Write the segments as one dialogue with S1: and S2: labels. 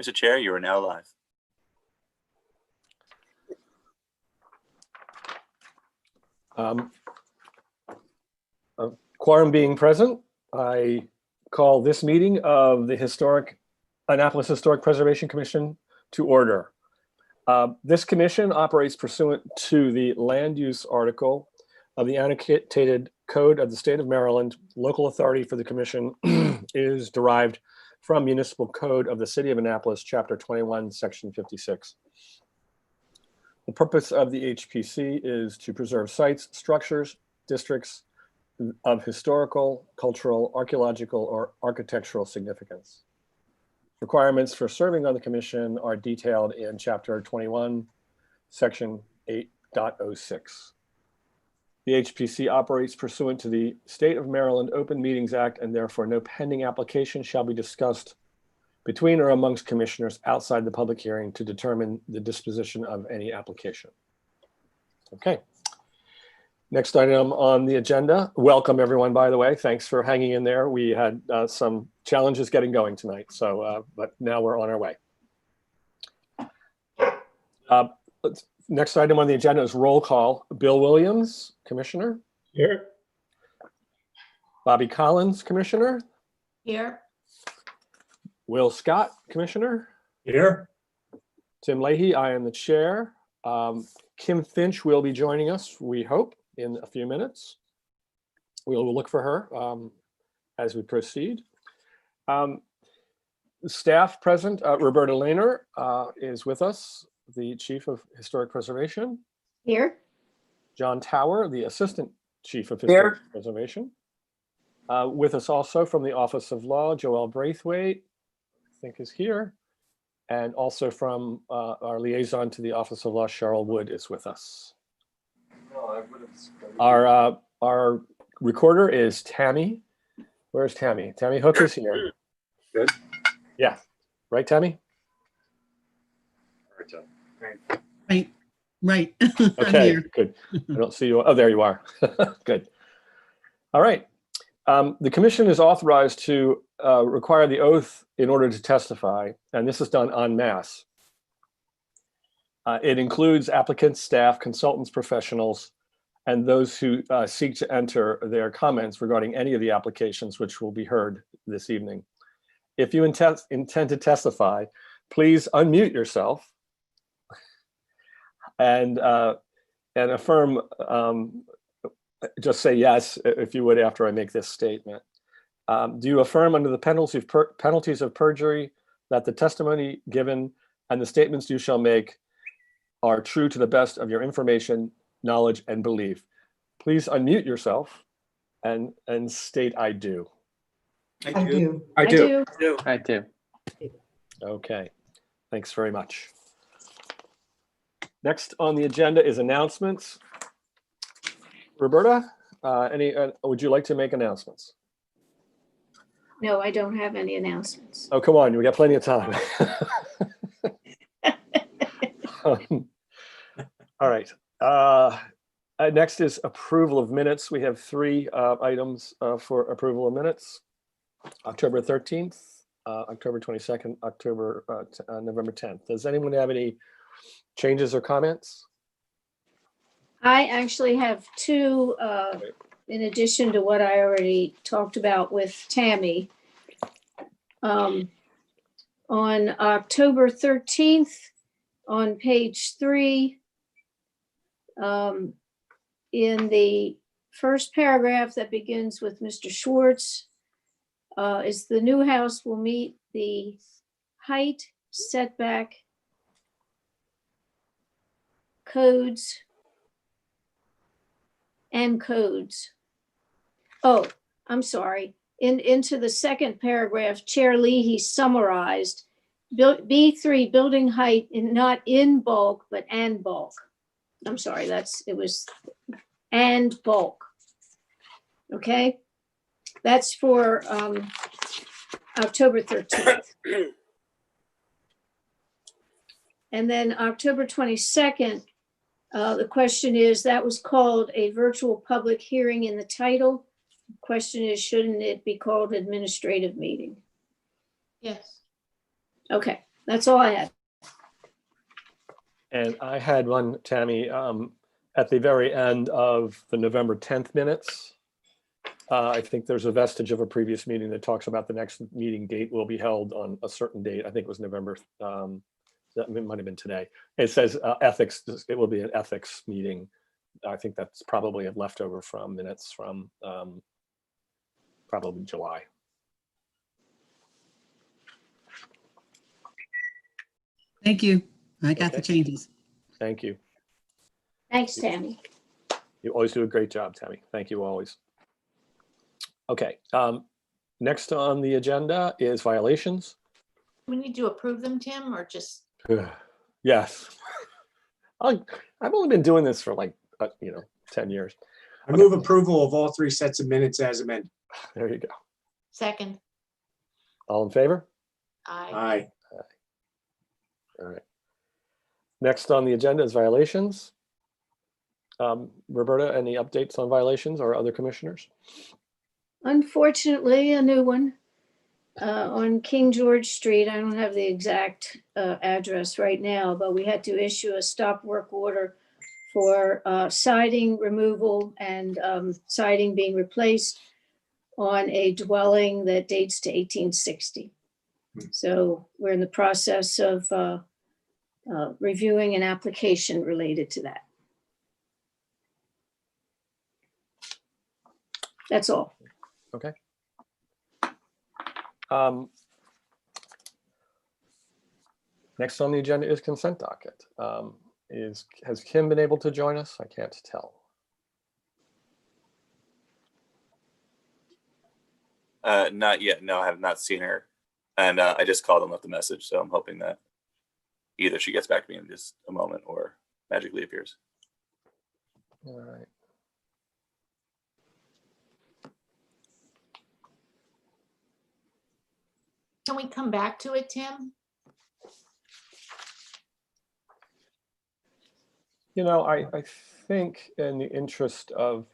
S1: Mr. Chair, you are now live.
S2: Quorum being present, I call this meeting of the Annapolis Historic Preservation Commission to order. This commission operates pursuant to the land use article of the annotated code of the state of Maryland. Local authority for the commission is derived from municipal code of the city of Annapolis, chapter 21, section 56. The purpose of the HPC is to preserve sites, structures, districts of historical, cultural, archaeological, or architectural significance. Requirements for serving on the commission are detailed in chapter 21, section 8.06. The HPC operates pursuant to the State of Maryland Open Meetings Act, and therefore no pending application shall be discussed between or amongst commissioners outside the public hearing to determine the disposition of any application. Okay. Next item on the agenda. Welcome everyone, by the way. Thanks for hanging in there. We had some challenges getting going tonight, so but now we're on our way. Next item on the agenda is roll call. Bill Williams, Commissioner.
S3: Here.
S2: Bobby Collins, Commissioner.
S4: Here.
S2: Will Scott, Commissioner.
S3: Here.
S2: Tim Leahy, I am the chair. Kim Finch will be joining us, we hope, in a few minutes. We'll look for her as we proceed. Staff present, Roberta Lehner is with us, the Chief of Historic Preservation.
S4: Here.
S2: John Tower, the Assistant Chief of Historic Preservation. With us also from the Office of Law, Joelle Braithwaite, I think is here. And also from our liaison to the Office of Law, Cheryl Wood is with us. Our recorder is Tammy. Where's Tammy? Tammy Hook is here.
S3: Good.
S2: Yeah. Right, Tammy?
S5: Right.
S2: Okay, good. I don't see you. Oh, there you are. Good. All right. The commission is authorized to require the oath in order to testify, and this is done en masse. It includes applicants, staff, consultants, professionals, and those who seek to enter their comments regarding any of the applications which will be heard this evening. If you intend to testify, please unmute yourself and affirm, just say yes, if you would, after I make this statement. Do you affirm under the penalties of perjury that the testimony given and the statements you shall make are true to the best of your information, knowledge, and belief? Please unmute yourself and state I do.
S4: I do.
S2: Okay, thanks very much. Next on the agenda is announcements. Roberta, would you like to make announcements?
S4: No, I don't have any announcements.
S2: Oh, come on, we got plenty of time. All right. Next is approval of minutes. We have three items for approval of minutes. October 13th, October 22nd, November 10th. Does anyone have any changes or comments?
S4: I actually have two, in addition to what I already talked about with Tammy. On October 13th, on page 3, in the first paragraph that begins with Mr. Schwartz, is the new house will meet the height setback codes and codes. Oh, I'm sorry. Into the second paragraph, Chair Leahy summarized B3 building height not in bulk, but and bulk. I'm sorry, it was and bulk. Okay, that's for October 13th. And then October 22nd, the question is, that was called a virtual public hearing in the title. The question is, shouldn't it be called administrative meeting?
S5: Yes.
S4: Okay, That's all I had.
S2: And I had one, Tammy, at the very end of the November 10th minutes. I think there's a vestige of a previous meeting that talks about the next meeting date will be held on a certain date. I think it was November, that might have been today. It says ethics, it will be an ethics meeting. I think that's probably a leftover from minutes from probably July.
S1: Thank you. I got the
S2: Okay.
S1: changes.
S2: Thank you.
S4: Thanks, Tammy.
S2: You always do a great job, Tammy. Thank you always. Okay, next on the agenda is violations.
S3: We need to approve them, Tim, or just,
S2: Yes. I've only been doing this for like, 10 years.
S5: I move approval of all 3 sets of minutes as amended.
S2: There you go.
S3: second?
S2: All in favor?
S3: Aye.
S5: Aye.
S2: All right. Next on the agenda is violations. Roberta, any updates on violations or other commissioners?
S4: Unfortunately, a new one on King George Street. I don't have the exact address right now, but we had to issue a stop work order for siding removal and siding being replaced on a dwelling that dates to 1860. So we're in the process of reviewing an application related to that. That's all.
S2: Okay. Next on the agenda is consent docket. Has Kim been able to join us? I can't tell.
S6: Not yet. No, I have not seen her. And I just called and left a message. So I'm hoping that either she gets back to me in just a moment or magically appears.
S2: All right.
S3: Can we come back to it, Tim?
S2: I think in the interest of,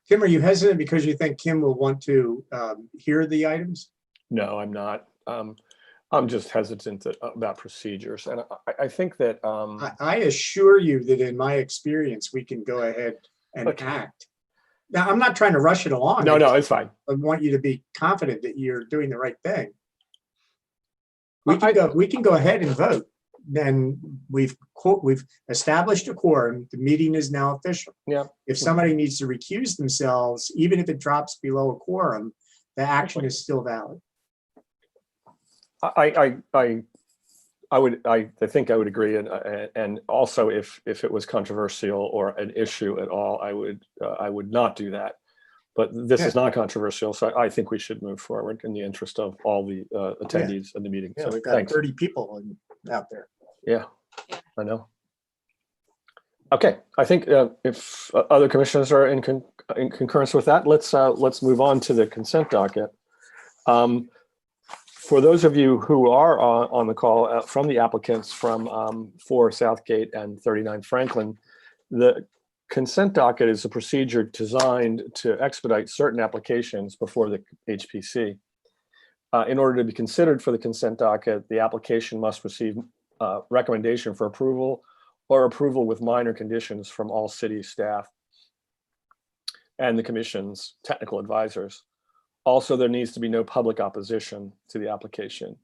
S5: Kim, are you hesitant because you think Kim will want to hear the items?
S2: no, I'm not. I'm just hesitant about procedures. And I think that,
S5: I assure you that in my experience, we can go ahead and
S2: Okay.
S5: act. Now, I'm not trying to rush it along.
S2: no, it's fine.
S5: I want you to be confident that you're doing the right thing.
S2: I-
S5: We can go ahead and vote. Then we've established a quorum. The meeting is now official.
S2: Yeah.
S5: If somebody needs to recuse themselves, even if it drops below a quorum, the action is still valid.
S2: I think I would agree, and also if it was controversial or an issue at all, I would not do that. But this is not controversial, so I think we should move forward in the interest of all the attendees of the meeting.
S5: Yeah,
S2: So
S5: we've got
S2: thanks.
S5: 30 people out there.
S2: Yeah,
S3: Yeah.
S2: I know. Okay, I think if other commissioners are in concurrence with that, let's move on to the consent docket. For those of you who are on the call from the applicants from 4 Southgate and 39 Franklin, the consent docket is a procedure designed to expedite certain applications before the HPC. In order to be considered for the consent docket, the application must receive recommendation for approval or approval with minor conditions from all city staff and the commission's technical advisors. Also, there needs to be no public opposition to the application.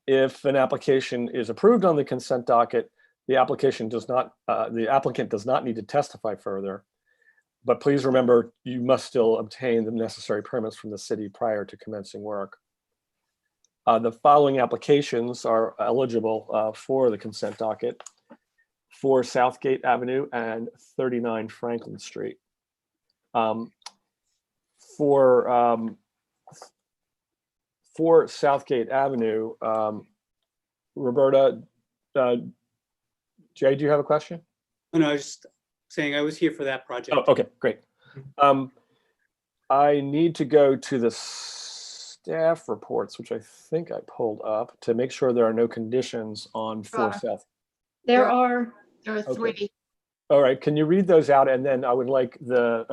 S2: If an application is approved on the consent docket, the applicant does not need to testify further. But please remember, you must still obtain the necessary permits from the city prior to commencing work. The following applications are eligible for the consent docket: 4 Southgate Avenue and 39 Franklin Street. For Southgate Avenue, Roberta, Jay, do you have a question?
S7: Oh, no, I was just saying I was here for that project.
S2: Oh, okay, great. I need to go to the staff reports, which I think I pulled up, to make sure there are no conditions on 4
S3: Sure.
S2: South.
S4: There are,
S3: There are
S2: Okay.
S3: 3.
S2: All right, can you read those out? And then I would like the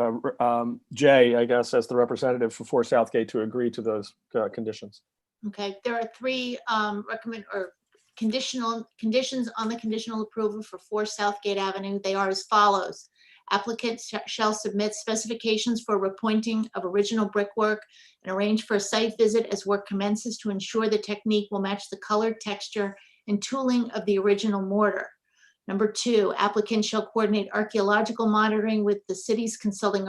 S2: Jay, I guess, as the representative for 4 Southgate to agree to those conditions.
S3: Okay, there are 3 conditions on the conditional approval for 4 Southgate Avenue. They are as follows. Applicant shall submit specifications for repointing of original brickwork and arrange for a site visit as work commences to ensure the technique will match the color, texture, and tooling of the original mortar. Number 2, applicant shall coordinate archaeological monitoring with the city's consulting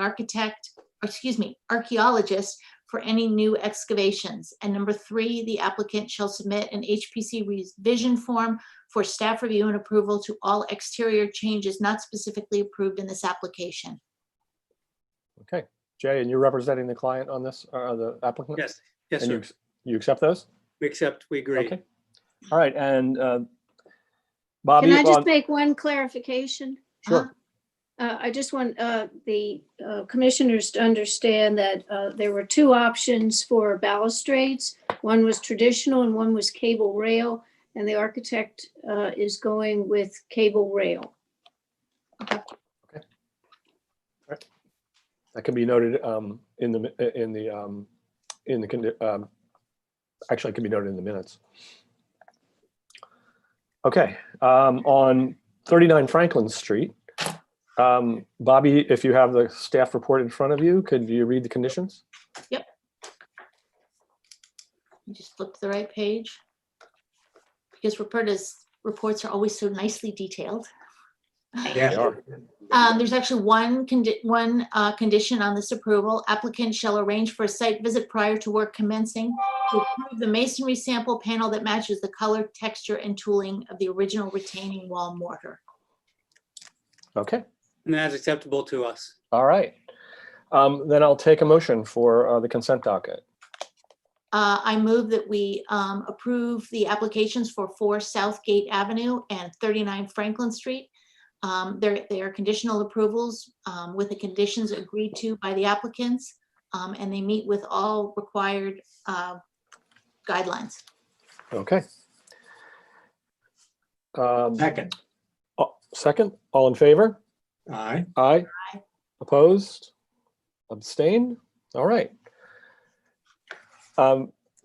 S3: archaeologist for any new excavations. And number 3, the applicant shall submit an HPC revision form for staff review and approval to all exterior changes not specifically approved in this application.
S2: Okay, Jay, and you're representing the client on this, the applicant?
S7: Yes, yes,
S2: And
S7: sir.
S2: you accept those?
S7: We accept, we agree.
S2: Okay. All right, and Bobby?
S4: Can I just
S2: on-
S4: make one clarification?
S2: Sure.
S4: I just want the commissioners to understand that there were 2 options for balustrades. One was traditional and one was cable rail, and the architect is going with cable rail.
S2: That can be noted actually, it can be noted in the minutes. Okay, on 39 Franklin Street, Bobby, if you have the staff report in front of you, could you read the conditions?
S3: Yep. You just flip to the right page. Because Roberta's reports are always so nicely detailed.
S2: They are.
S3: There's actually one condition on this approval. Applicant shall arrange for a site visit prior to work commencing to approve the masonry sample panel that matches the color, texture, and tooling of the original retaining wall mortar.
S2: Okay,
S7: And that's acceptable to us.
S2: all right. Then I'll take a motion for the consent docket.
S3: I move that we approve the applications for 4 Southgate Avenue and 39 Franklin Street. They are conditional approvals with the conditions agreed to by the applicants, and they meet with all required guidelines.
S2: Okay.
S5: Second.
S2: Second, all in favor?
S5: Aye.
S2: Aye. Opposed? Abstain? All right.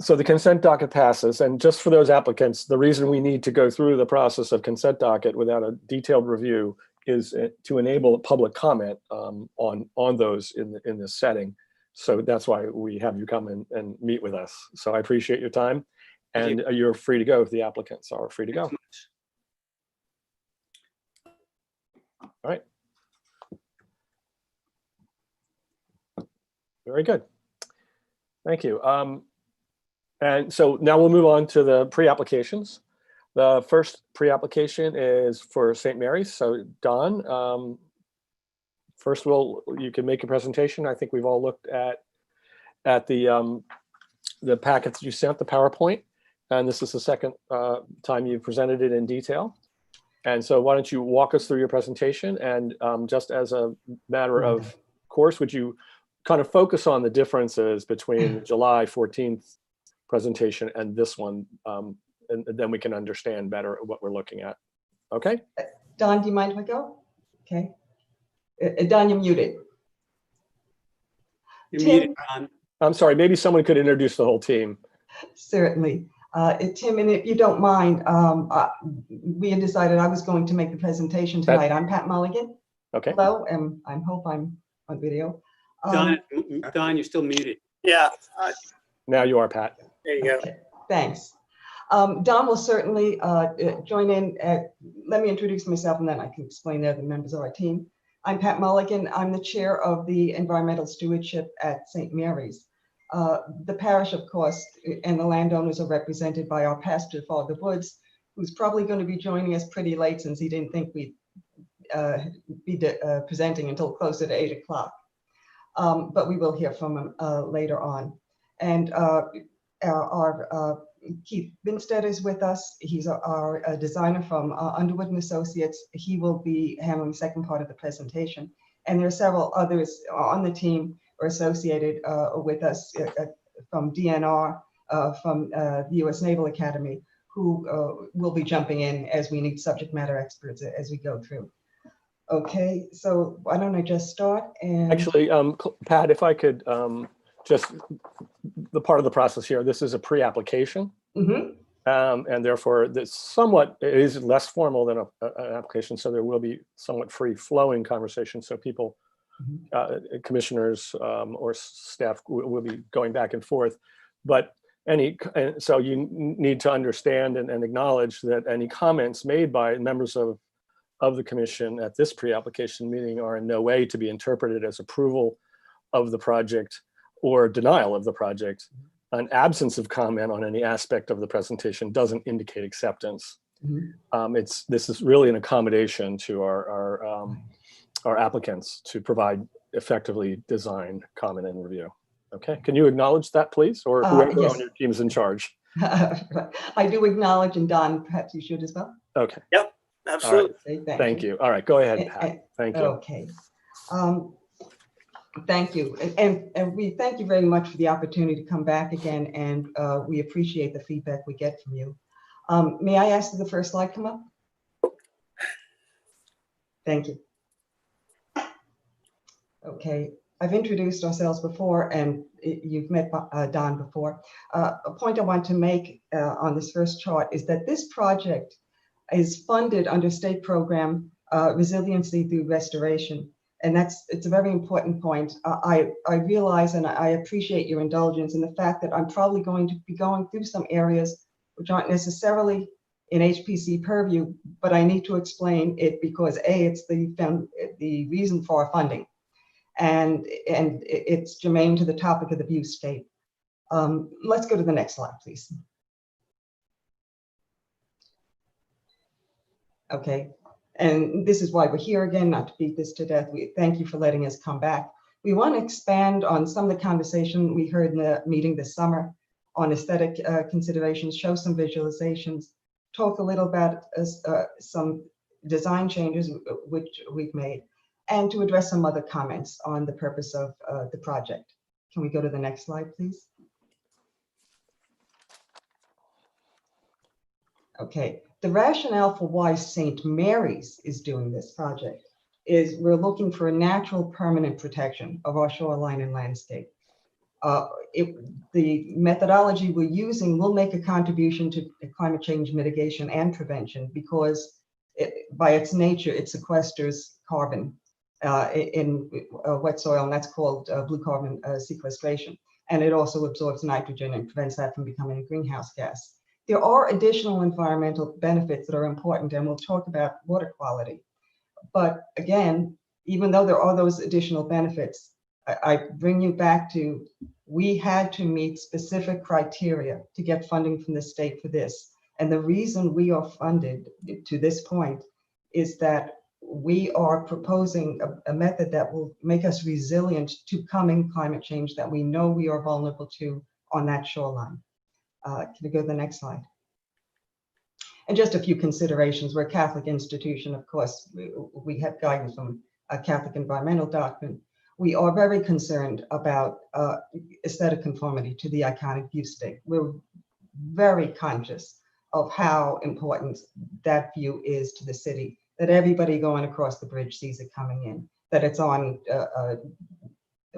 S2: So the consent docket passes, and just for those applicants, the reason we need to go through the process of consent docket without a detailed review is to enable public comment on those in this setting. So that's why we have you come and meet with us. So I appreciate your time,
S7: Thank
S2: and you're free to go if the applicants are free to go. All right. Very good. Thank you. And so now we'll move on to the pre-applications. The first pre-application is for St. Mary's. So Don, first you can make a presentation. I think we've all looked at the packets you sent, the PowerPoint, and this is the second time you've presented it in detail. And so why don't you walk us through your presentation, and just as a matter of course, would you kind of focus on the differences between July 14th presentation and this one, and then we can understand better what we're looking at. Okay?
S8: Don, do you mind if I go? Okay. Don, you're muted.
S7: You're
S8: Tim?
S7: muted, Don.
S2: I'm sorry, maybe someone could introduce the whole team.
S8: Certainly. Tim, and if you don't mind, we had decided I was going to make the presentation tonight. I'm Pat Mulligan.
S2: Okay.
S8: Hello, and I hope I'm on video.
S7: Don, you're still muted.
S9: Yeah,
S2: Now you are, Pat.
S9: there you go.
S8: Okay, thanks. Don will certainly join in. Let me introduce myself and then I can explain the other members of our team. I'm Pat Mulligan. I'm the chair of the environmental stewardship at St. Mary's. The parish, of course, and the landowners are represented by our pastor, Father Woods, who's probably going to be joining us pretty late since he didn't think we'd be presenting until closer to 8 o'clock. But we will hear from him later on. And our Keith Binstead is with us. He's our designer from Underwood and Associates. He will be handling the second part of the presentation. And there are several others on the team or associated with us from DNR, from the U.S. Naval Academy, who will be jumping in as we need subject matter experts as we go through. Okay, so why don't I just start and.
S2: Actually, Pat, if I could just, the part of the process here, this is a pre-application.
S8: Mhm.
S2: And therefore, this somewhat it is less formal than an application, so there will be somewhat free-flowing conversation. So people, commissioners or staff will be going back and forth. But so you need to understand and acknowledge that any comments made by members of the commission at this pre-application meeting are in no way to be interpreted as approval of the project or denial of the project. An absence of comment on any aspect of the presentation doesn't indicate acceptance. This is really an accommodation to our applicants to provide effectively design, comment, and review. Okay, can you acknowledge that, please, or whoever
S8: Yes.
S2: on your team is in charge?
S8: I do acknowledge, and Don, perhaps you should as well.
S2: Okay,
S6: Absolutely.
S8: Say
S2: thank you. All right, go ahead,
S8: And-
S2: Pat. Thank you.
S8: Okay. Thank you. And we thank you very much for the opportunity to come back again, and we appreciate the feedback we get from you. May I ask that the first slide come up? Thank you. Okay, I've introduced ourselves before, and you've met Don before. A point I want to make on this first chart is that this project is funded under state program Resiliency Through Restoration. And it's a very important point. I realize and I appreciate your indulgence in the fact that I'm probably going to be going through some areas which aren't necessarily in HPC purview, but I need to explain it because A, it's the reason for our funding. And it's germane to the topic of the Viewscape. Let's go to the next slide, please. Okay. And this is why we're here again, not to beat this to death. We thank you for letting us come back. We want to expand on some of the conversation we heard in the meeting this summer on aesthetic considerations, show some visualizations, talk a little about some design changes which we've made, and to address some other comments on the purpose of the project. Can we go to the next slide, please? Okay. The rationale for why St. Mary's is doing this project is we're looking for a natural permanent protection of our shoreline and landscape. The methodology we're using will make a contribution to climate change mitigation and prevention because by its nature, it sequesters carbon in wet soil, and that's called blue carbon sequestration. And it also absorbs nitrogen and prevents that from becoming a greenhouse gas. There are additional environmental benefits that are important, and we'll talk about water quality. But again, even though there are those additional benefits, I bring you back to, we had to meet specific criteria to get funding from the state for this. And the reason we are funded to this point is that we are proposing a method that will make us resilient to coming climate change that we know we are vulnerable to on that shoreline. Can we go to the next slide? And just a few considerations. We're a Catholic institution, of course. We have guidance from a Catholic environmental doctrine. We are very concerned about aesthetic conformity to the iconic Viewscape. We're very conscious of how important that view is to the city, that everybody going across the bridge sees it coming in, that it's on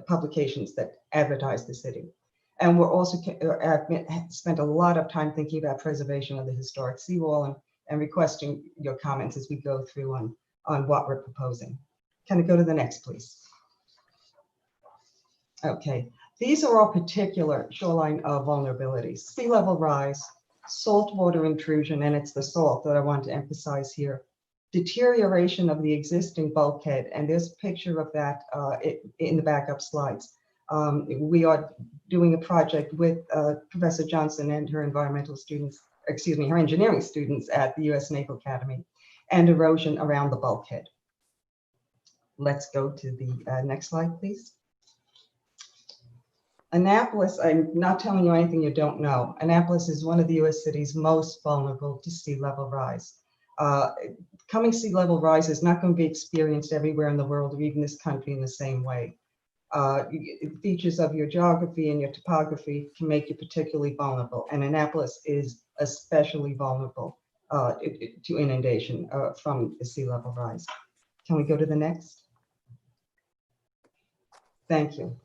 S8: publications that advertise the city. And we're also spent a lot of time thinking about preservation of the historic seawall and requesting your comments as we go through on what we're proposing. Can I go to the next, please? Okay, these are our particular shoreline vulnerabilities: sea level rise, saltwater intrusion, and it's the salt that I want to emphasize here. Deterioration of the existing bulkhead, and there's a picture of that in the backup slides. We are doing a project with Professor Johnson and her environmental students, excuse me, her engineering students at the US Naval Academy, and erosion around the bulkhead. Let's go to the next slide, please. Annapolis, I'm not telling you anything you don't know. Annapolis is one of the US cities most vulnerable to sea level rise. Coming sea level rise is not going to be experienced everywhere in the world or even this country in the same way. Features of your geography and your topography can make you particularly vulnerable, and Annapolis is especially vulnerable to inundation from the sea level rise. Can we go to the next? Thank you.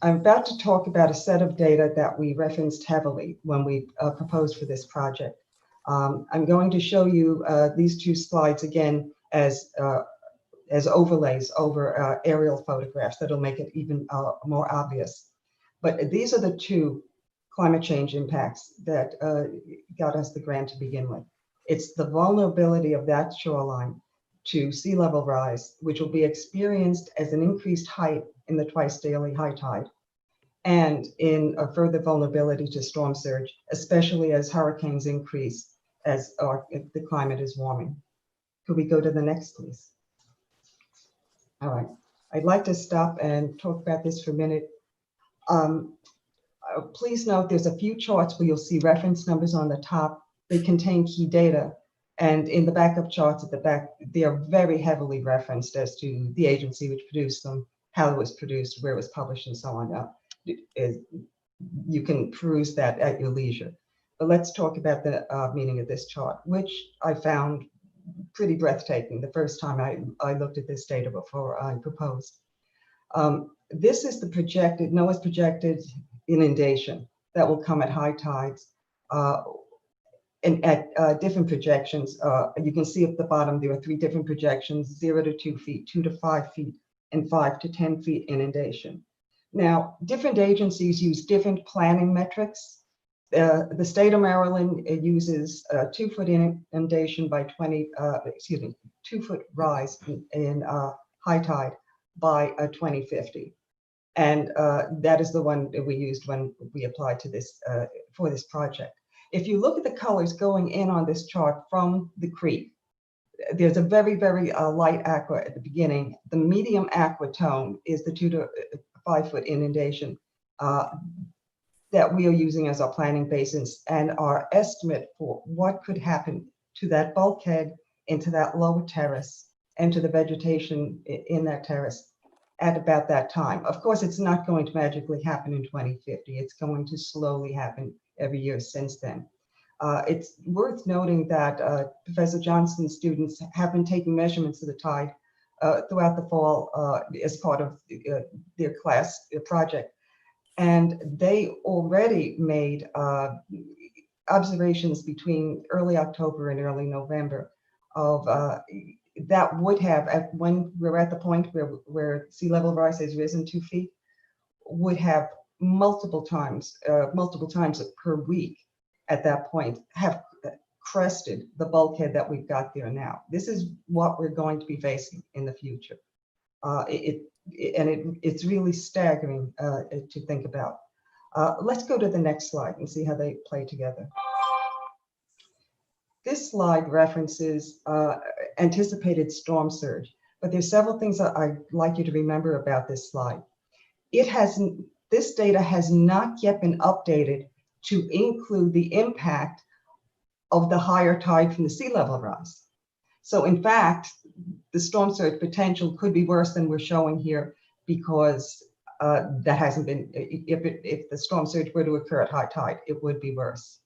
S8: I'm about to talk about a set of data that we referenced heavily when we proposed for this project. I'm going to show you these two slides again as overlays over aerial photographs that'll make it even more obvious. But these are the two climate change impacts that got us the grant to begin with. It's the vulnerability of that shoreline to sea level rise, which will be experienced as an increased height in the twice daily high tide, and in a further vulnerability to storm surge, especially as hurricanes increase as the climate is warming. Could we go to the next, please? All right, I'd like to stop and talk about this for a minute. Please note there's a few charts where you'll see reference numbers on the top. They contain key data. And in the backup charts at the back, they are very heavily referenced as to the agency which produced them, how it was produced, where it was published, and so on. You can peruse that at your leisure. But let's talk about the meaning of this chart, which I found pretty breathtaking the first time I looked at this data before I proposed. This is the projected, NOAA's projected inundation that will come at high tides. And at different projections, you can see at the bottom, there are 3 different projections: 0 to 2 feet, 2 to 5 feet, and 5 to 10 feet inundation. Now, different agencies use different planning metrics. The state of Maryland uses 2 foot inundation by 2 foot rise in high tide by 2050. And that is the one that we used when we applied to this for this project. If you look at the colors going in on this chart from the creek, there's a very, very light aqua at the beginning. The medium aqua tone is the 2 to 5 foot inundation that we are using as our planning basis, and our estimate for what could happen to that bulkhead, into that lower terrace, and to the vegetation in that terrace at about that time. Of course, it's not going to magically happen in 2050. It's going to slowly happen every year since then. It's worth noting that Professor Johnston's students have been taking measurements of the tide throughout the fall as part of their class project. And they already made observations between early October and early November of that would have, when we're at the point where sea level rise has risen 2 feet, would have multiple times per week at that point have crested the bulkhead that we've got there now. This is what we're going to be facing in the future. It's really staggering to think about. Let's go to the next slide and see how they play together. This slide references anticipated storm surge, but there's several things that I'd like you to remember about this slide. This data has not yet been updated to include the impact of the higher tide from the sea level rise. So in fact, the storm surge potential could be worse than we're showing here, because that hasn't been, if the storm surge were to occur at high tide, it would be worse.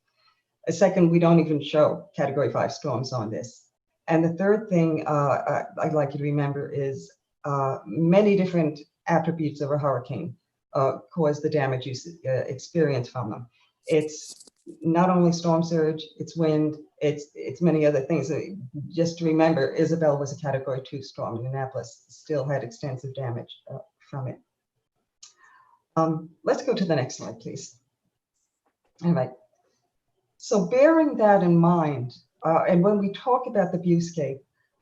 S8: Second, we don't even show Category 5 storms on this. And the third thing I'd like you to remember is many different attributes of a hurricane cause the damage you experience from them. It's not only storm surge, it's wind, it's many other things. Just to remember, Isabel was a Category 2 storm, and Annapolis still had extensive damage from it. Let's go to the next slide, please. All right. So bearing that in mind, and when we talk about the viewscape,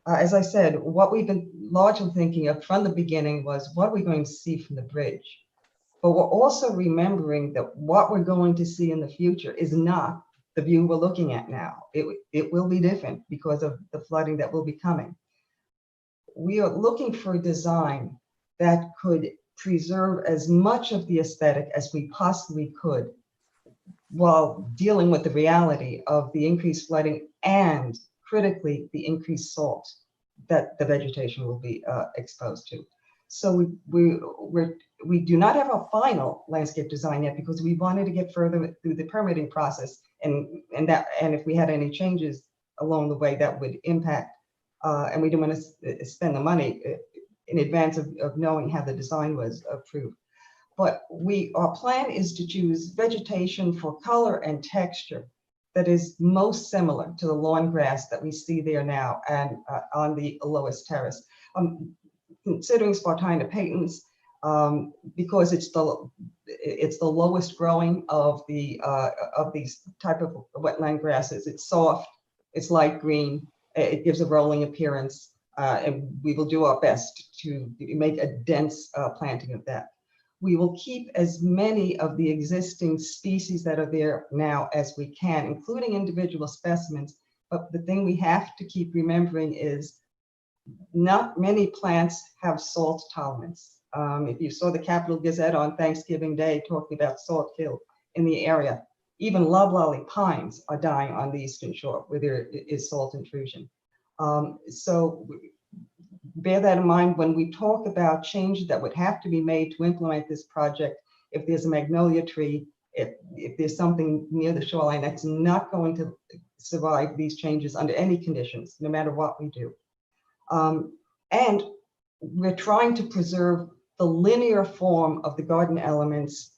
S8: as I said, what we've been largely thinking of from the beginning was, what are we going to see from the bridge? But we're also remembering that what we're going to see in the future is not the view we're looking at now. It will be different because of the flooding that will be coming. We are looking for a design that could preserve as much of the aesthetic as we possibly could, while dealing with the reality of the increased flooding and, critically, the increased salt that the vegetation will be exposed to. So we do not have a final landscape design yet, because we wanted to get further through the permitting process, and if we had any changes along the way that would impact And we didn't want to spend the money in advance of knowing how the design was approved. But our plan is to choose vegetation for color and texture that is most similar to the lawn grass that we see there now and on the lowest terrace. Considering Spartina patens, because it's the lowest growing of these type of wetland grasses. It's soft, it's light green, it gives a rolling appearance, and we will do our best to make a dense planting of that. We will keep as many of the existing species that are there now as we can, including individual specimens. But the thing we have to keep remembering is not many plants have salt tolerance. If you saw the Capitol Gazette on Thanksgiving Day talking about salt kill in the area, even loblolly pines are dying on the Eastern Shore where there is salt intrusion. So bear that in mind when we talk about changes that would have to be made to implement this project. If there's a magnolia tree, if there's something near the shoreline that's not going to survive these changes under any conditions, no matter what we do. And we're trying to preserve the linear form of the garden elements.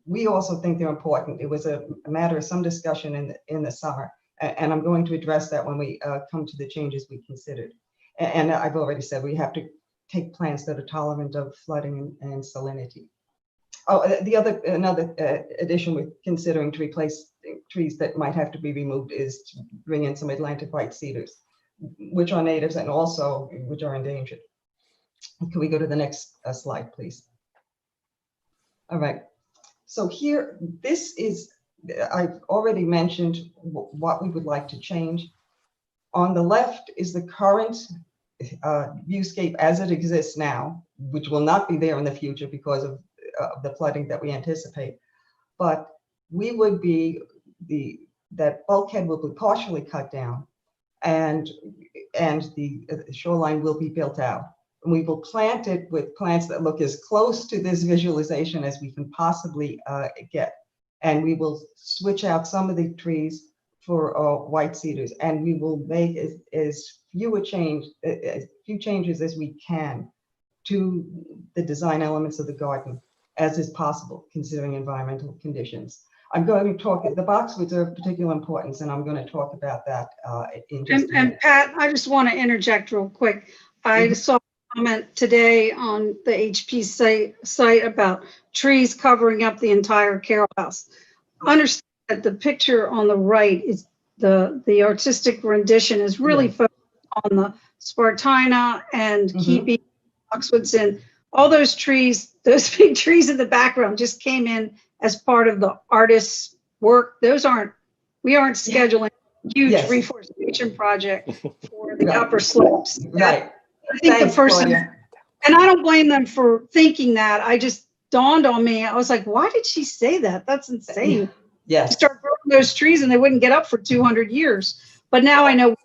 S8: We also think they're important. It was a matter of some discussion in the summer, and I'm going to address that when we come to the changes we considered. And I've already said we have to take plants that are tolerant of flooding and salinity. Oh, another addition we're considering to replace trees that might have to be removed is to bring in some Atlantic white cedars, which are natives and also which are endangered. Can we go to the next slide, please? All right. So here, this is, I've already mentioned what we would like to change. On the left is the current viewscape as it exists now, which will not be there in the future because of the flooding that we anticipate. But we would be, that bulkhead will be partially cut down and the shoreline will be built out. And we will plant it with plants that look as close to this visualization as we can possibly get. And we will switch out some of the trees for white cedars, and we will make as few changes as we can to the design elements of the garden as is possible, considering environmental conditions. I'm going to talk, the boxwoods are of particular importance, and I'm going to talk about that in just a minute.
S9: And Pat, I just want to interject real quick. I saw a comment today on the HP site about trees covering up the entire Carroll House. Understand that the picture on the right is the artistic rendition is really focused on the Spartina and keeping boxwoods in. All those trees, those big trees in the background just came in as part of the artist's work. Those aren't, we aren't scheduling a huge reforestation project for the upper slopes.
S8: Right.
S9: I think the person, and I don't blame them for thinking that. I just dawned on me. I was like, why did she say that? That's insane.
S8: Yes.
S9: Start growing those trees and they wouldn't get up for 200 years. But now I know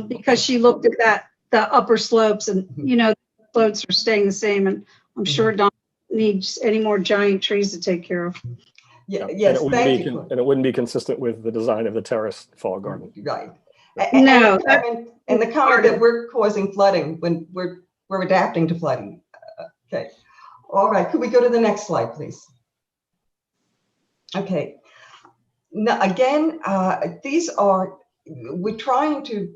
S9: because she looked at that, the upper slopes, and you know, the slopes are staying the same. And I'm sure Don needs any more giant trees to take care of.
S8: Yeah, yes, thank you.
S2: And it wouldn't be consistent with the design of the terrace fall garden.
S8: Right.
S9: No.
S8: And the comment that we're causing flooding when we're adapting to flooding. Okay. All right. Could we go to the next slide, please? Okay. Now, again, these are, we're trying to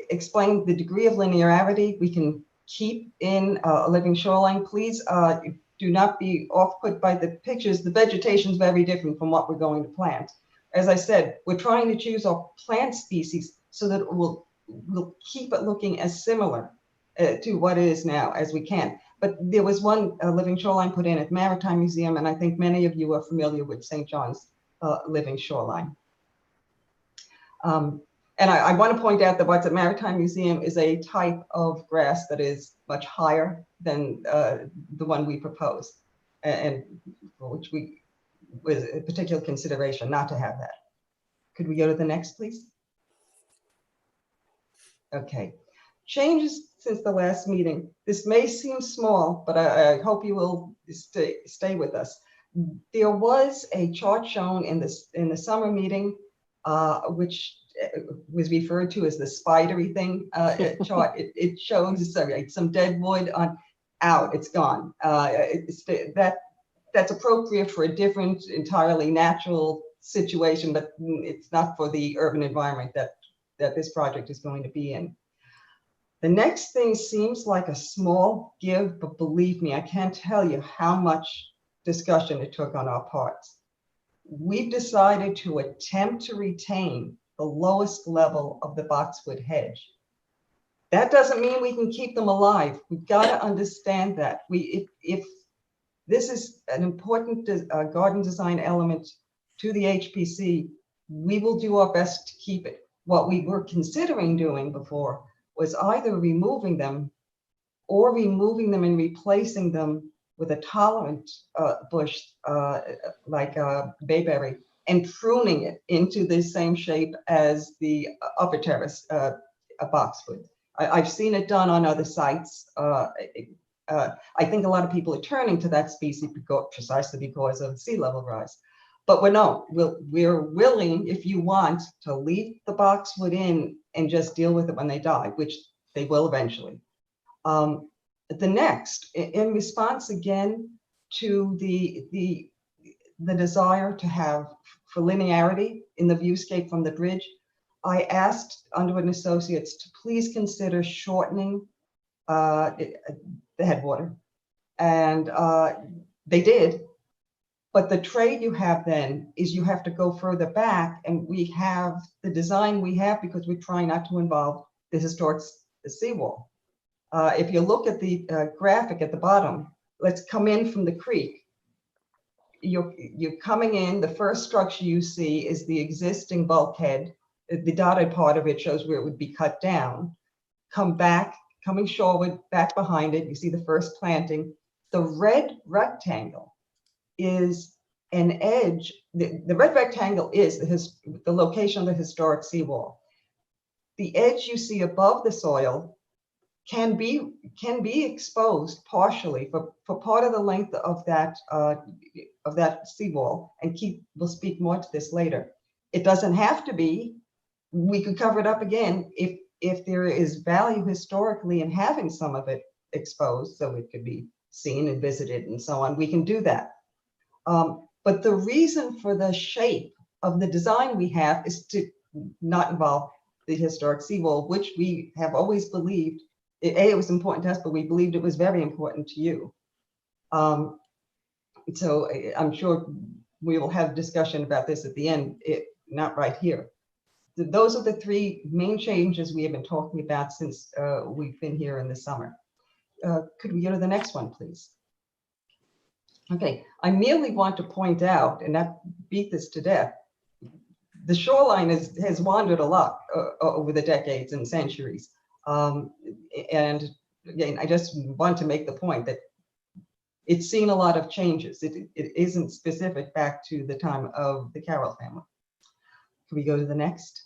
S8: explain the degree of linearity we can keep in a living shoreline. Please do not be off-put by the pictures. The vegetation is very different from what we're going to plant. As I said, we're trying to choose our plant species so that we'll keep it looking as similar to what it is now as we can. But there was one living shoreline put in at Maritime Museum, and I think many of you are familiar with St. John's living shoreline. And I want to point out that what's at Maritime Museum is a type of grass that is much higher than the one we proposed, and which was a particular consideration not to have that. Could we go to the next, please? Okay. Changes since the last meeting. This may seem small, but I hope you will stay with us. There was a chart shown in the summer meeting, which was referred to as the spidery thing chart. It shows some dead wood on out. It's gone. That's appropriate for a different, entirely natural situation, but it's not for the urban environment that this project is going to be in. The next thing seems like a small give, but believe me, I can't tell you how much discussion it took on our parts. We've decided to attempt to retain the lowest level of the boxwood hedge. That doesn't mean we can keep them alive. We've got to understand that. If this is an important garden design element to the HPC, we will do our best to keep it. What we were considering doing before was either removing them or removing them and replacing them with a tolerant bush like bayberry and pruning it into the same shape as the upper terrace boxwood. I've seen it done on other sites. I think a lot of people are turning to that species precisely because of sea level rise. But we're willing, if you want, to leave the boxwood in and just deal with it when they die, which they will eventually. The next, in response again to the desire to have for linearity in the viewscape from the bridge, I asked Underwood & Associates to please consider shortening the headwater, and they did. But the trade you have then is you have to go further back, and we have the design we have because we're trying not to involve the historic seawall. If you look at the graphic at the bottom, let's come in from the creek. You're coming in, the first structure you see is the existing bulkhead. The dotted part of it shows where it would be cut down. Come back, coming shoreward, back behind it, you see the first planting. The red rectangle is an edge. The red rectangle is the location of the historic seawall. The edge you see above the soil can be exposed partially for part of the length of that seawall, and we'll speak more to this later. It doesn't have to be. We could cover it up again if there is value historically in having some of it exposed, so it could be seen and visited and so on. We can do that. But the reason for the shape of the design we have is to not involve the historic seawall, which we have always believed, it was important to us, but we believed it was very important to you. So I'm sure we will have discussion about this at the end, not right here. Those are the three main changes we have been talking about since we've been here in the summer. Could we go to the next one, please? Okay, I merely want to point out, and not beat this to death, the shoreline has wandered a lot over the decades and centuries. And again, I just want to make the point that it's seen a lot of changes. It isn't specific back to the time of the Carroll family. Can we go to the next?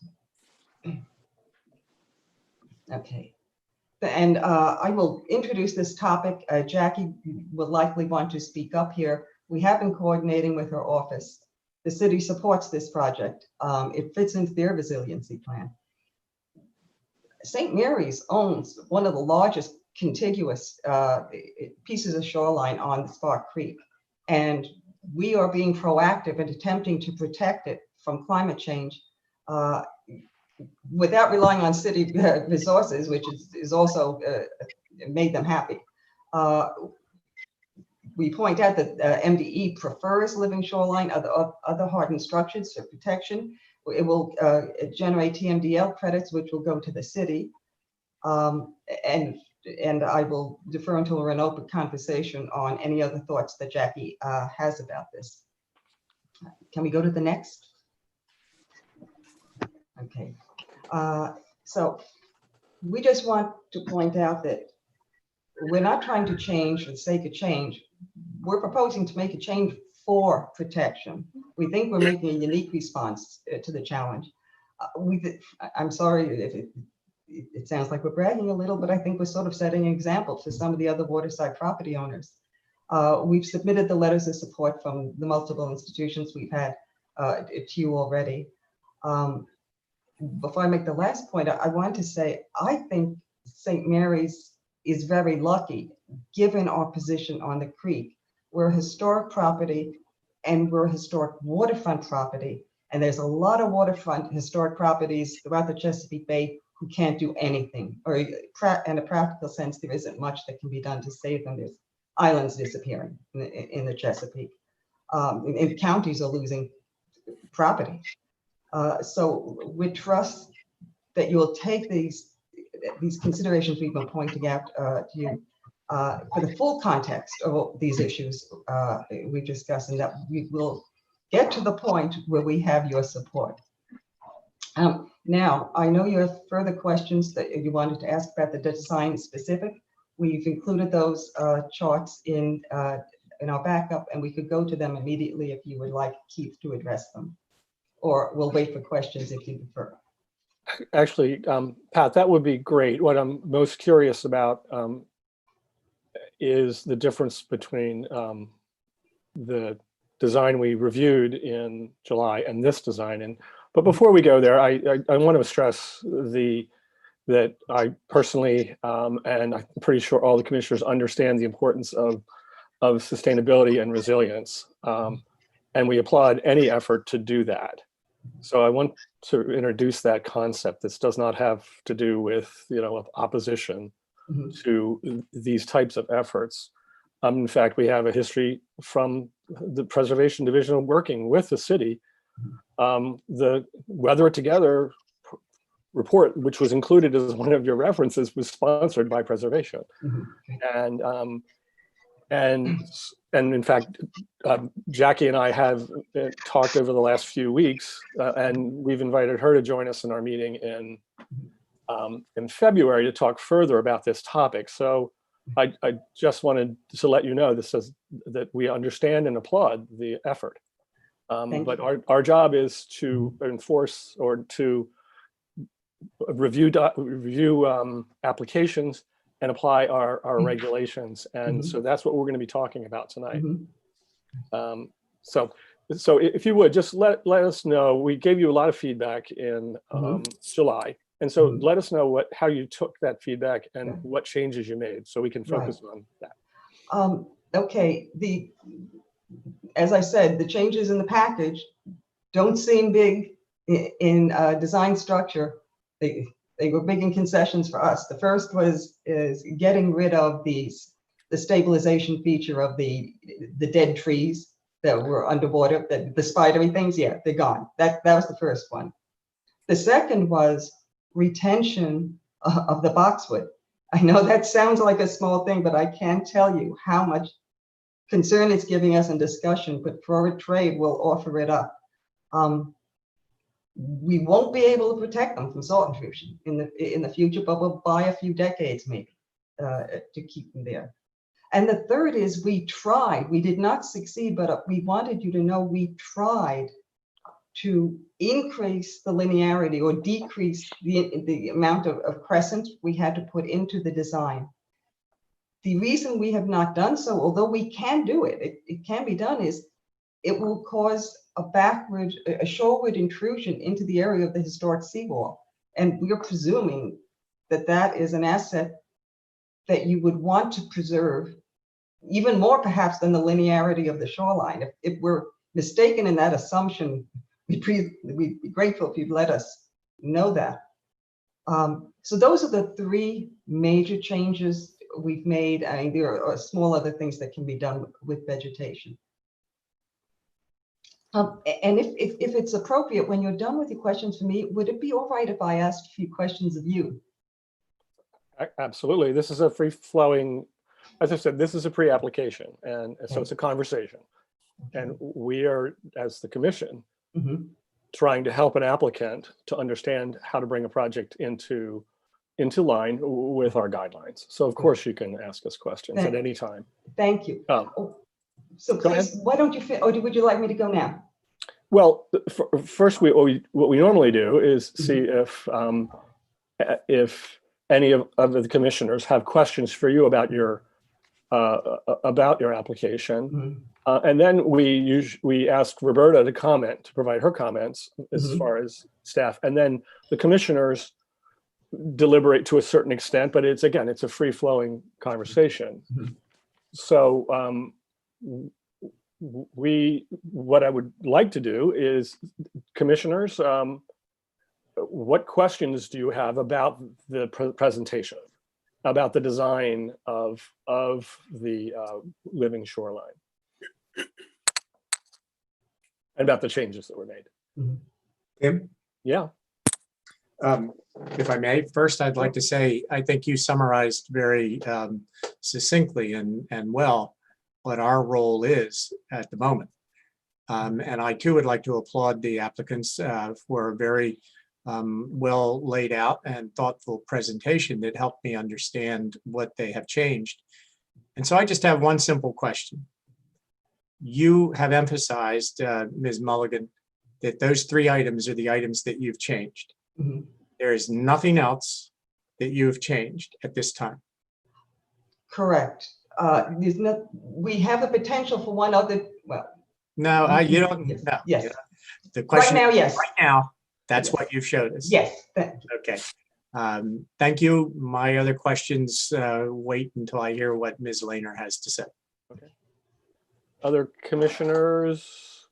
S8: Okay. And I will introduce this topic. Jackie will likely want to speak up here. We have been coordinating with her office. The city supports this project. It fits into their resiliency plan. St. Mary's owns one of the largest contiguous pieces of shoreline on Spark Creek. And we are being proactive in attempting to protect it from climate change without relying on city resources, which is also made them happy. We point out that MDE prefers living shoreline, other hardened structures for protection. It will generate TMDL credits, which will go to the city. And I will defer until we're in open conversation on any other thoughts that Jackie has about this. Can we go to the next? Okay. So we just want to point out that we're not trying to change for the sake of change. We're proposing to make a change for protection. We think we're making a unique response to the challenge. I'm sorry if it sounds like we're bragging a little, but I think we're sort of setting an example to some of the other waterside property owners. We've submitted the letters of support from the multiple institutions we've had to you already. before I make the last point, I want to say, I think St. Mary's is very lucky, given our position on the creek. We're a historic property and we're a historic waterfront property. And there's a lot of waterfront historic properties throughout the Chesapeake Bay who can't do anything, or in a practical sense, there isn't much that can be done to save them. There's islands disappearing in the Chesapeake. And counties are losing property. So we trust that you'll take these considerations we've been pointing out to you for the full context of these issues we've discussed, and that we will get to the point where we have your support. Now, I know you have further questions that you wanted to ask about the design specific. We've included those charts in our backup, and we could go to them immediately if you would like Keith to address them, or we'll wait for questions if you prefer.
S2: Actually, Pat, that would be great. What I'm most curious about is the difference between the design we reviewed in July and this design. But before we go there, I want to stress that I personally, and I'm pretty sure all the commissioners understand the importance of sustainability and resilience. And we applaud any effort to do that. So I want to introduce that concept. This does not have to do with, opposition to these types of efforts. In fact, we have a history from the Preservation Division working with the city. The Weather It Together report, which was included as one of your references, was sponsored by Preservation. And in fact, Jackie and I have talked over the last few weeks, and we've invited her to join us in our meeting in February to talk further about this topic. So I just wanted to let you know that we understand and applaud the effort. But our job is to enforce or to review applications and apply our regulations. And so that's what we're going to be talking about tonight. So if you would, just let us know. We gave you a lot of feedback in July. And so let us know how you took that feedback and what changes you made so we can focus on that.
S8: Okay, as I said, the changes in the package don't seem big in design structure. They were big in concessions for us. The first is getting rid of the stabilization feature of the dead trees that were underwater, the spidery things. Yeah, they're gone. That was the first one. The second was retention of the boxwood. I know that sounds like a small thing, but I can't tell you how much concern it's giving us in discussion, but for trade, we'll offer it up. We won't be able to protect them from salt intrusion in the future, but we'll buy a few decades maybe to keep them there. And the third is we did not succeed, but we wanted you to know we tried to increase the linearity or decrease the amount of crescent we had to put into the design. The reason we have not done so, although we can do it, it can be done, is it will cause a shoreward intrusion into the area of the historic seawall. And we are presuming that that is an asset that you would want to preserve even more perhaps than the linearity of the shoreline. If we're mistaken in that assumption, we'd be grateful if you'd let us know that. So those are the three major changes we've made. I mean, there are small other things that can be done with vegetation. And if it's appropriate, when you're done with your questions for me, would it be all right if I asked a few questions of you?
S2: Absolutely. This is a free-flowing, as I said, this is a pre-application, and so it's a conversation. And we are, as the commission, trying to help an applicant to understand how to bring a project into line with our guidelines. So of course you can ask us questions at any time.
S8: Thank you. So please, why don't you, or would you like me to go now?
S2: Well, first, what we normally do is see if any of the commissioners have questions for you about your about your application.
S8: Mhm.
S2: And then we ask Roberta to comment, to provide her comments as
S8: Mhm.
S2: far as staff. And then the commissioners deliberate to a certain extent, but it's a free-flowing conversation.
S8: Mhm.
S2: So what I would like to do is, commissioners, what questions do you have about the presentation, about the design of the living shoreline, and about the changes that were made?
S5: Tim?
S2: Yeah.
S5: If I may, first, I'd like to say, I think you summarized very succinctly and well what our role is at the moment. And I too would like to applaud the applicants for a very well laid out and thoughtful presentation that helped me understand what they have changed. And so I just have one simple question. You have emphasized, Ms. Mulligan, that those 3 items are the items that you've changed.
S8: Mhm.
S5: There is nothing else that you've changed at this time.
S8: Correct. There's no, we have the potential for one other, well,
S5: No, you don't.
S8: Yes,
S5: No.
S8: yes.
S5: The question
S8: Right now, yes.
S5: right now, that's
S8: Yes.
S5: what you've showed us.
S8: Yes.
S5: Okay. Thank you. My other questions wait until I hear what Ms. Lehner has to say.
S2: Other commissioners?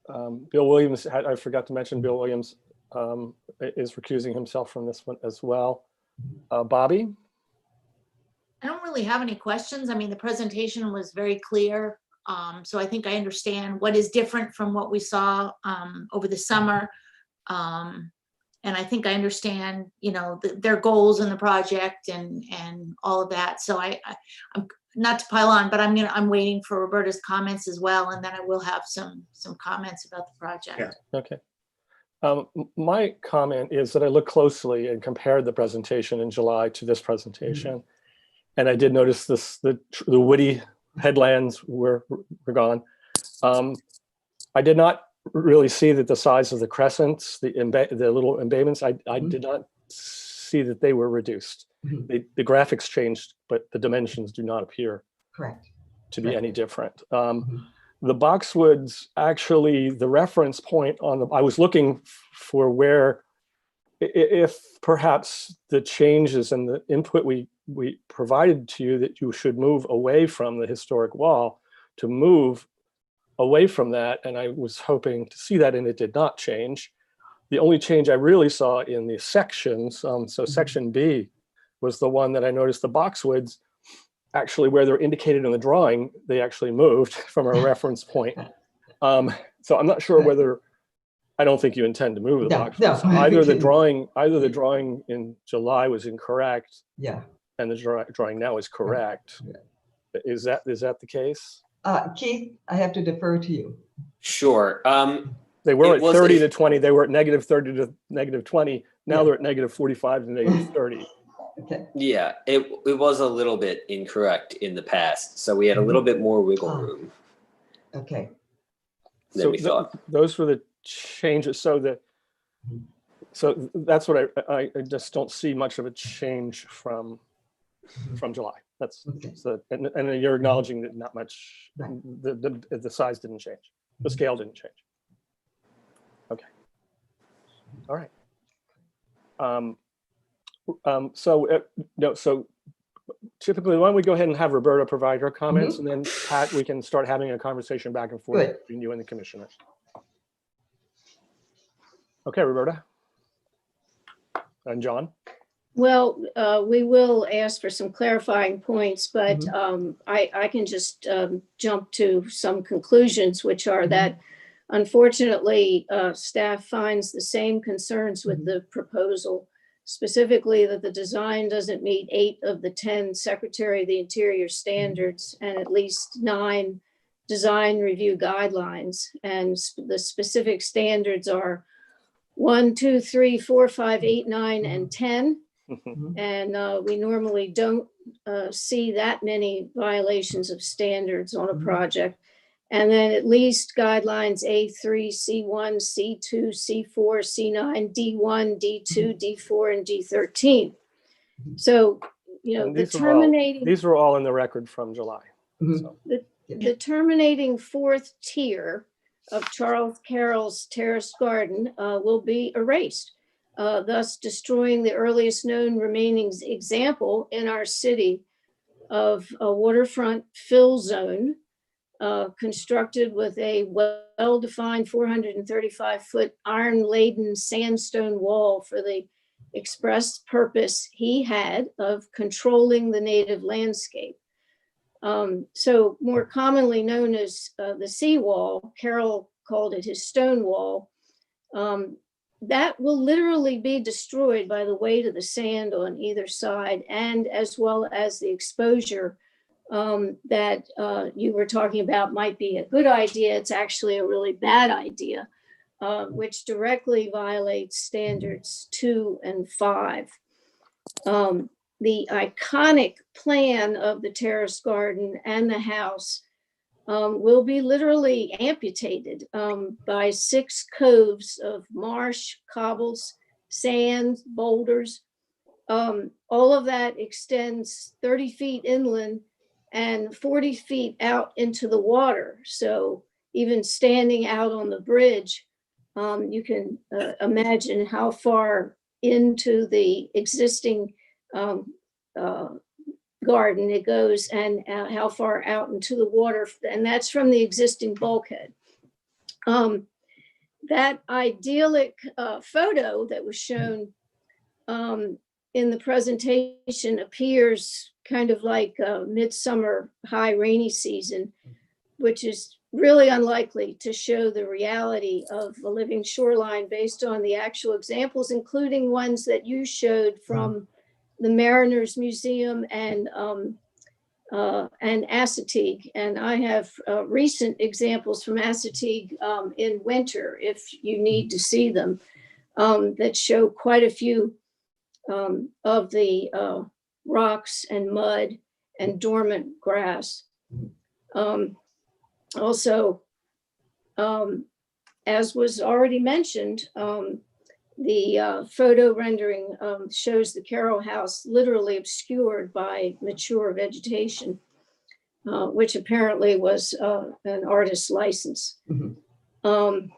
S2: Bill Williams, I forgot to mention Bill Williams is recusing himself from this one as well. Bobby?
S3: I don't really have any questions. I mean, the presentation was very clear. So I think I understand what is different from what we saw over the summer. And I think I understand, their goals in the project and all of that. So I'm not to pile on, but I'm waiting for Roberta's comments as well. And then I will have some comments about the project.
S5: Yeah.
S2: Okay. My comment is that I looked closely and compared the presentation in July to this presentation. And I did notice the woody headlands were gone. I did not really see that the size of the crescents, the little embayments, I did not see that they were reduced.
S8: Mhm.
S2: The graphics changed, but the dimensions do not appear
S8: Correct.
S2: to be any different.
S8: Mhm.
S2: The boxwoods, actually, the reference point I was looking for where, if perhaps the changes and the input we provided to you, that you should move away from the historic wall, to move away from that. And I was hoping to see that, and it did not change. The only change I really saw in the sections, so section B was the one that I noticed the boxwoods, actually where they're indicated in the drawing, they actually moved from a reference point. So I'm not sure whether, I don't think you intend to move the boxwoods.
S8: No.
S2: Either the drawing in July was incorrect,
S8: Yeah.
S2: and the drawing now is correct.
S8: Yeah.
S2: Is that the case?
S8: Keith, I have to defer to you.
S10: Sure.
S2: They were
S10: It
S2: at
S10: was
S2: 30
S10: a-
S2: to 20. They were at -30 to -20. Now
S8: Yeah.
S2: they're at -45 to -30.
S8: Okay.
S10: Yeah, it was a little bit incorrect in the past, so we had a little bit more wiggle room
S8: Okay.
S10: than we thought.
S2: Those were the changes. So that's what I just don't see much of a change from July. That's
S8: Okay.
S2: and you're acknowledging that not much.
S8: Right.
S2: The size didn't change. The scale didn't change. Okay. All right. So typically, why don't we go ahead and have Roberta provide her comments, and then Pat, we can start having a conversation back and forth
S8: Good.
S2: between you and the commissioners. Okay, Roberta. And John.
S4: Well, we will ask for some clarifying points, but I can just jump to some conclusions, which are that unfortunately, staff finds the same concerns with the proposal, specifically that the design doesn't meet 8 of the 10 Secretary of the Interior standards and at least 9 design review guidelines. And the specific standards are 1, 2, 3, 4, 5, 8, 9, and 10. And we normally don't see that many violations of standards on a project. And then at least guidelines A3, C1, C2, C4, C9, D1, D2, D4, and D13. So You know,
S2: And
S4: the terminating.
S2: these were all in the record from July.
S8: Mhm.
S2: So,
S4: The terminating fourth tier of Charles Carroll's terraced garden will be erased, thus destroying the earliest known remaining example in our city of a waterfront fill zone constructed with a well-defined 435-foot iron-laden sandstone wall for the express purpose he had of controlling the native landscape. So more commonly known as the seawall, Carroll called it his stone wall, that will literally be destroyed by the weight of the sand on either side, and as well as the exposure that you were talking about might be a good idea. It's actually a really bad idea, which directly violates standards 2 and 5. The iconic plan of the terrace garden and the house will be literally amputated by 6 coves of marsh, cobbles, sand, boulders. All of that extends 30 feet inland and 40 feet out into the water. So even standing out on the bridge, you can imagine how far into the existing garden it goes, and how far out into the water, and that's from the existing bulkhead. That idyllic photo that was shown in the presentation appears kind of like a midsummer high rainy season, which is really unlikely to show the reality of a living shoreline based on the actual examples, including ones that you showed from the Mariners Museum and Assateague. And I have recent examples from Assateague in winter, if you need to see them, that show quite a few of the rocks and mud and dormant grass. Also, as was already mentioned, the photo rendering shows the Carroll house literally obscured by mature vegetation, which apparently was an artist's license.
S8: Mhm.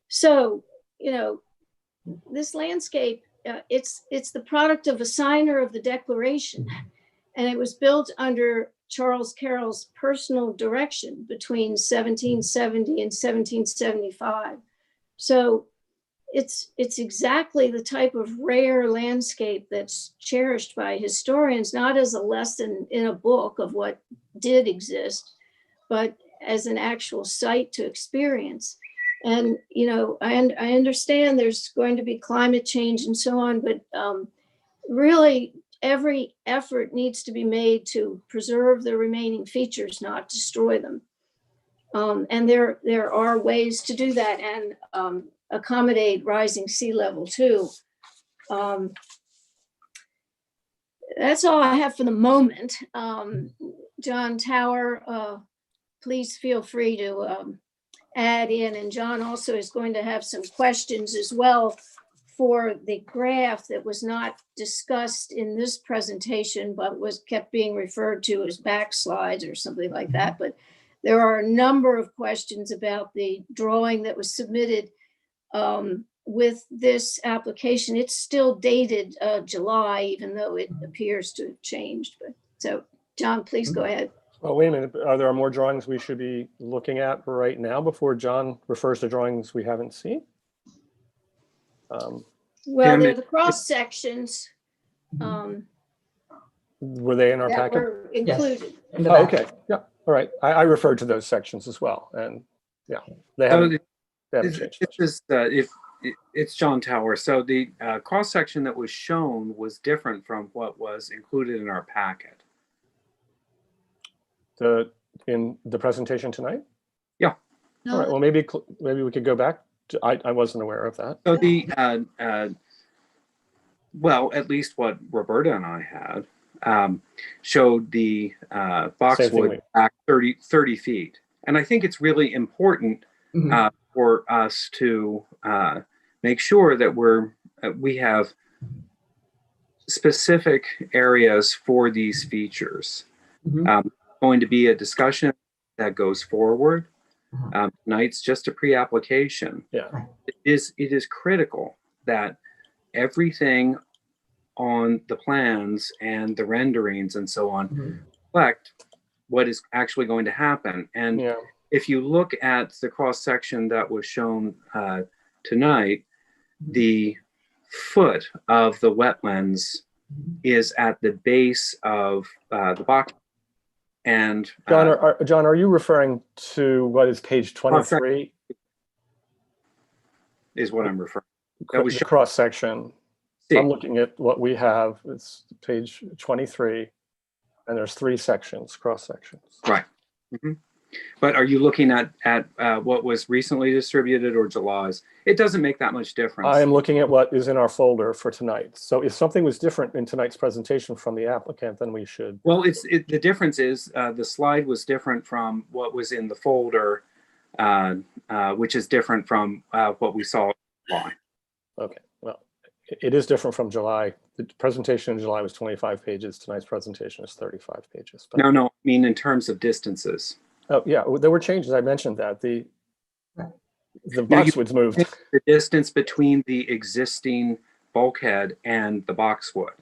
S4: So, you know, this landscape, it's the product of a signer of the Declaration, and it was built under Charles Carroll's personal direction between 1770 and 1775. So it's exactly the type of rare landscape that's cherished by historians, not as a lesson in a book of what did exist, but as an actual site to experience. And, you know, I understand there's going to be climate change and so on, but really every effort needs to be made to preserve the remaining features, not destroy them. And there are ways to do that and accommodate rising sea level too. That's all I have for the moment. John Tower, please feel free to add in, and John also is going to have some questions as well for the graph that was not discussed in this presentation, but was kept being referred to as backslides or something like that. But there are a number of questions about the drawing that was submitted with this application. It's still dated July, even though it appears to have changed. But so, John, please go ahead.
S2: well, wait a minute. Are there more drawings we should be looking at right now before John refers to drawings we haven't seen?
S4: Well, they're the cross sections
S2: Were they in our
S4: that
S2: packet?
S4: were included.
S8: In the
S2: Oh,
S8: back.
S2: okay. Yeah. All right. I referred to those sections as well. And yeah, they haven't changed.
S11: It's John Tower. So the cross section that was shown was different from what was included in our packet.
S2: In the presentation tonight?
S11: Yeah.
S2: All right. Well, maybe we could go back. I wasn't aware of that.
S11: So the well, at least what Roberta and I had showed the boxwood back 30 feet. And I think it's really important for us to make sure that we have specific areas for these features.
S8: Mhm.
S11: Going to be a discussion that goes forward.
S8: Uh-huh.
S11: Tonight's just a pre-application.
S2: Yeah.
S11: It is critical that everything on the plans and the renderings and so on
S8: Mhm.
S11: reflect what is actually going to happen. And
S2: Yeah.
S11: if you look at the cross section that was shown tonight, the foot of the wetlands is at the base of the box. And
S2: John, are you referring to what is page 23?
S11: Is what I'm referring to. That was
S2: The cross section.
S11: See.
S2: I'm looking at what we have. It's page 23, and there's 3 sections, cross sections.
S11: Right. Mm-hmm. But are you looking at what was recently distributed or July's? It doesn't make that much difference.
S2: I am looking at what is in our folder for tonight. So if something was different in tonight's presentation from the applicant, then we should.
S11: Well, the difference is the slide was different from what was in the folder, which is different from what we saw in July.
S2: Okay, well, it is different from July. The presentation in July was 25 pages. Tonight's presentation is 35 pages. But...
S11: No, I mean in terms of distances.
S2: Oh, yeah, there were changes. I mentioned that. The boxwoods moved.
S11: The distance between the existing bulkhead and the boxwood.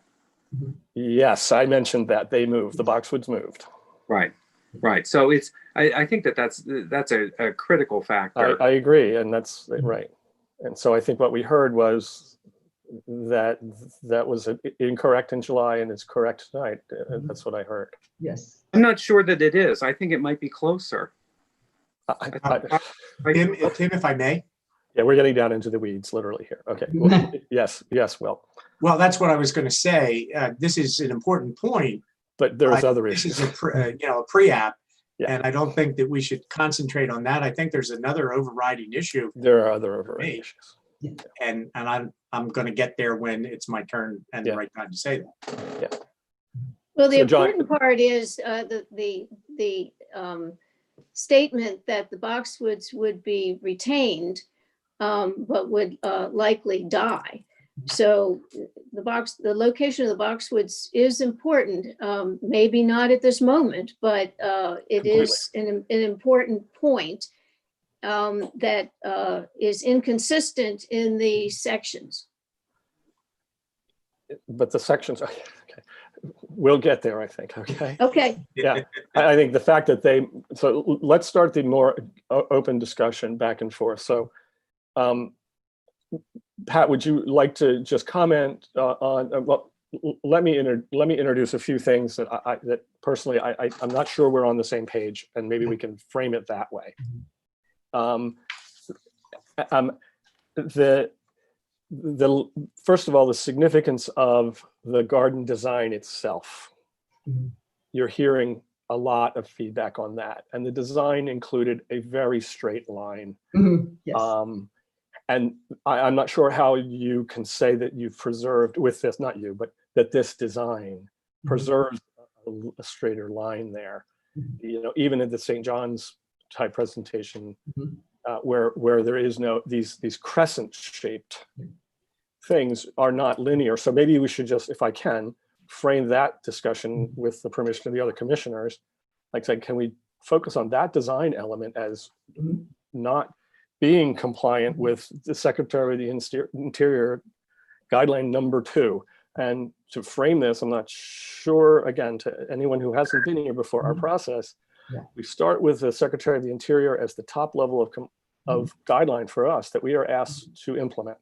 S2: Yes, I mentioned that. They moved. The boxwoods moved.
S11: Right. So it's, I think that's a critical factor.
S2: I agree, and that's right. And so I think what we heard was that was incorrect in July and it's correct tonight. That's what I heard.
S8: Yes.
S11: I'm not sure that it is. I think it might be closer.
S5: Tim, if I may.
S2: Yeah, we're getting down into the weeds literally here. Okay. Well, yes, Will.
S5: Well, that's what I was going to say. This is an important point.
S2: But there's other issues.
S5: This is a pre-app,
S2: Yeah.
S5: and I don't think that we should concentrate on that. I think there's another overriding issue,
S2: There are other overriding issues.
S5: and I'm going to get there when it's my turn and the right time to say that.
S2: Yeah.
S4: Well, the
S2: So, John-
S4: important part is the statement that the boxwoods would be retained, but would likely die. So the location of the boxwoods is important. Maybe not at this moment, but it is an important point that is inconsistent in the sections.
S2: But the sections, okay, we'll get there, I think, okay?
S4: Okay.
S2: Yeah, I think the fact that so let's start the more open discussion back and forth. So, Pat, would you like to just comment on, well, let me introduce a few things that personally, I'm not sure we're on the same page, and maybe we can frame it that way. First of all, the significance of the garden design itself. You're hearing a lot of feedback on that, and the design included a very straight line.
S8: Yes.
S2: And I'm not sure how you can say that you've preserved with this, not you, but that this design preserves a straighter line there. You know, even in the St. John's type presentation, where there is no, these crescent shaped things are not linear. So maybe we should just, if I can, frame that discussion with the permission of the other commissioners. Like I said, can we focus on that design element as not being compliant with the Secretary of the Interior guideline number 2? And to frame this, I'm not sure, again, to anyone who hasn't been here before, our process, we start with the Secretary of the Interior as the top level of guideline for us that we are asked to implement.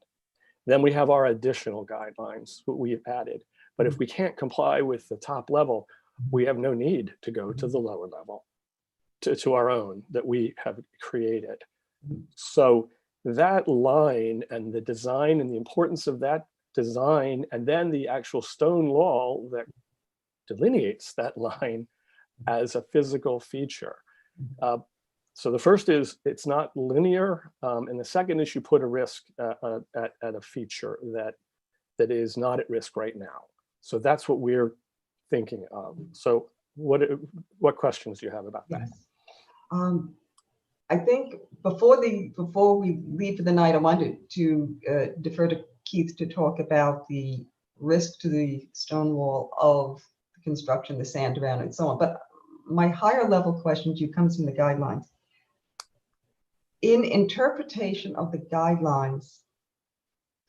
S2: Then we have our additional guidelines that we have added. But if we can't comply with the top level, we have no need to go to the lower level, to our own that we have created. So that line and the design and the importance of that design, and then the actual stone wall that delineates that line as a physical feature. So the first is it's not linear, and the second is you put a risk at a feature that is not at risk right now. So that's what we're thinking of. So what questions do you have about that?
S8: I think before we leave for the night, I wanted to defer to Keith to talk about the risk to the stone wall of the construction, the sand around and so on. But my higher level question to you comes from the guidelines. In interpretation of the guidelines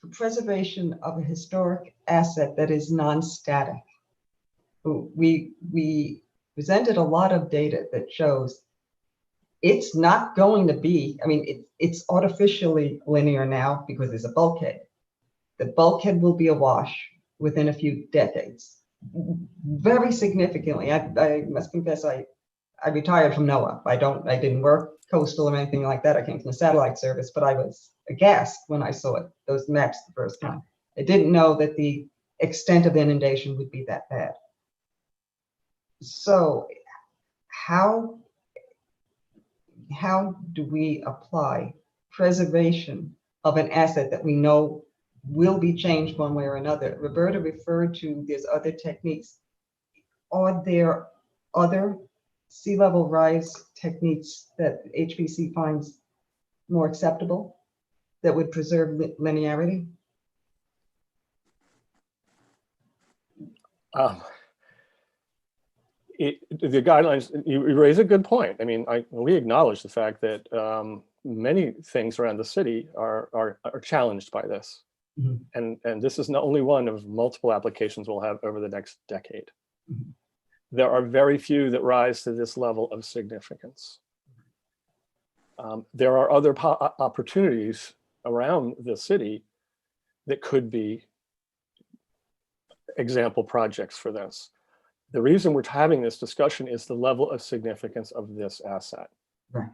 S8: for preservation of a historic asset that is non-static, we presented a lot of data that shows it's not going to be, I mean, it's artificially linear now because there's a bulkhead. The bulkhead will be awash within a few decades, very significantly. I must confess, I retired from NOAA. I didn't work coastal or anything like that. I came from the satellite service, but I was aghast when I saw those maps the first time. I didn't know that the extent of inundation would be that bad. So how do we apply preservation of an asset that we know will be changed one way or another? Roberta referred to there's other techniques. Are there other sea level rise techniques that HPC finds more acceptable that would preserve linearity?
S2: The guidelines, you raise a good point. I mean, we acknowledge the fact that many things around the city are challenged by this. Mm-hmm. And this is not only one of multiple applications we'll have over the next decade. Mm-hmm. There are very few that rise to this level of significance. There are other opportunities around the city that could be example projects for this. The reason we're having this discussion is the level of significance of this asset. Right.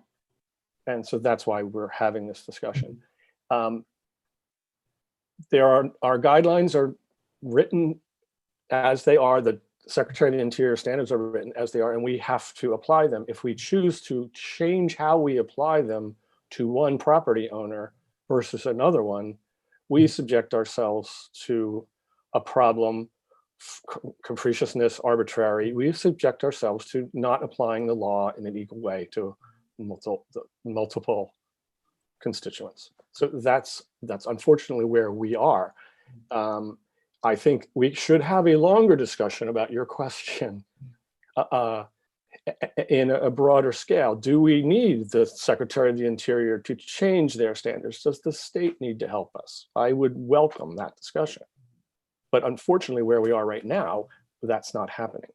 S2: And so that's why we're having this discussion. Our guidelines are written as they are, the Secretary of the Interior standards are written as they are, and we have to apply them. If we choose to change how we apply them to one property owner versus another one, we subject ourselves to a problem, capriciousness, arbitrary. We subject ourselves to not applying the law in an equal way to multiple constituents. So that's unfortunately where we are. I think we should have a longer discussion about your question in a broader scale. Do we need the Secretary of the Interior to change their standards? Does the state need to help us? I would welcome that discussion. But unfortunately, where we are right now, that's not happening.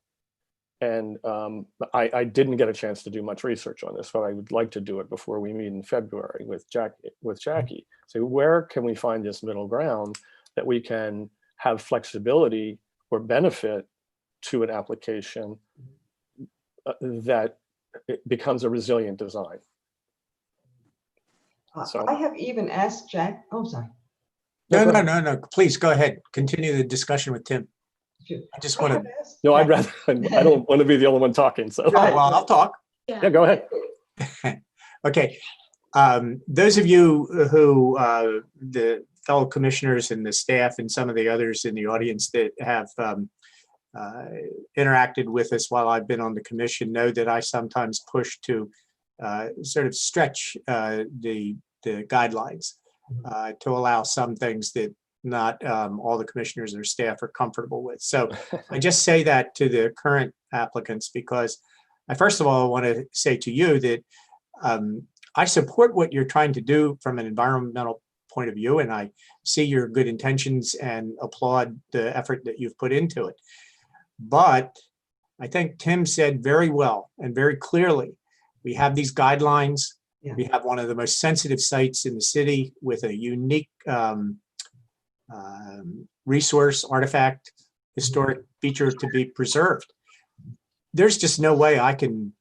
S2: And I didn't get a chance to do much research on this, but I would like to do it before we meet in February with Jackie. So where can we find this middle ground that we can have flexibility or benefit to an application that it becomes a resilient design? So
S8: I have even asked Jack. Oh, sorry.
S5: No. Please go ahead. Continue the discussion with Tim. I just want to.
S2: No, I don't want to be the only one talking. So
S5: well, I'll talk.
S2: Yeah, go ahead.
S5: Okay. Those of you who, the fellow commissioners and the staff and some of the others in the audience that have interacted with us while I've been on the commission know that I sometimes push to sort of stretch the guidelines to allow some things that not all the commissioners or staff are comfortable with. So I just say that to the current applicants because I first of all want to say to you that I support what you're trying to do from an environmental point of view, and I see your good intentions and applaud the effort that you've put into it. But I think Tim said very well and very clearly, we have these guidelines. Yeah. We have one of the most sensitive sites in the city with a unique resource, artifact, historic feature to be preserved. There's just no way I can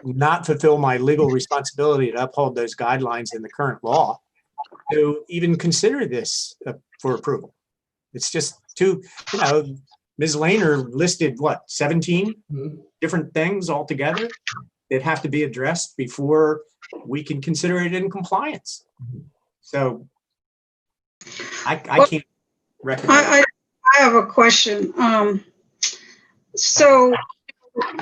S5: not fulfill my legal responsibility to uphold those guidelines in the current law to even consider this for approval. It's just too, Ms. Lehner listed what, 17 different things altogether that have to be addressed before we can consider it in compliance. So I can't recommend.
S9: I have a question. So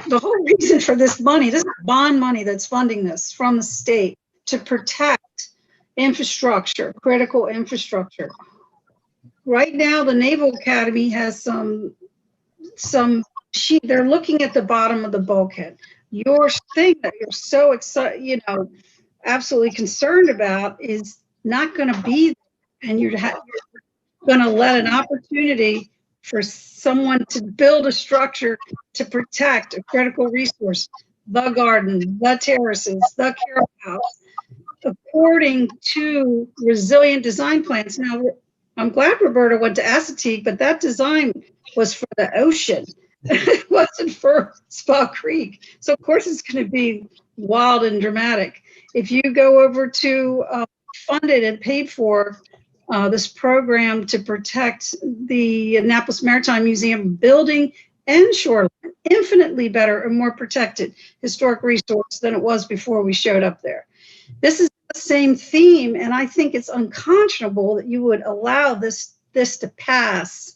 S9: the whole reason for this money, this is bond money that's funding this from the state to protect infrastructure, critical infrastructure. right now, the Naval Academy has they're looking at the bottom of the bulkhead. Your thing that you're so excited, absolutely concerned about is not going to be there. And you're going to let an opportunity for someone to build a structure to protect a critical resource, the garden, the terraces, the Carroll House, according to resilient design plans. Now, I'm glad Roberta went to Assateague, but that design was for the ocean. It wasn't for Spa Creek. So of course it's going to be wild and dramatic. If you go over to funded and paid for this program to protect the Annapolis Maritime Museum building and shoreline, infinitely better and more protected historic resource than it was before we showed up there. This is the same theme, and I think it's unconscionable that you would allow this to pass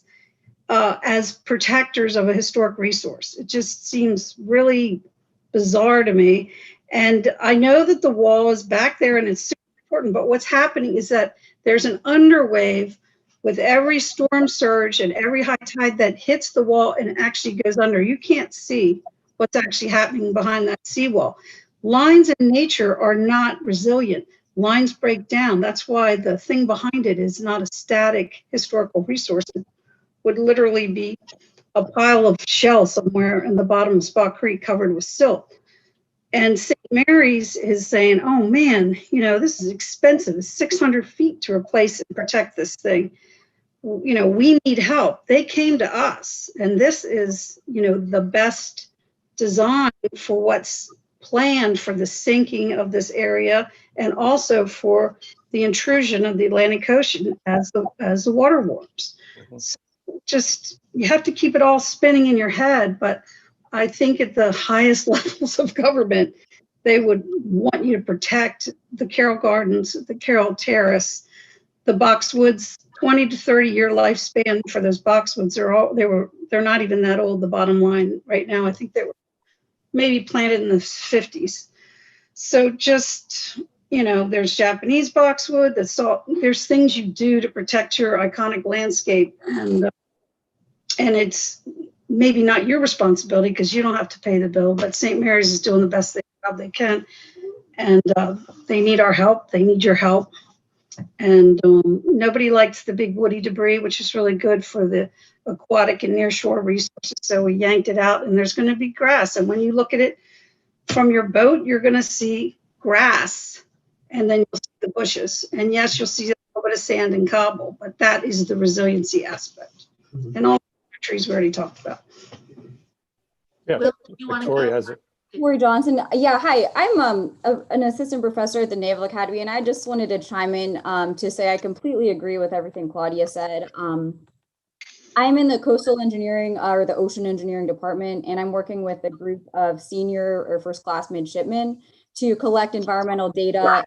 S9: as protectors of a historic resource. It just seems really bizarre to me. And I know that the wall is back there and it's super important, but what's happening is that there's an underwave with every storm surge and every high tide that hits the wall and actually goes under. You can't see what's actually happening behind that seawall. Lines in nature are not resilient. Lines break down. That's why the thing behind it is not a static historical resource. It would literally be a pile of shell somewhere in the bottom of Spa Creek covered with silt. And St. Mary's is saying, oh man, this is expensive. It's 600 feet to replace and protect this thing. We need help. They came to us, and this is, the best design for what's planned for the sinking of this area and also for the intrusion of the Atlantic Ocean as the water warms. So just, you have to keep it all spinning in your head, but I think at the highest levels of government, they would want you to protect the Carroll Gardens, the Carroll Terrace, the boxwoods. 20 to 30 year lifespan for those boxwoods. They're not even that old. The bottom line right now, I think they were maybe planted in the 50s. So just, there's Japanese boxwood. There's things you do to protect your iconic landscape, and it's maybe not your responsibility because you don't have to pay the bill, but St. Mary's is doing the best job they can, and they need our help. They need your help. And nobody likes the big woody debris, which is really good for the aquatic and nearshore resources. So we yanked it out, and there's going to be grass. And when you look at it from your boat, you're going to see grass, and then you'll see the bushes. And yes, you'll see a little bit of sand and cobble, but that is the resiliency aspect. Mm-hmm. And all the trees we already talked about.
S2: Yeah,
S3: Will, you want to
S2: Victoria
S3: go?
S2: has it.
S12: Lori Johnson. Yeah, hi. I'm an assistant professor at the Naval Academy, and I just wanted to chime in to say I completely agree with everything Claudia said. I'm in the coastal engineering or the ocean engineering department, and I'm working with a group of senior or first class midshipmen to collect environmental data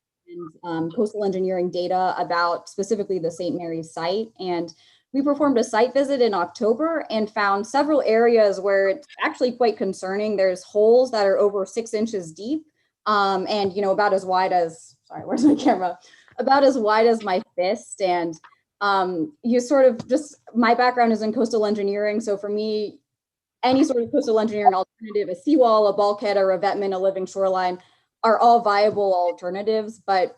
S12: and coastal engineering data about specifically the St. Mary's site. And we performed a site visit in October and found several areas where it's actually quite concerning. There's holes that are over 6 inches deep and, about as wide as, sorry, where's my camera? About as wide as my fist. And you sort of my background is in coastal engineering. So for me, any sort of coastal engineering alternative, a seawall, a bulkhead, a revetment, a living shoreline are all viable alternatives. But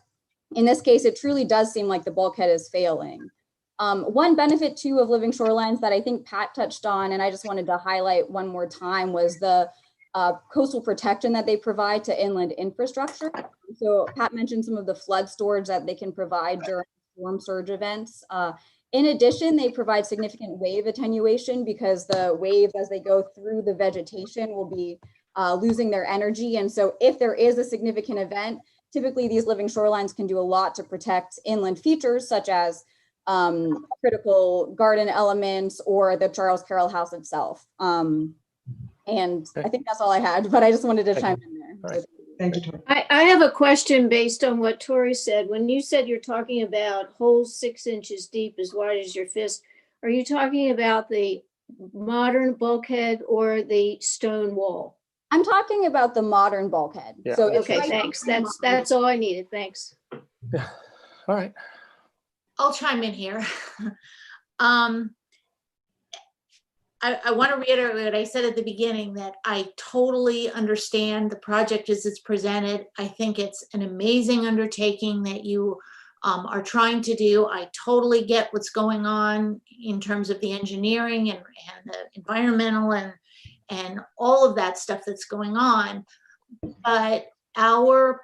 S12: in this case, it truly does seem like the bulkhead is failing. One benefit too of living shorelines that I think Pat touched on, and I just wanted to highlight one more time, was the coastal protection that they provide to inland infrastructure. So Pat mentioned some of the flood storage that they can provide during storm surge events. In addition, they provide significant wave attenuation because the waves as they go through the vegetation will be losing their energy. And so if there is a significant event, typically these living shorelines can do a lot to protect inland features such as critical garden elements or the Charles Carroll House itself. And I think that's all I had, but I just wanted to chime in there.
S2: Right.
S8: Thank you, Tori.
S4: I have a question based on what Tori said. When you said you're talking about holes 6 inches deep, as wide as your fist, are you talking about the modern bulkhead or the stone wall?
S12: I'm talking about the modern bulkhead.
S2: Yeah.
S12: So
S4: Okay, thanks. That's all I needed. Thanks.
S2: Yeah. All right.
S3: I'll chime in here. I want to reiterate what I said at the beginning, that I totally understand the project as it's presented. I think it's an amazing undertaking that you are trying to do. I totally get what's going on in terms of the engineering and the environmental and all of that stuff that's going on. But our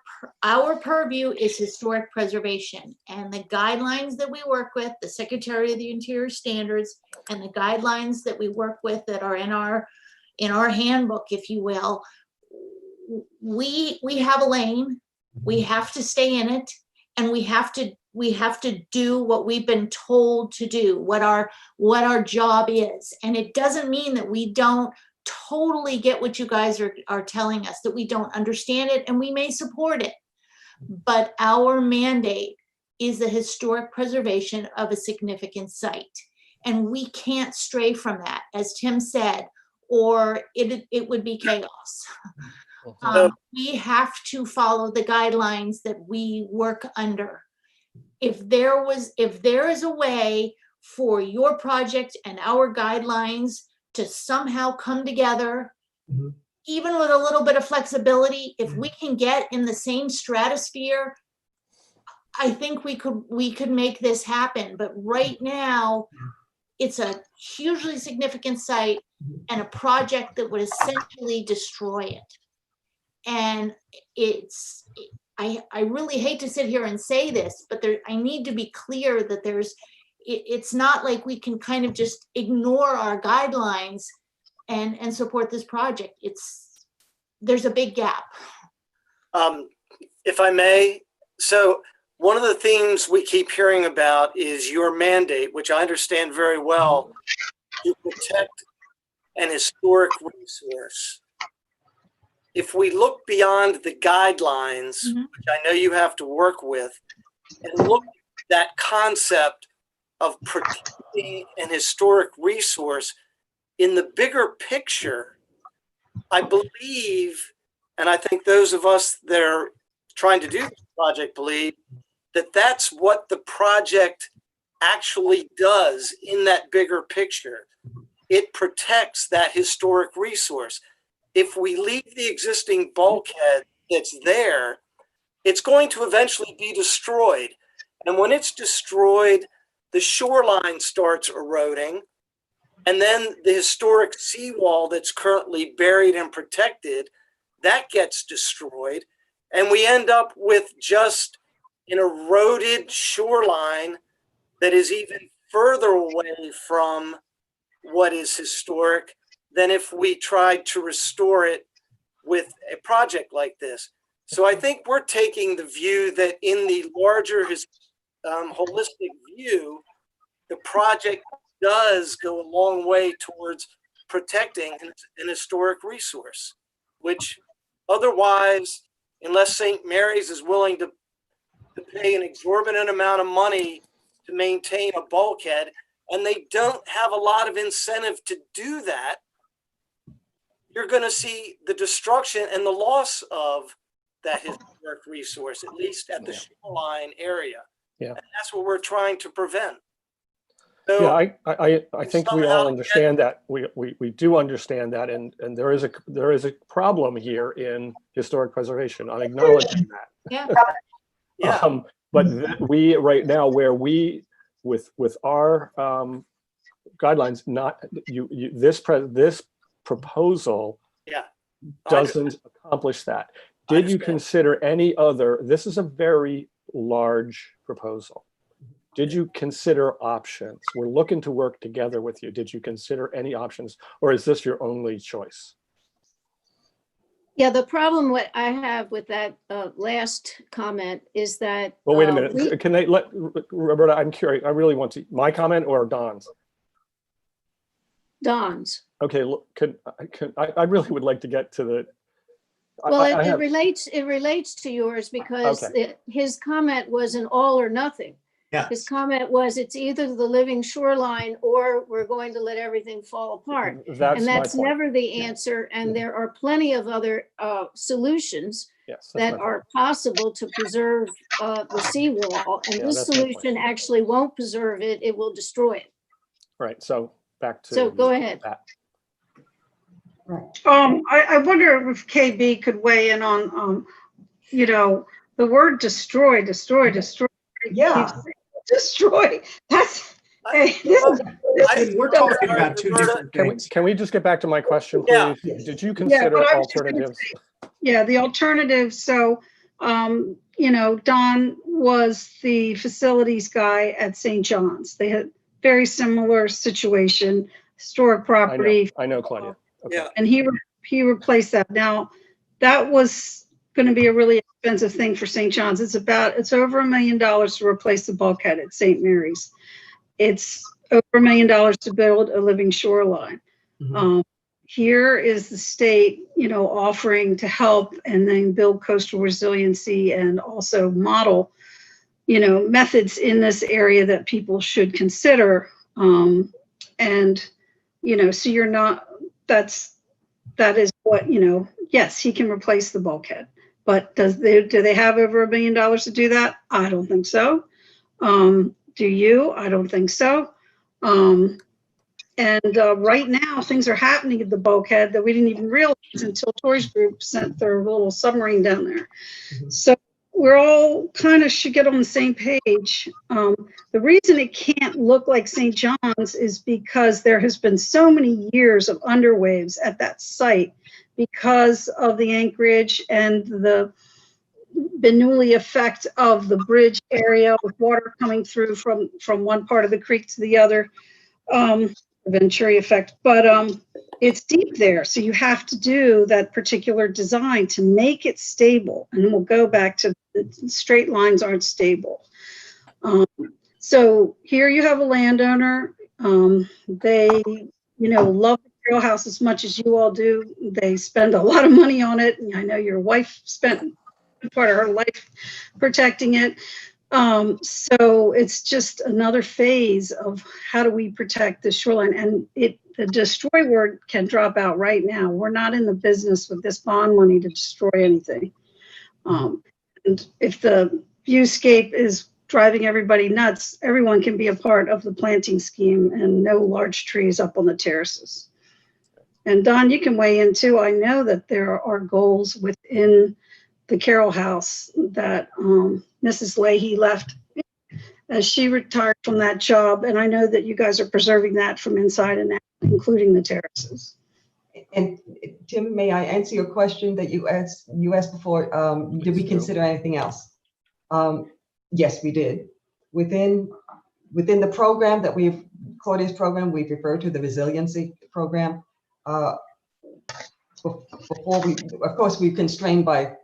S3: purview is historic preservation, and the guidelines that we work with, the Secretary of the Interior standards, and the guidelines that we work with that are in our handbook, if you will, we have a lane, we have to stay in it, and we have to do what we've been told to do, what our job is. And it doesn't mean that we don't totally get what you guys are telling us, that we don't understand it, and we may support it. But our mandate is the historic preservation of a significant site. And we can't stray from that, as Tim said, or it would be chaos. We have to follow the guidelines that we work under. If there is a way for your project and our guidelines to somehow come together, even with a little bit of flexibility, if we can get in the same stratosphere, I think we could make this happen. But right now, it's a hugely significant site and a project that would essentially destroy it. And I really hate to sit here and say this, but I need to be clear that it's not like we can kind of just ignore our guidelines and support this project. There's a big gap.
S13: If I may, so one of the themes we keep hearing about is your mandate, which I understand very well, to protect an historic resource. If we look beyond the guidelines, which I know you have to work with, and look at that concept of protecting an historic resource in the bigger picture, I believe, and I think those of us that are trying to do this project believe, that that's what the project actually does in that bigger picture. It protects that historic resource. If we leave the existing bulkhead that's there, it's going to eventually be destroyed. And when it's destroyed, the shoreline starts eroding, and then the historic seawall that's currently buried and protected, that gets destroyed, and we end up with just an eroded shoreline that is even further away from what is historic than if we tried to restore it with a project like this. So I think we're taking the view that in the larger holistic view, the project does go a long way towards protecting an historic resource, which otherwise, unless St. Mary's is willing to pay an exorbitant amount of money to maintain a bulkhead, and they don't have a lot of incentive to do that, you're going to see the destruction and the loss of that historic resource, at least at the shoreline area.
S2: Yeah.
S13: And that's what we're trying to prevent. So
S2: yeah, I think we all understand that. We do understand that, and there is a problem here in historic preservation. I'm acknowledging that.
S3: Yeah.
S13: Yeah.
S2: But we right now, where we with our guidelines, not this proposal doesn't accomplish that. Did you consider any other? This is a very large proposal. Did you consider options? We're looking to work together with you. Did you consider any options, or is this your only choice?
S4: Yeah, the problem what I have with that last comment is that.
S2: Well, wait a minute. Can they let Roberta? I'm curious. I really want to my comment or Don's.
S4: Don's.
S2: Okay. Look, I really would like to get to the.
S4: Well, it relates to yours because his comment was an all or nothing.
S5: Yeah.
S4: His comment was it's either the living shoreline or we're going to let everything fall apart. That's never the answer. And there are plenty of other solutions that are possible to preserve the seawall. And this solution actually won't preserve it. It will destroy it.
S2: Right, so back to.
S4: So go ahead.
S2: Pat.
S8: Right.
S9: I wonder if KB could weigh in on, you know, the word destroy.
S8: Yeah.
S9: Destroy. That's, hey, this is.
S5: We're talking about two different things.
S2: Can we just get back to my question,
S13: Yeah.
S2: please?
S8: Yes.
S2: Did you
S9: Yeah,
S2: consider
S9: but I was just gonna
S2: alternatives?
S9: Yeah, the alternative. So, you know, Don was the facilities guy at St. John's. They had very similar situation, historic property.
S2: I know, Claudia. Okay.
S13: Yeah.
S9: And he replaced that. Now, that was going to be a really expensive thing for St. John's. It's over $1 million to replace the bulkhead at St. Mary's. It's over $1 million to build a living shoreline.
S8: Mhm.
S9: Here is the state, you know, offering to help and then build coastal resiliency and also model, you know, methods in this area that people should consider. And, you know, so you're not, that is what, you know, yes, he can replace the bulkhead, but do they have over $1 million to do that? I don't think so. Do you? I don't think so. And right now, things are happening at the bulkhead that we didn't even realize until Tori's group sent their little submarine down there.
S8: Mhm.
S9: So we're all kind of should get on the same page. The reason it can't look like St. John's is because there has been so many years of underwaves at that site because of the anchorage and the Bernoulli effect of the bridge area with water coming through from one part of the creek to the other. Venturi effect, but it's deep there, so you have to do that particular design to make it stable. And we'll go back to straight lines aren't stable. So here you have a landowner. They, you know, love the trail house as much as you all do. They spend a lot of money on it. And I know your wife spent part of her life protecting it. So it's just another phase of how do we protect the shoreline, and the destroy word can drop out right now. We're not in the business with this bond money to destroy anything. And if the viewscape is driving everybody nuts, everyone can be a part of the planting scheme and no large trees up on the terraces. And Don, you can weigh in too. I know that there are goals within the Carroll House that Mrs. Leahy left as she retired from that job. And I know that you guys are preserving that from inside and out, including the terraces.
S8: And Tim, may I answer your question that you asked before? Did we consider anything else? Yes, we did. Within the program that Claudia's program, we've referred to the resiliency program. Before of course, we're constrained by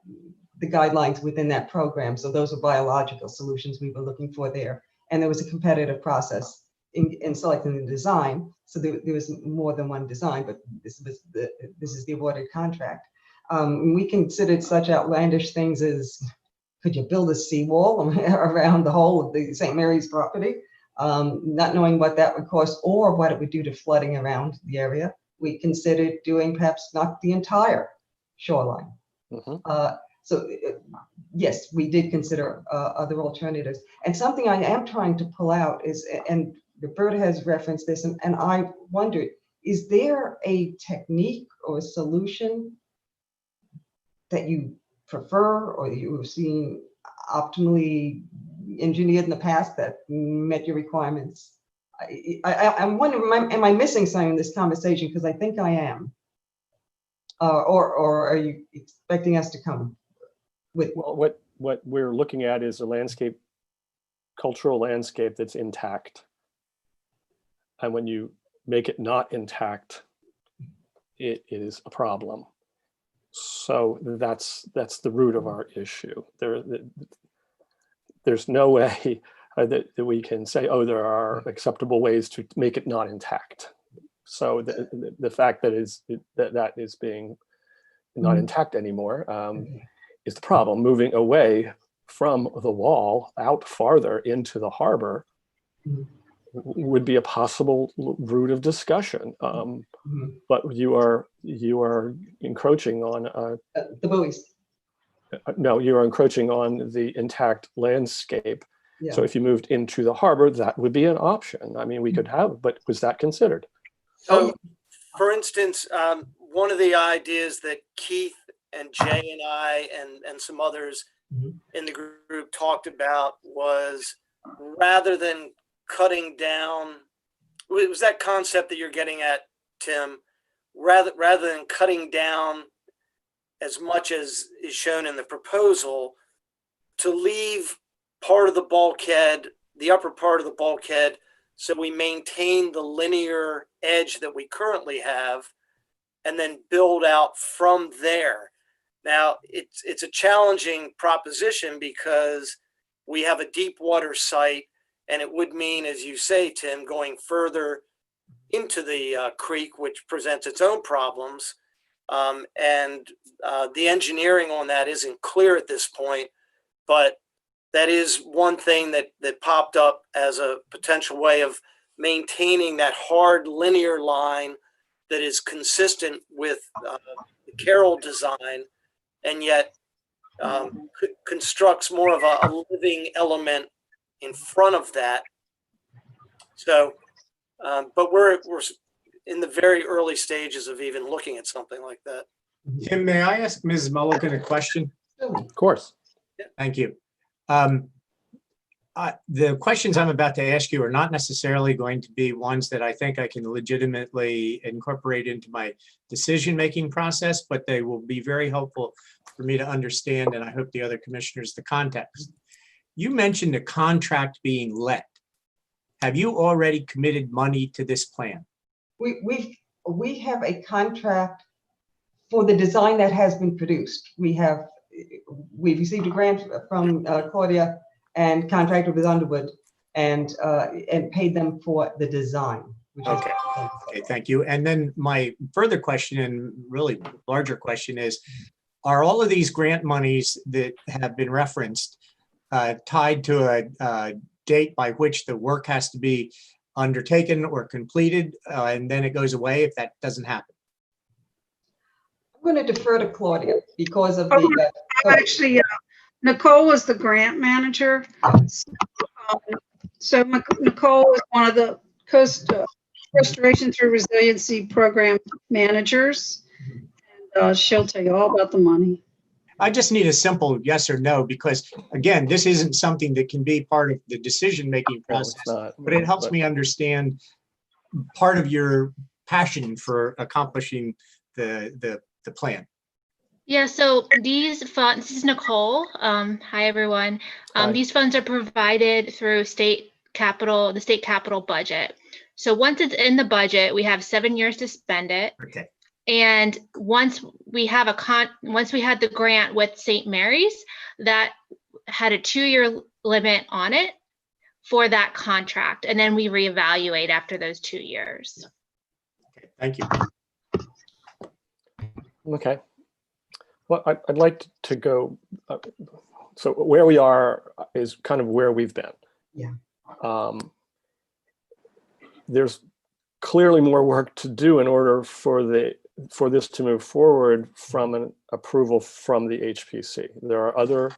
S8: the guidelines within that program. So those are biological solutions we were looking for there. And there was a competitive process in selecting the design. So there was more than one design, but this is the awarded contract. We considered such outlandish things as, could you build a seawall around the whole of the St. Mary's property? Not knowing what that would cost or what it would do to flooding around the area. We considered doing perhaps not the entire shoreline.
S2: Mm-hmm.
S8: So yes, we did consider other alternatives. And something I am trying to pull out is, and Roberta has referenced this, and I wondered, is there a technique or a solution that you prefer or you have seen optimally engineered in the past that met your requirements? I'm wondering, am I missing something in this conversation? Because I think I am. Or are you expecting us to come with?
S2: Well, what we're looking at is a landscape, cultural landscape that's intact. And when you make it not intact, it is a problem. So that's the root of our issue. There's no way that we can say, oh, there are acceptable ways to make it not intact. So the fact that that is being not intact anymore is the problem. Moving away from the wall out farther into the harbor would be a possible route of discussion. But you are encroaching on
S8: the buoys.
S2: No, you are encroaching on the intact landscape
S8: Yeah.
S2: So if you moved into the harbor, that would be an option. I mean, we could have, but was that considered?
S13: So, for instance, one of the ideas that Keith and Jay and I and some others in the group talked about was, rather than cutting down, it was that concept that you're getting at, Tim, rather than cutting down as much as is shown in the proposal, to leave part of the bulkhead, the upper part of the bulkhead, so we maintain the linear edge that we currently have, and then build out from there. Now, it's a challenging proposition because we have a deep water site, and it would mean, as you say, Tim, going further into the creek, which presents its own problems. And the engineering on that isn't clear at this point, but that is one thing that popped up as a potential way of maintaining that hard linear line that is consistent with the Carroll design, and yet constructs more of a living element in front of that. So, but we're in the very early stages of even looking at something like that.
S5: Tim, may I ask Ms. Mulligan a question?
S2: Of course.
S5: Thank you. The questions I'm about to ask you are not necessarily going to be ones that I think I can legitimately incorporate into my decision-making process, but they will be very helpful for me to understand, and I hope the other commissioners, the context. You mentioned a contract being let. Have you already committed money to this plan?
S8: We have a contract for the design that has been produced. We've received a grant from Claudia and contracted with Underwood and paid them for the design.
S5: Okay. Okay, thank you. And then my further question, and really larger question, is, are all of these grant monies that have been referenced tied to a date by which the work has to be undertaken or completed, and then it goes away if that doesn't happen?
S8: I'm going to defer to Claudia because of the.
S9: Actually, Nicole was the grant manager. So Nicole is one of the Coast Restoration Through Resiliency Program managers. And she'll tell you all about the money.
S5: I just need a simple yes or no, because again, this isn't something that can be part of the decision-making process, but it helps me understand part of your passion for accomplishing the plan.
S14: Yeah, so these funds, this is Nicole. Hi, everyone.
S2: Hi.
S14: These funds are provided through the state capital budget. So once it's in the budget, we have 7 years to spend it.
S5: Okay.
S14: And once we had the grant with St. Mary's, that had a 2-year limit on it for that contract. And then we reevaluate after those 2 years.
S5: Okay, thank you.
S2: Okay. Well, I'd like to go, so where we are is kind of where we've been.
S8: Yeah.
S2: There's clearly more work to do in order for this to move forward from an approval from the HPC. There are other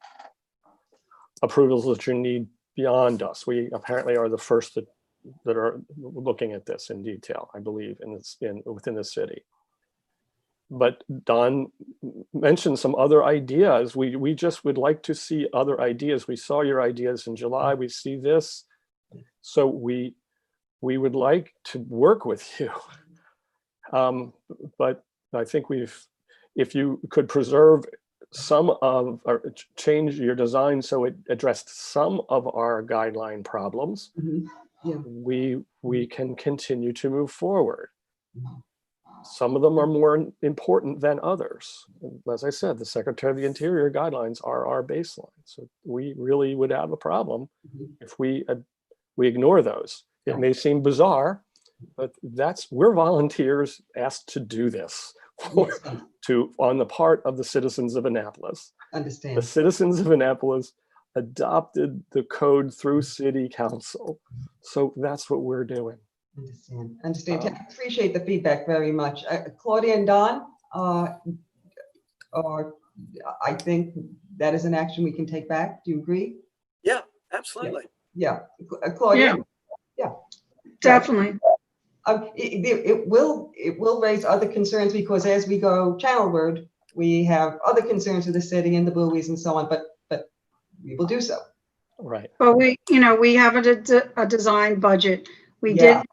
S2: approvals that you need beyond us. We apparently are the first that are looking at this in detail, I believe, within the city. But Don mentioned some other ideas. We just would like to see other ideas. We saw your ideas in July. We see this. So we would like to work with you. But I think if you could preserve some of, or change your design so it addressed some of our guideline problems,
S8: Yeah.
S2: we can continue to move forward. Some of them are more important than others. As I said, the Secretary of the Interior guidelines are our baseline. So we really would have a problem if we ignore those. It may seem bizarre, but we're volunteers asked to do this on the part of the citizens of Annapolis.
S8: Understand.
S2: The citizens of Annapolis adopted the code through City Council. So that's what we're doing.
S8: Understand. I appreciate the feedback very much. Claudia and Don, I think that is an action we can take back. Do you agree?
S13: Yeah, absolutely.
S8: Yeah, Claudia?
S9: Definitely.
S8: It will raise other concerns because as we go channelward, we have other concerns with the city and the buoys and so on, but we will do so.
S2: Right.
S9: But we have a design budget. We
S8: Yeah.
S9: did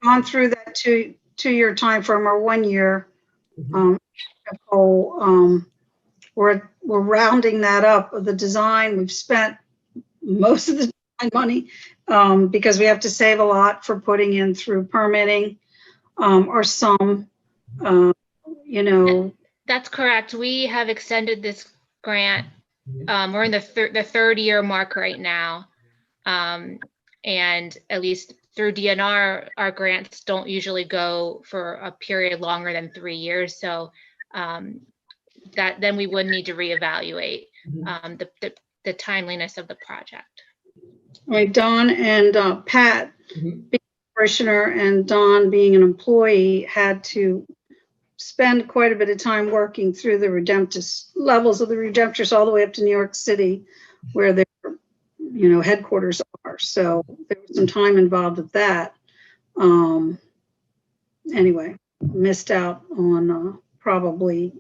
S9: gone through that two-year time frame or 1 year. We're rounding that up. The design, we've spent most of the design money because we have to save a lot for putting in through permitting or some,
S14: That's correct. We have extended this grant. We're in the third year mark right now. And at least through DNR, our grants don't usually go for a period longer than 3 years. So that then we would need to reevaluate the timeliness of the project.
S9: Right, Don and Pat, being a parishioner, and Don being an employee, had to spend quite a bit of time working through the redemptus levels of the redemptors all the way up to New York City, where their headquarters are. So there was some time involved with that. Anyway, missed out on probably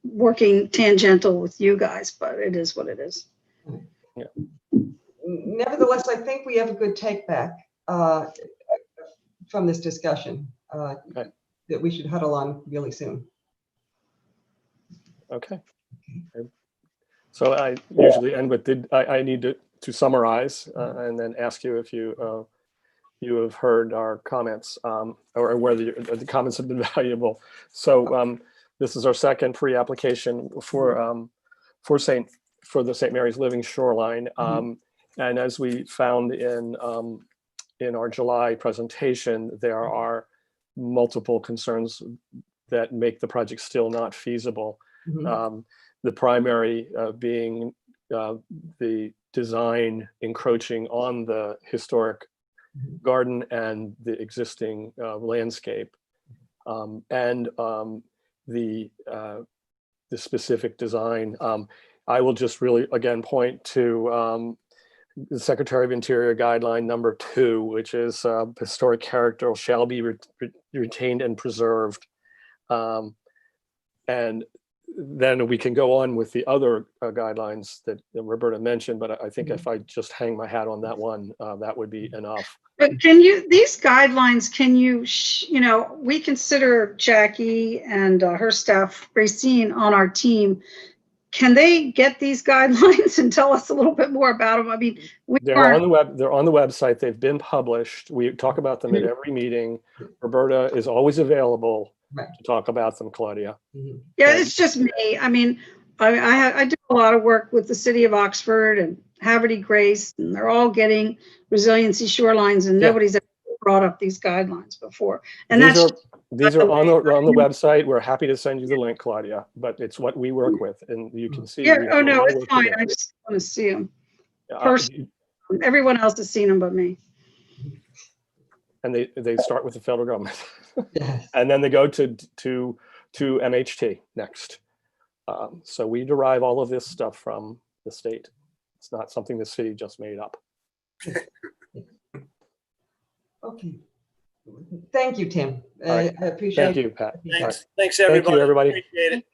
S9: working tangential with you guys, but it is what it is.
S2: Yeah.
S8: Nevertheless, I think we have a good take back from this discussion that we should huddle on really soon.
S2: Okay. So I usually end with, I need to summarize and then ask you if you have heard our comments or whether the comments have been valuable. So this is our second pre-application for the St. Mary's Living Shoreline. And as we found in our July presentation, there are multiple concerns that make the project still not feasible. The primary being the design encroaching on the historic garden and the existing landscape, and the specific design. I will just really again point to the Secretary of Interior guideline number 2, which is historic character shall be retained and preserved. And then we can go on with the other guidelines that Roberta mentioned, but I think if I just hang my hat on that one, that would be enough.
S9: But these guidelines, we consider Jackie and her staff, Racine, on our team. Can they get these guidelines and tell us a little bit more about them? I mean,
S2: They're on the website. They've been published. We talk about them at every meeting. Roberta is always available to talk about them, Claudia.
S9: Yeah, it's just me. I mean, I do a lot of work with the city of Oxford and Haverty Grace, and they're all getting resiliency shorelines, and nobody's ever brought up these guidelines before. And
S2: these are on the website. We're happy to send you the link, Claudia, but it's what we work with, and you can see.
S9: Yeah, oh no, it's fine. I just want to see them. Personally, everyone else has seen them but me.
S2: And they start with the federal government, and then they go to MHT next. So we derive all of this stuff from the state. It's not something the city just made up.
S8: Okay. Thank you, Tim. I appreciate it.
S2: Thank you, Pat.
S13: Thanks, everybody.
S2: Thank you, everybody.
S13: Appreciate it.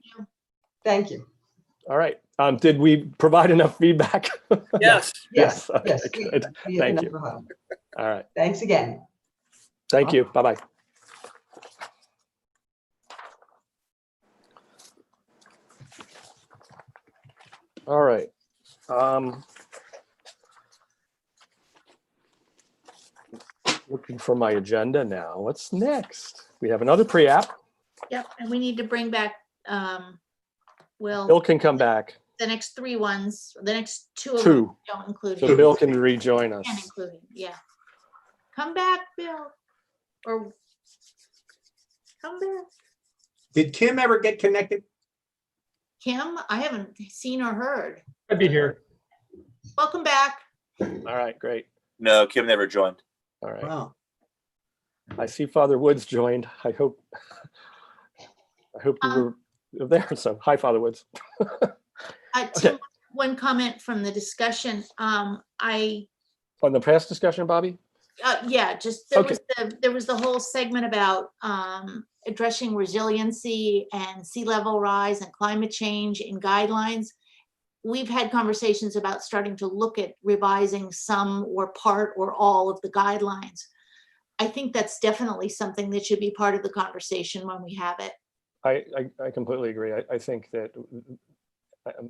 S8: Thank you.
S2: All right. Did we provide enough feedback?
S13: Yes.
S8: Yes.
S2: Okay,
S8: Yes.
S2: good. Thank you. All right.
S8: Thanks again.
S2: Thank you. Bye-bye. All right. Looking for my agenda now. What's next? We have another pre-app.
S3: Yep, and we need to bring back,
S2: Bill can come back.
S3: the next 3 ones, the next 2 of
S2: Two.
S3: them don't include
S2: So
S3: him.
S2: Bill can rejoin us.
S3: Can't include him, yeah. Come back, Bill. Or come back.
S5: Did Kim ever get connected?
S3: Kim, I haven't seen or heard.
S2: I'd be here.
S3: Welcome back.
S2: All right, great.
S6: No, Kim never joined.
S2: All right.
S5: Wow.
S2: I see Father Woods joined. I hope you were there. So hi, Father Woods.
S3: Tim, one comment from the discussion. I
S2: On the past discussion, Bobby?
S3: Yeah, just
S2: Okay.
S3: there was the whole segment about addressing resiliency and sea level rise and climate change in guidelines. We've had conversations about starting to look at revising some or part or all of the guidelines. I think that's definitely something that should be part of the conversation when we have it.
S2: I completely agree. I think that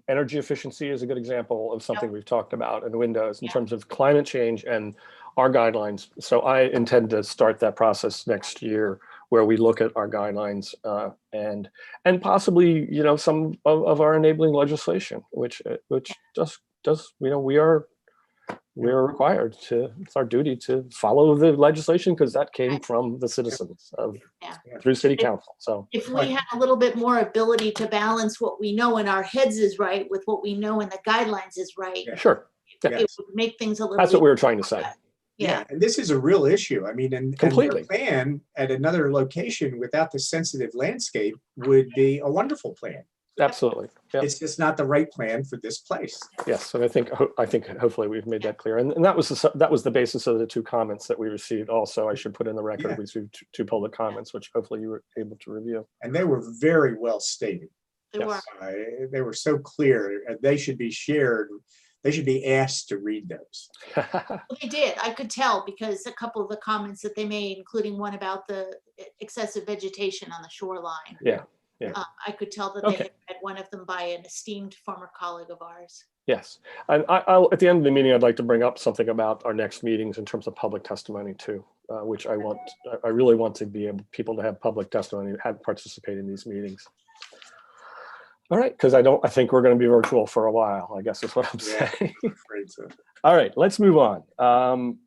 S2: energy efficiency is a good example of something we've talked about in Windows in terms of climate change and our guidelines. So I intend to start that process next year where we look at our guidelines and possibly, you know, some of our enabling legislation, which does, you know, we are required to, it's our duty to follow the legislation because that came from the citizens through city council. So
S3: if we had a little bit more ability to balance what we know in our heads is right with what we know in the guidelines is right.
S2: Sure.
S3: It would make things a little
S2: That's what we were trying to say.
S3: Yeah.
S5: And this is a real issue. I mean, and
S2: Completely.
S5: their plan at another location without the sensitive landscape would be a wonderful plan.
S2: Absolutely. Yep.
S5: It's just not the right plan for this place.
S2: Yes, and I think hopefully we've made that clear, and that was the basis of the two comments that we received. Also, I should put in the record we received two public comments, which hopefully you were able to review. And
S5: they were very well stated. They were so clear. They should be shared. They should be asked to read those.
S3: Well, they did. I could tell because a couple of the comments that they made, including one about the excessive vegetation on the shoreline.
S2: Yeah.
S3: I could tell that they had read one of them by an esteemed former colleague of ours.
S2: Yes, and I'll at the end of the meeting, I'd like to bring up something about our next meetings in terms of public testimony too, which I really want to be able people to have public testimony, have participate in these meetings. All right, because I think we're going to be virtual for a while. I guess is what I'm saying.
S5: Afraid so.
S2: All right, let's move on.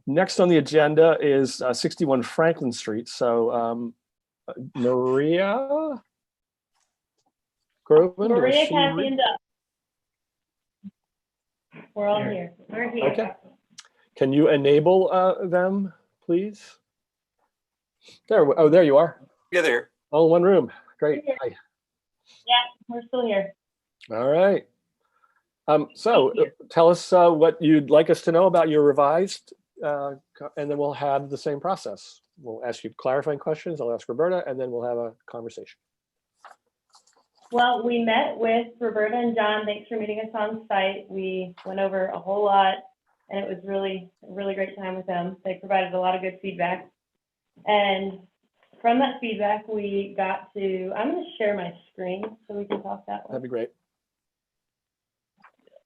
S2: Next on the agenda is 61 Franklin Street. So. Maria Groveman?
S15: Maria, Kathy, and Doug. We're all here. We're here.
S2: Okay. Can you enable them, please? There you are.
S6: Yeah, there.
S2: All in one room. Great. Hi.
S15: Yeah, we're still here.
S2: All right. So tell us what you'd like us to know about your revised, and then we'll have the same process. We'll ask you clarifying questions. I'll ask Roberta, and then we'll have a conversation.
S15: Well, we met with Roberta and John. Thanks for meeting us on site. We went over a whole lot, and it was really a really great time with them. They provided a lot of good feedback. And from that feedback, we got to, I'm going to share my screen so we can talk that way.
S2: That'd be great.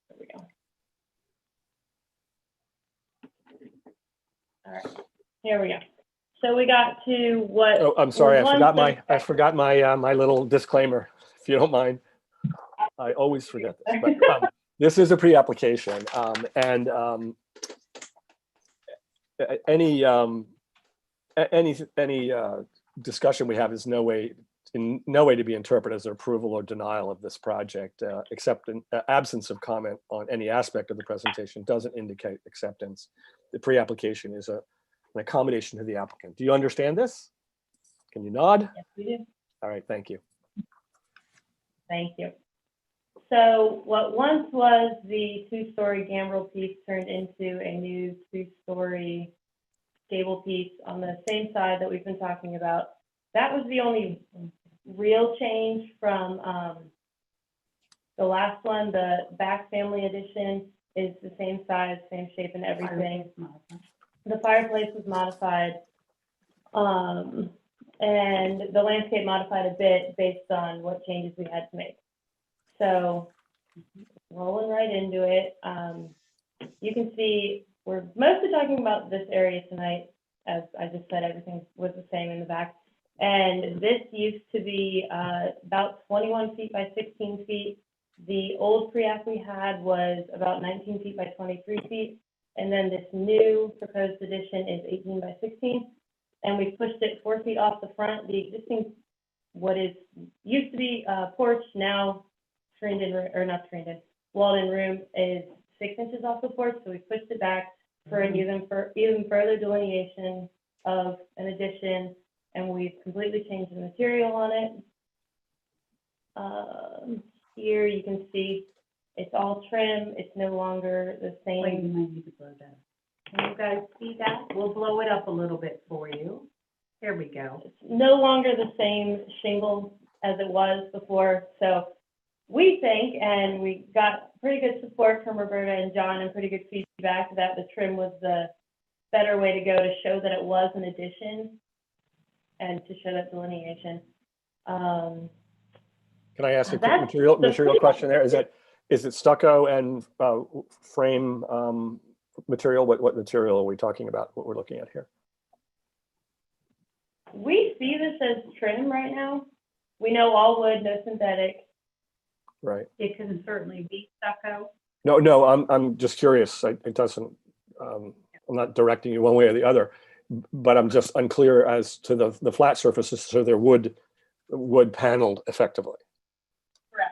S15: There we go. All right, here we go. So we got to what?
S2: Oh, I'm sorry. I forgot my little disclaimer. If you don't mind, I always forget this. But, this is a pre-application, and any discussion we have is in no way to be interpreted as an approval or denial of this project, except in absence of comment on any aspect of the presentation doesn't indicate acceptance. The pre-application is an accommodation to the applicant. Do you understand this? Can you nod?
S15: Yes, we do.
S2: All right, thank you.
S15: Thank you. So what once was the two-story gambrel piece turned into a new two-story gable piece on the same side that we've been talking about. That was the only real change from the last one. The back family addition is the same size, same shape and everything. The fireplace was modified, and the landscape modified a bit based on what changes we had to make. So rolling right into it, you can see we're mostly talking about this area tonight. As I just said, everything was the same in the back. And this used to be about 21 feet by 16 feet. The old pre-app we had was about 19 feet by 23 feet. And then this new proposed addition is 18 by 16. And we pushed it 4 feet off the front. The existing, what is used to be a porch, now screened in, or not screened in, walled in room is 6 inches off the porch. So we pushed it back for an even further delineation of an addition. And we've completely changed the material on it. Here you can see It's all trim. It's no longer the
S16: Wait, you
S15: same.
S16: might need to blow that. Can you guys see that? We'll blow it up a little bit for you. There we go.
S15: It's no longer the same shingle as it was before. So we think, and we got pretty good support from Roberta and John and pretty good feedback that the trim was the better way to go to show that it was an addition and to show that delineation.
S2: Can I ask a quick
S15: That's
S2: material
S15: the-
S2: question there? Is it stucco and frame material? What material are we talking about? What we're looking at here?
S15: We see this as trim right now. We know all wood, no synthetic.
S2: Right.
S16: It can certainly be stucco.
S2: No, I'm just curious. It doesn't. I'm not directing you one way or the other, but I'm just unclear as to the flat surfaces. So they're wood paneled effectively.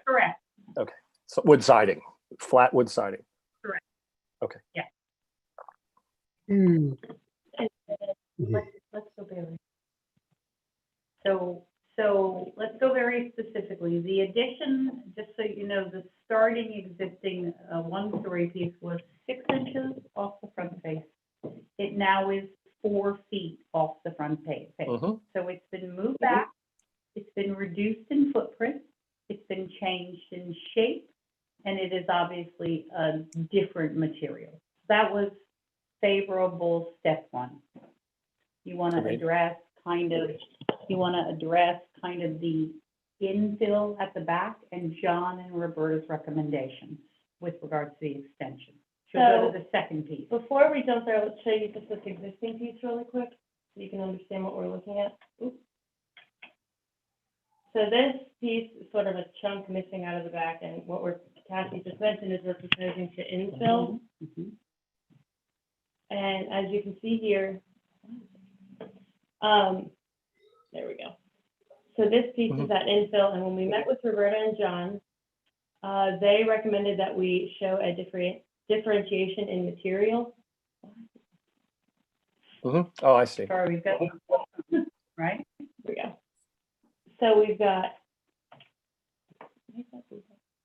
S16: Correct.
S2: Okay. So wood siding, flat wood siding.
S16: Correct.
S2: Okay.
S16: Yeah. Let's go very. So let's go very specifically. The addition, just so you know, the starting existing one-story piece was 6 inches off the front face. It now is 4 feet off the front face. So it's been moved back. It's been reduced in footprint. It's been changed in shape, and it is obviously a different material. That was favorable step one. You want to address kind of the infill at the back and John and Roberta's recommendations with regards to the extension. Should we go to the second piece?
S15: Before we jump there, let's show you just this existing piece really quick so you can understand what we're looking at. Oops. So this piece is sort of a chunk missing out of the back, and what Cassie just mentioned is we're proposing to infill. And as you can see here, there we go. So this piece is that infill, and when we met with Roberta and John, they recommended that we show a differentiation in material.
S2: Oh, I see.
S16: Sorry, we've got, right?
S15: Here we go. So we've got.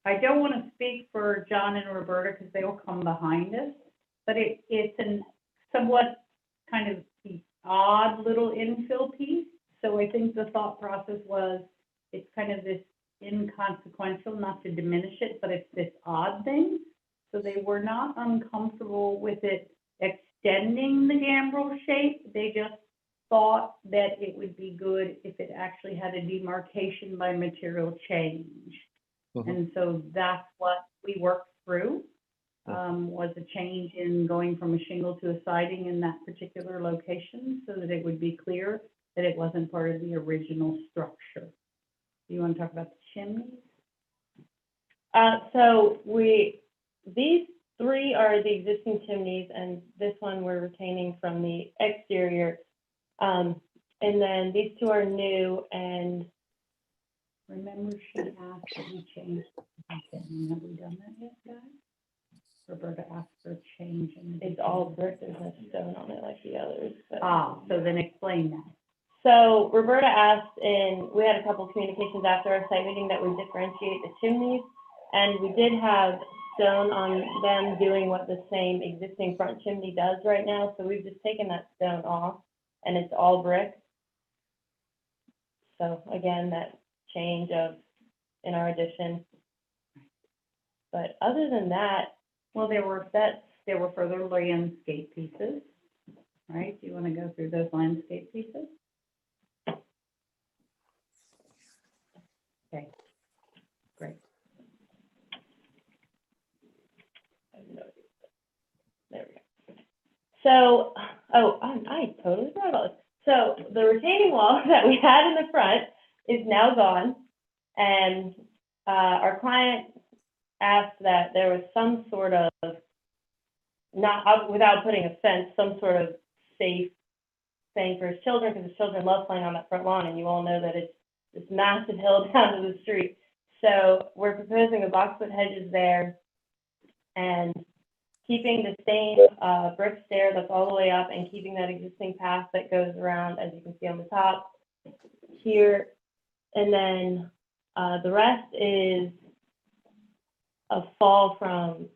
S16: I don't want to speak for John and Roberta because they'll come behind us, but it's a somewhat kind of odd little infill piece. So I think the thought process was it's kind of this inconsequential, not to diminish it, but it's this odd thing. So they were not uncomfortable with it extending the gambrel shape. They just thought that it would be good if it actually had a demarcation by material change. And so that's what we worked through, was a change in going from a shingle to a siding in that particular location so that it would be clear that it wasn't part of the original structure. You want to talk about the chimneys?
S15: So these three are the existing chimneys, and this one we're retaining from the exterior. And then these two are new, and
S16: remember she asked that we change. Have we done that yet, guys? Roberta asked for a change.
S15: It's all brick, there's no stone on it like the others. But.
S16: So then explain that.
S15: So Roberta asked, and we had a couple of communications after our site meeting that we differentiate the chimneys, and we did have stone on them doing what the same existing front chimney does right now. So we've just taken that stone off, and it's all brick. So again, that change in our addition. But other than that,
S16: well, there were further landscape pieces, right? Do you want to go through those landscape pieces? Okay, great.
S15: There we go. So, I totally forgot about this. So the retaining wall that we had in the front is now gone, and our client asked that there was some sort of, not without putting a fence, some sort of safe thing for his children, because his children love playing on that front lawn, and you all know that it's this massive hill down to the street. So we're proposing the boxwood hedges there, and keeping the stained brick stair that's all the way up, and keeping that existing path that goes around, as you can see on the top here. And then the rest is a fall from,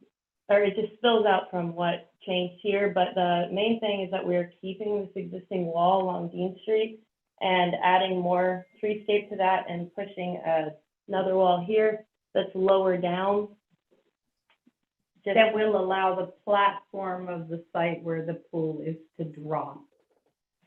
S15: or it just spills out from what changed here. But the main thing is that we're keeping this existing wall along Dean Street and adding more treescape to that and pushing another wall here that's lower down.
S16: That will allow the platform of the site where the pool is to drop.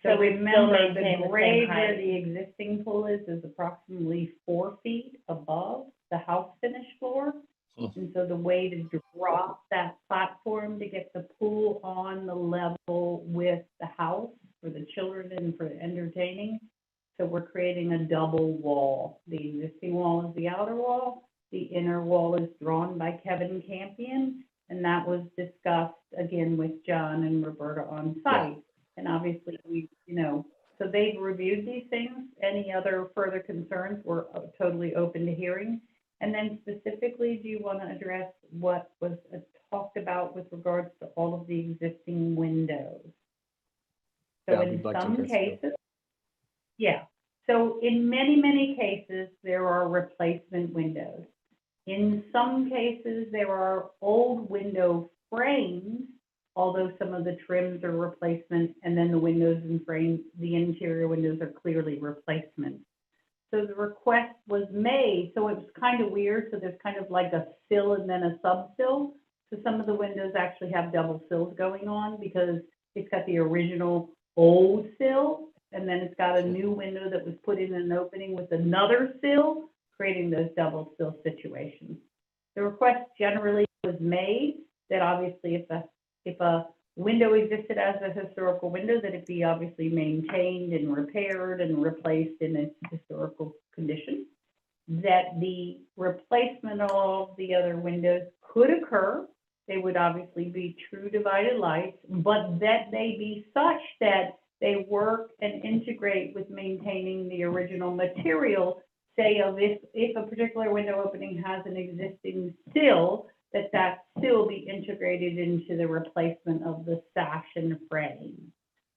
S16: So
S15: we still
S16: remember,
S15: maintain
S16: the
S15: the same
S16: grade where
S15: height.
S16: the existing pool is approximately 4 feet above the house finish floor. And so the way to drop that platform to get the pool on the level with the house for the children and for entertaining. So we're creating a double wall. The existing wall is the outer wall. The inner wall is drawn by Kevin Campion. And that was discussed again with John and Roberta on site. And obviously we, so they've reviewed these things. Any other further concerns, we're totally open to hearing. And then specifically, do you want to address what was talked about with regards to all of the existing windows? So in some cases, so in many, many cases, there are replacement windows. In some cases, there are old window frames, although some of the trims are replacement, and then the windows and frames, the interior windows are clearly replacement. So the request was made, so it was kind of weird. So there's kind of like a sill and then a sub-sill. So some of the windows actually have double sills going on because it's got the original old sill, and then it's got a new window that was put in an opening with another sill, creating those double sill situations. The request generally was made that obviously if a window existed as a historical window, that it be obviously maintained and repaired and replaced in its historical condition, that the replacement of all the other windows could occur. They would obviously be true divided lights, but that they be such that they work and integrate with maintaining the original material. Say if a particular window opening has an existing sill, that still be integrated into the replacement of the sash and frame.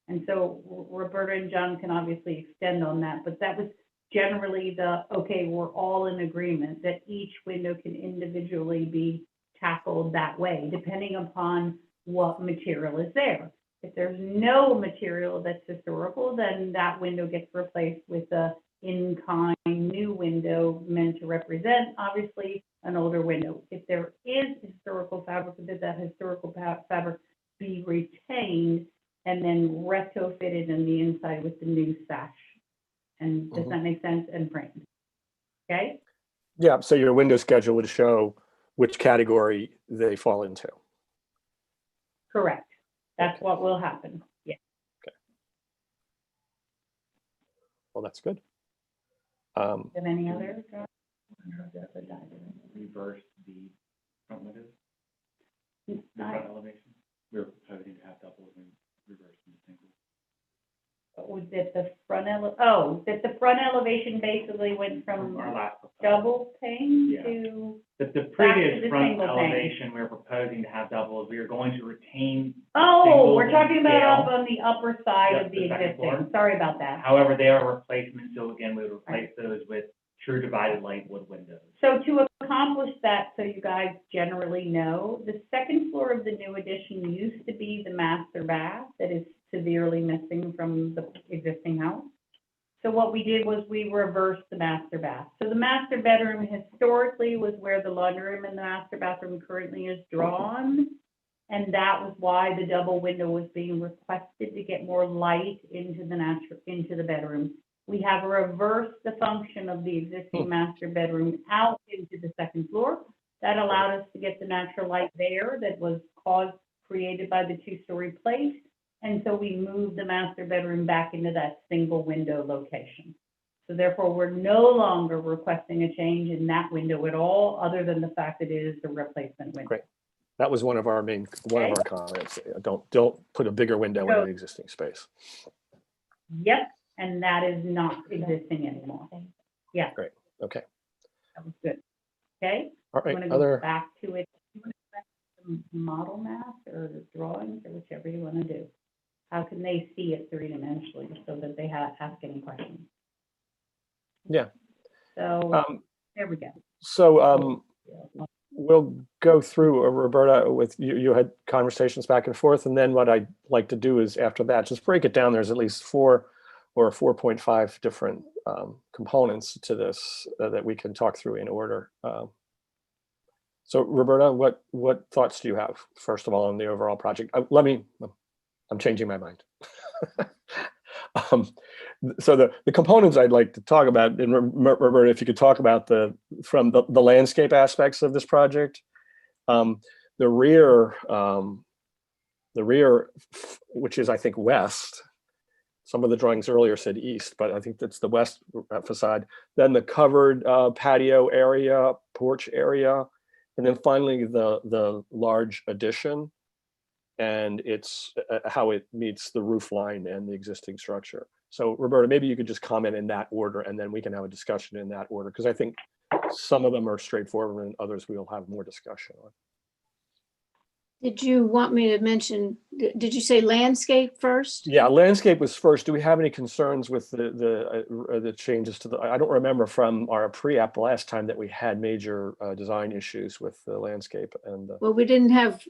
S16: And so Roberta and John can obviously extend on that, but that was generally okay, we're all in agreement that each window can individually be tackled that way, depending upon what material is there. If there's no material that's historical, then that window gets replaced with a in-kind new window meant to represent, obviously, an older window. If there is historical fabric, that historical fabric be retained and then retrofitted in the inside with the new sash. And does that make sense? And framed. Okay?
S2: Yeah, so your window schedule would show which category they fall into.
S16: Correct. That's what will happen. Yeah.
S2: Okay. Well, that's good.
S16: Have any other?
S17: Reverse the front windows, the front elevation. We're proposing to have double and reverse into single.
S16: That the front elevation basically went from
S17: our last
S16: double pane
S17: Yeah.
S16: to
S17: the previous
S16: the
S17: front
S16: single
S17: elevation we were proposing to have double. We are going to retain.
S16: Oh, we're talking about
S17: scale.
S16: up on the upper side
S17: Yep,
S16: of
S17: the
S16: the
S17: second
S16: existing.
S17: floor.
S16: Sorry about that.
S17: However, they are replacement, so again, we would replace those with true divided light wood windows.
S16: So to accomplish that, so you guys generally know, the second floor of the new addition used to be the master bath that is severely missing from the existing house. So what we did was we reversed the master bath. So the master bedroom historically was where the laundry room and the master bathroom currently is drawn. And that was why the double window was being requested to get more light into the bedroom. We have reversed the function of the existing master bedroom out into the second floor. That allowed us to get the natural light there that was created by the two-story place. And so we moved the master bedroom back into that single window location. So therefore, we're no longer requesting a change in that window at all, other than the fact that it is the replacement window.
S2: Great. That was one of our comments. Don't put a bigger window in an existing space.
S16: Yep, and that is not existing anymore. Yeah.
S2: Great. Okay.
S16: That was good. Okay.
S2: All right.
S16: I'm going to go back to it. Model math or drawings or whichever you want to do. How can they see it three-dimensionally so that they ask any questions?
S2: Yeah.
S16: So there we go.
S2: So we'll go through, Roberta, with you. You had conversations back and forth, and then what I'd like to do is after that, just break it down. There's at least 4 or 4.5 different components to this that we can talk through in order. So Roberta, what thoughts do you have, first of all, on the overall project? I'm changing my mind. So the components I'd like to talk about, and Roberta, if you could talk about from the landscape aspects of this project, the rear, which is I think west. Some of the drawings earlier said east, but I think that's the west facade. Then the covered patio area, porch area, and then finally the large addition, and it's how it meets the roof line and the existing structure. So Roberta, maybe you could just comment in that order, and then we can have a discussion in that order, because I think some of them are straightforward and others we'll have more discussion on.
S4: Did you want me to mention, did you say landscape first?
S2: Yeah, landscape was first. Do we have any concerns with the changes to I don't remember from our pre-app last time that we had major design issues with the landscape and.
S4: Well, we didn't have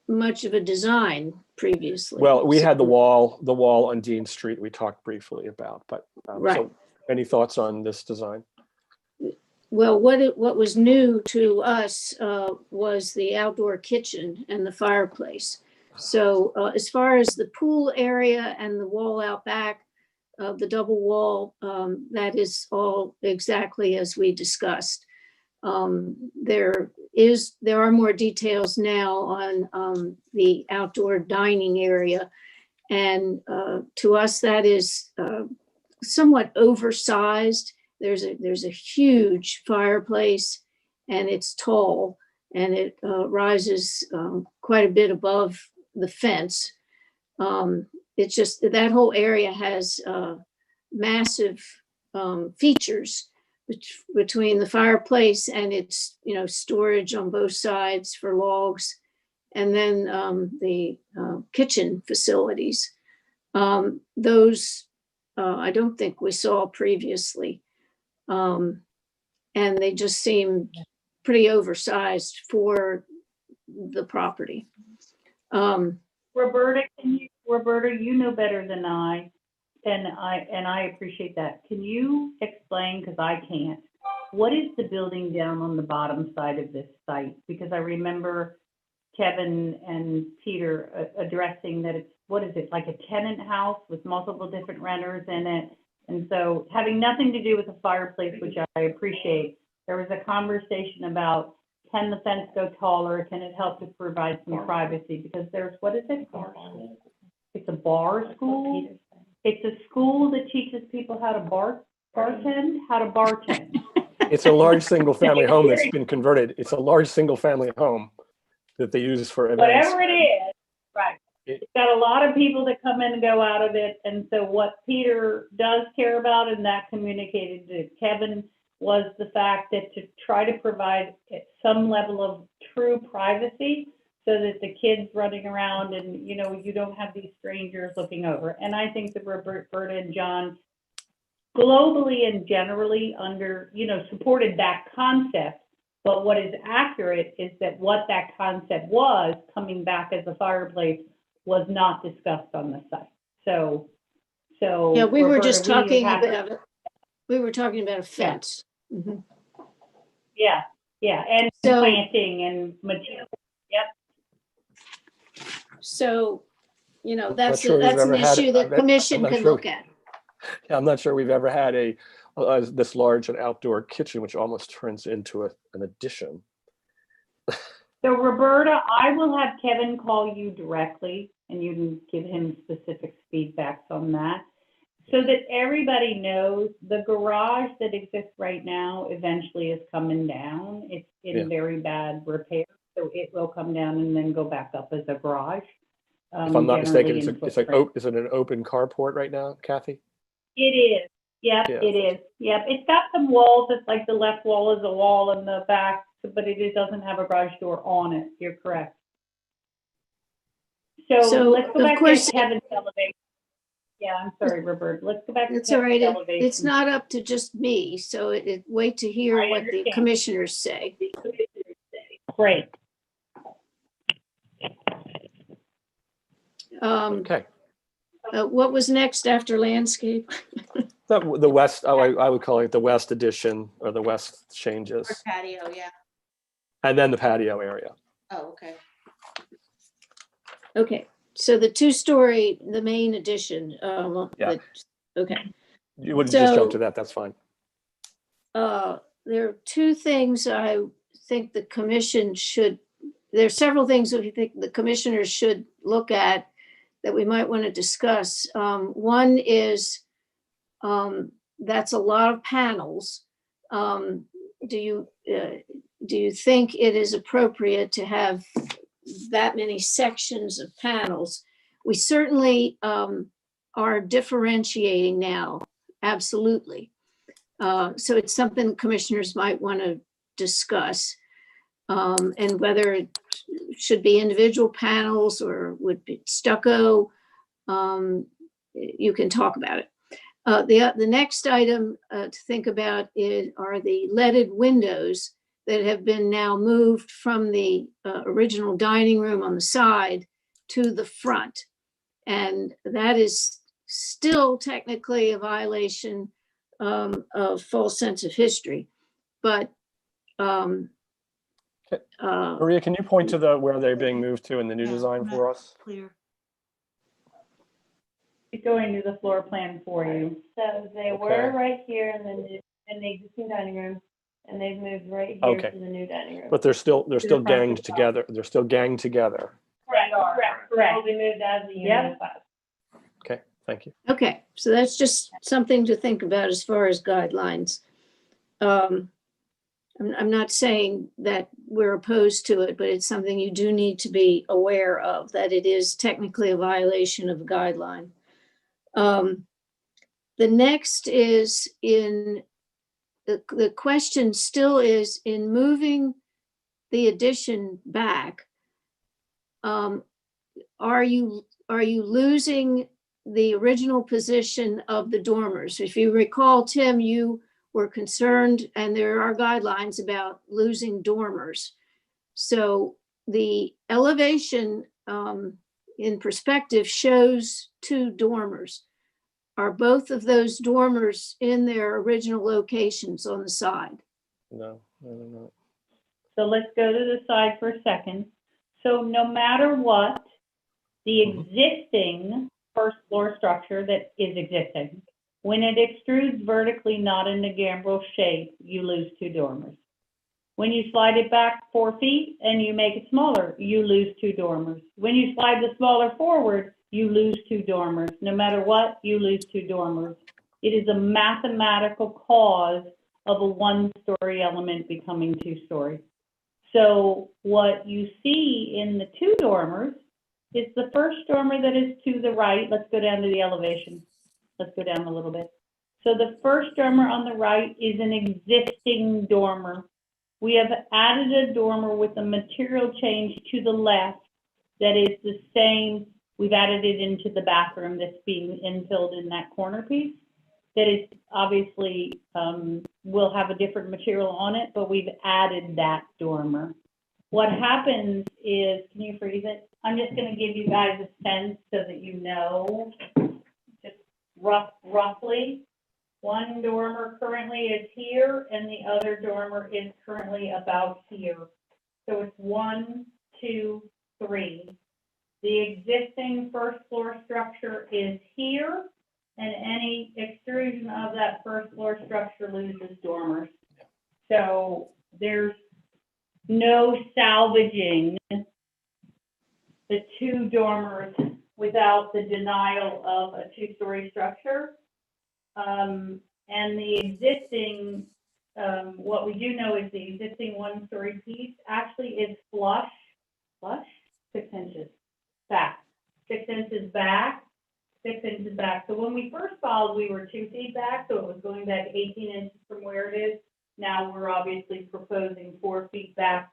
S4: much of a design previously.
S2: Well, we had the wall on Dean Street we talked briefly about, but
S4: right.
S2: So any thoughts on this design?
S4: Well, what was new to us was the outdoor kitchen and the fireplace. So as far as the pool area and the wall out back, the double wall, that is all exactly as we discussed. There are more details now on the outdoor dining area, and to us that is somewhat oversized. There's a huge fireplace, and it's tall, and it rises quite a bit above the fence. It's just that whole area has massive features between the fireplace and its storage on both sides for logs, and then the kitchen facilities. Those I don't think we saw previously. And they just seem pretty oversized for the property.
S16: Roberta, you know better than I, and I appreciate that. Can you explain, because I can't, what is the building down on the bottom side of this site? Because I remember Kevin and Peter addressing that it's, what is it, like a tenant house with multiple different renters in it? And so, having nothing to do with the fireplace, which I appreciate, there was a conversation about, can the fence go taller? Can it help to provide some privacy? Because there's, what is it? It's a bar school. It's a school that teaches people how to bartend.
S2: It's a large single-family home that's been converted. It's a large single-family home that they use for events.
S16: Whatever it is, right. It's got a lot of people that come in and go out of it. And so what Peter does care about, and that communicated to Kevin, was the fact that to try to provide some level of true privacy so that the kids running around and, you don't have these strangers looking over. And I think that Roberta and John globally and generally supported that concept. But what is accurate is that what that concept was coming back as a fireplace was not discussed on the site. So
S4: yeah, we were just talking about
S16: it.
S4: We were talking about a fence.
S16: Yeah, mm-hmm. yeah, and so, planting and material. Yep.
S4: So, that's an issue that commission can look at.
S2: Yeah, I'm not sure we've ever had this large an outdoor kitchen, which almost turns into an addition.
S16: So Roberta, I will have Kevin call you directly, and you can give him specific feedbacks on that, so that everybody knows the garage that exists right now eventually is coming down. It's in very bad repair, so it will come down and then go back up as a garage.
S2: If I'm not mistaken, is it an open carport right now, Kathy?
S16: It is. Yep, yeah. It is. Yep, it's got some walls. It's like the left wall is a wall in the back, but it doesn't have a garage door on it. You're correct. So let's go back to Kevin's elevation. Yeah, I'm sorry, Roberta. Let's go back to
S4: Kevin's elevation. It's not up to just me, so wait to hear what the commissioners say.
S16: Great.
S2: Okay.
S4: What was next after landscape?
S2: The west, I would call it the west addition or the west
S3: Or
S2: changes.
S3: patio, yeah.
S2: And then the patio area.
S3: Oh, okay.
S4: Okay, so the 2-story, the main addition.
S2: Yeah.
S4: Okay.
S2: You wouldn't just jump to
S4: So-
S2: that, that's fine.
S4: There are 2 things I think the commission should, there's several things that you think the commissioners should look at that we might want to discuss. One is, that's a lot of panels. Do you think it is appropriate to have that many sections of panels? We certainly are differentiating now, absolutely. So it's something commissioners might want to discuss, and whether it should be individual panels or would be stucco. You can talk about it. The next item to think about are the leaded windows that have been now moved from the original dining room on the side to the front. And that is still technically a violation of full sense of history. But
S2: Maria, can you point to where they're being moved to in the new design for us?
S3: Clear.
S16: Going to the floor plan for you. So they
S2: Okay.
S16: were right here in the existing dining room, and they've moved right here
S2: Okay.
S16: to the new dining room.
S2: But they're still
S16: the front
S2: ganged
S16: of the
S2: together. They're still ganged together.
S16: Correct. They'll be moved as the unit class.
S2: Okay, thank you.
S4: okay, so that's just something to think about as far as guidelines. I'm not saying that we're opposed to it, but it's something you do need to be aware of, that it is technically a violation of a guideline. The next is the question still is in moving the addition back. Are you losing the original position of the dormers? If you recall, Tim, you were concerned, and there are guidelines about losing dormers. So the elevation in perspective shows 2 dormers. Are both of those dormers in their original locations on the side?
S2: No, no.
S16: So let's go to the side for a second. So no matter what, the existing first floor structure that is existing, when it extrudes vertically, not in a gambrel shape, you lose 2 dormers. When you slide it back 4 feet and you make it smaller, you lose 2 dormers. When you slide the smaller forward, you lose 2 dormers. No matter what, you lose 2 dormers. It is a mathematical cause of a 1-story element becoming 2-story. So what you see in the 2 dormers is the first dormer that is to the right. Let's go down to the elevation. Let's go down a little bit. So the first dormer on the right is an existing dormer. We have added a dormer with a material change to the left that is the same. We've added it into the bathroom that's being infilled in that corner piece. That is obviously will have a different material on it, but we've added that dormer. What happens is, can you freeze it? I'm just going to give you guys a sense so that you know, just roughly. One dormer currently is here, and the other dormer is currently about here. So it's 1, 2, 3. The existing first floor structure is here, and any extrusion of that first floor structure loses dormers. So there's no salvaging the 2 dormers without the denial of a 2-story structure. And the existing, what we do know is the existing 1-story piece actually is flush, 6 inches back, 6 inches back, 6 inches back. So when we first filed, we were 2 feet back, so it was going back 18 inches from where it is. Now we're obviously proposing 4 feet back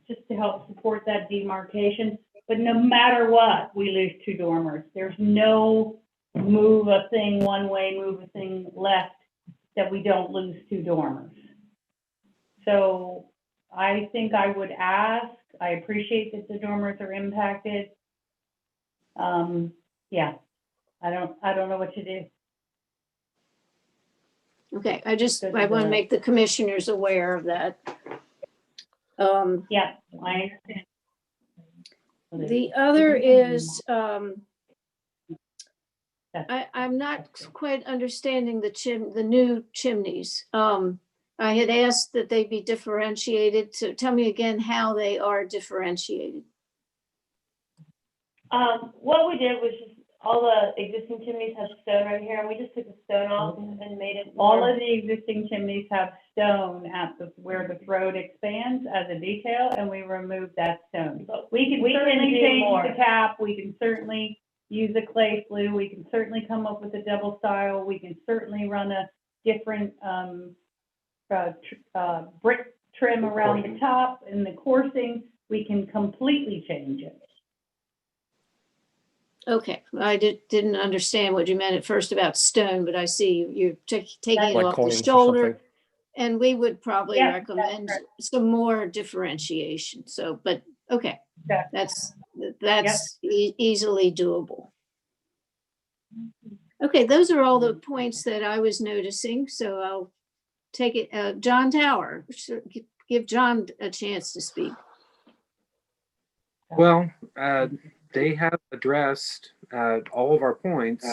S16: just to help support that demarcation. But no matter what, we lose 2 dormers. There's no move a thing one way, move a thing left, that we don't lose 2 dormers. So I think I would ask. I appreciate that the dormers are impacted. Yeah, I don't know what to do.
S4: Okay, I want to make the commissioners aware of that.
S16: Yeah, I understand.
S4: The other is, I'm not quite understanding the new chimneys. I had asked that they be differentiated. So tell me again how they are differentiated.
S15: What we did was just all the existing chimneys have stone right here, and we just took the stone off and made it
S16: All
S15: more.
S16: of the existing chimneys have stone at where the throat expands as a detail, and we removed that stone. We can certainly
S15: do
S16: change
S15: more.
S16: the cap. We can certainly use a clay flue. We can certainly come up with a double style. We can certainly run a different brick trim around the top and the coursing. We can completely change it.
S4: Okay, I didn't understand what you meant at first about stone, but I see you're taking it
S2: Like
S4: off the
S2: coins or
S4: shoulder.
S2: something.
S4: And we would probably
S16: Yeah,
S4: recommend
S16: that's
S4: some more differentiation. So, but okay,
S16: Yeah.
S4: that's easily doable. Okay, those are all the points that I was noticing. So I'll take it. John Tower, give John a chance to speak.
S11: Well, they have addressed all of our points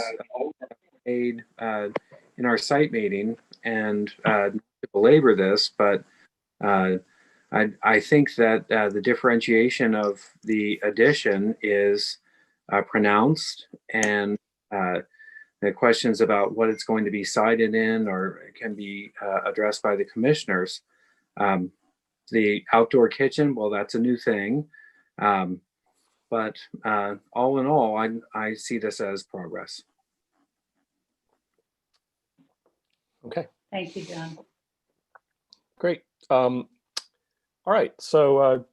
S11: made in our site meeting, and not to belabor this, but I think that the differentiation of the addition is pronounced, and the questions about what it's going to be sided in or can be addressed by the commissioners. The outdoor kitchen, well, that's a new thing. But all in all, I see this as progress.
S2: Okay,
S16: Thank you, John.
S2: great. All right, so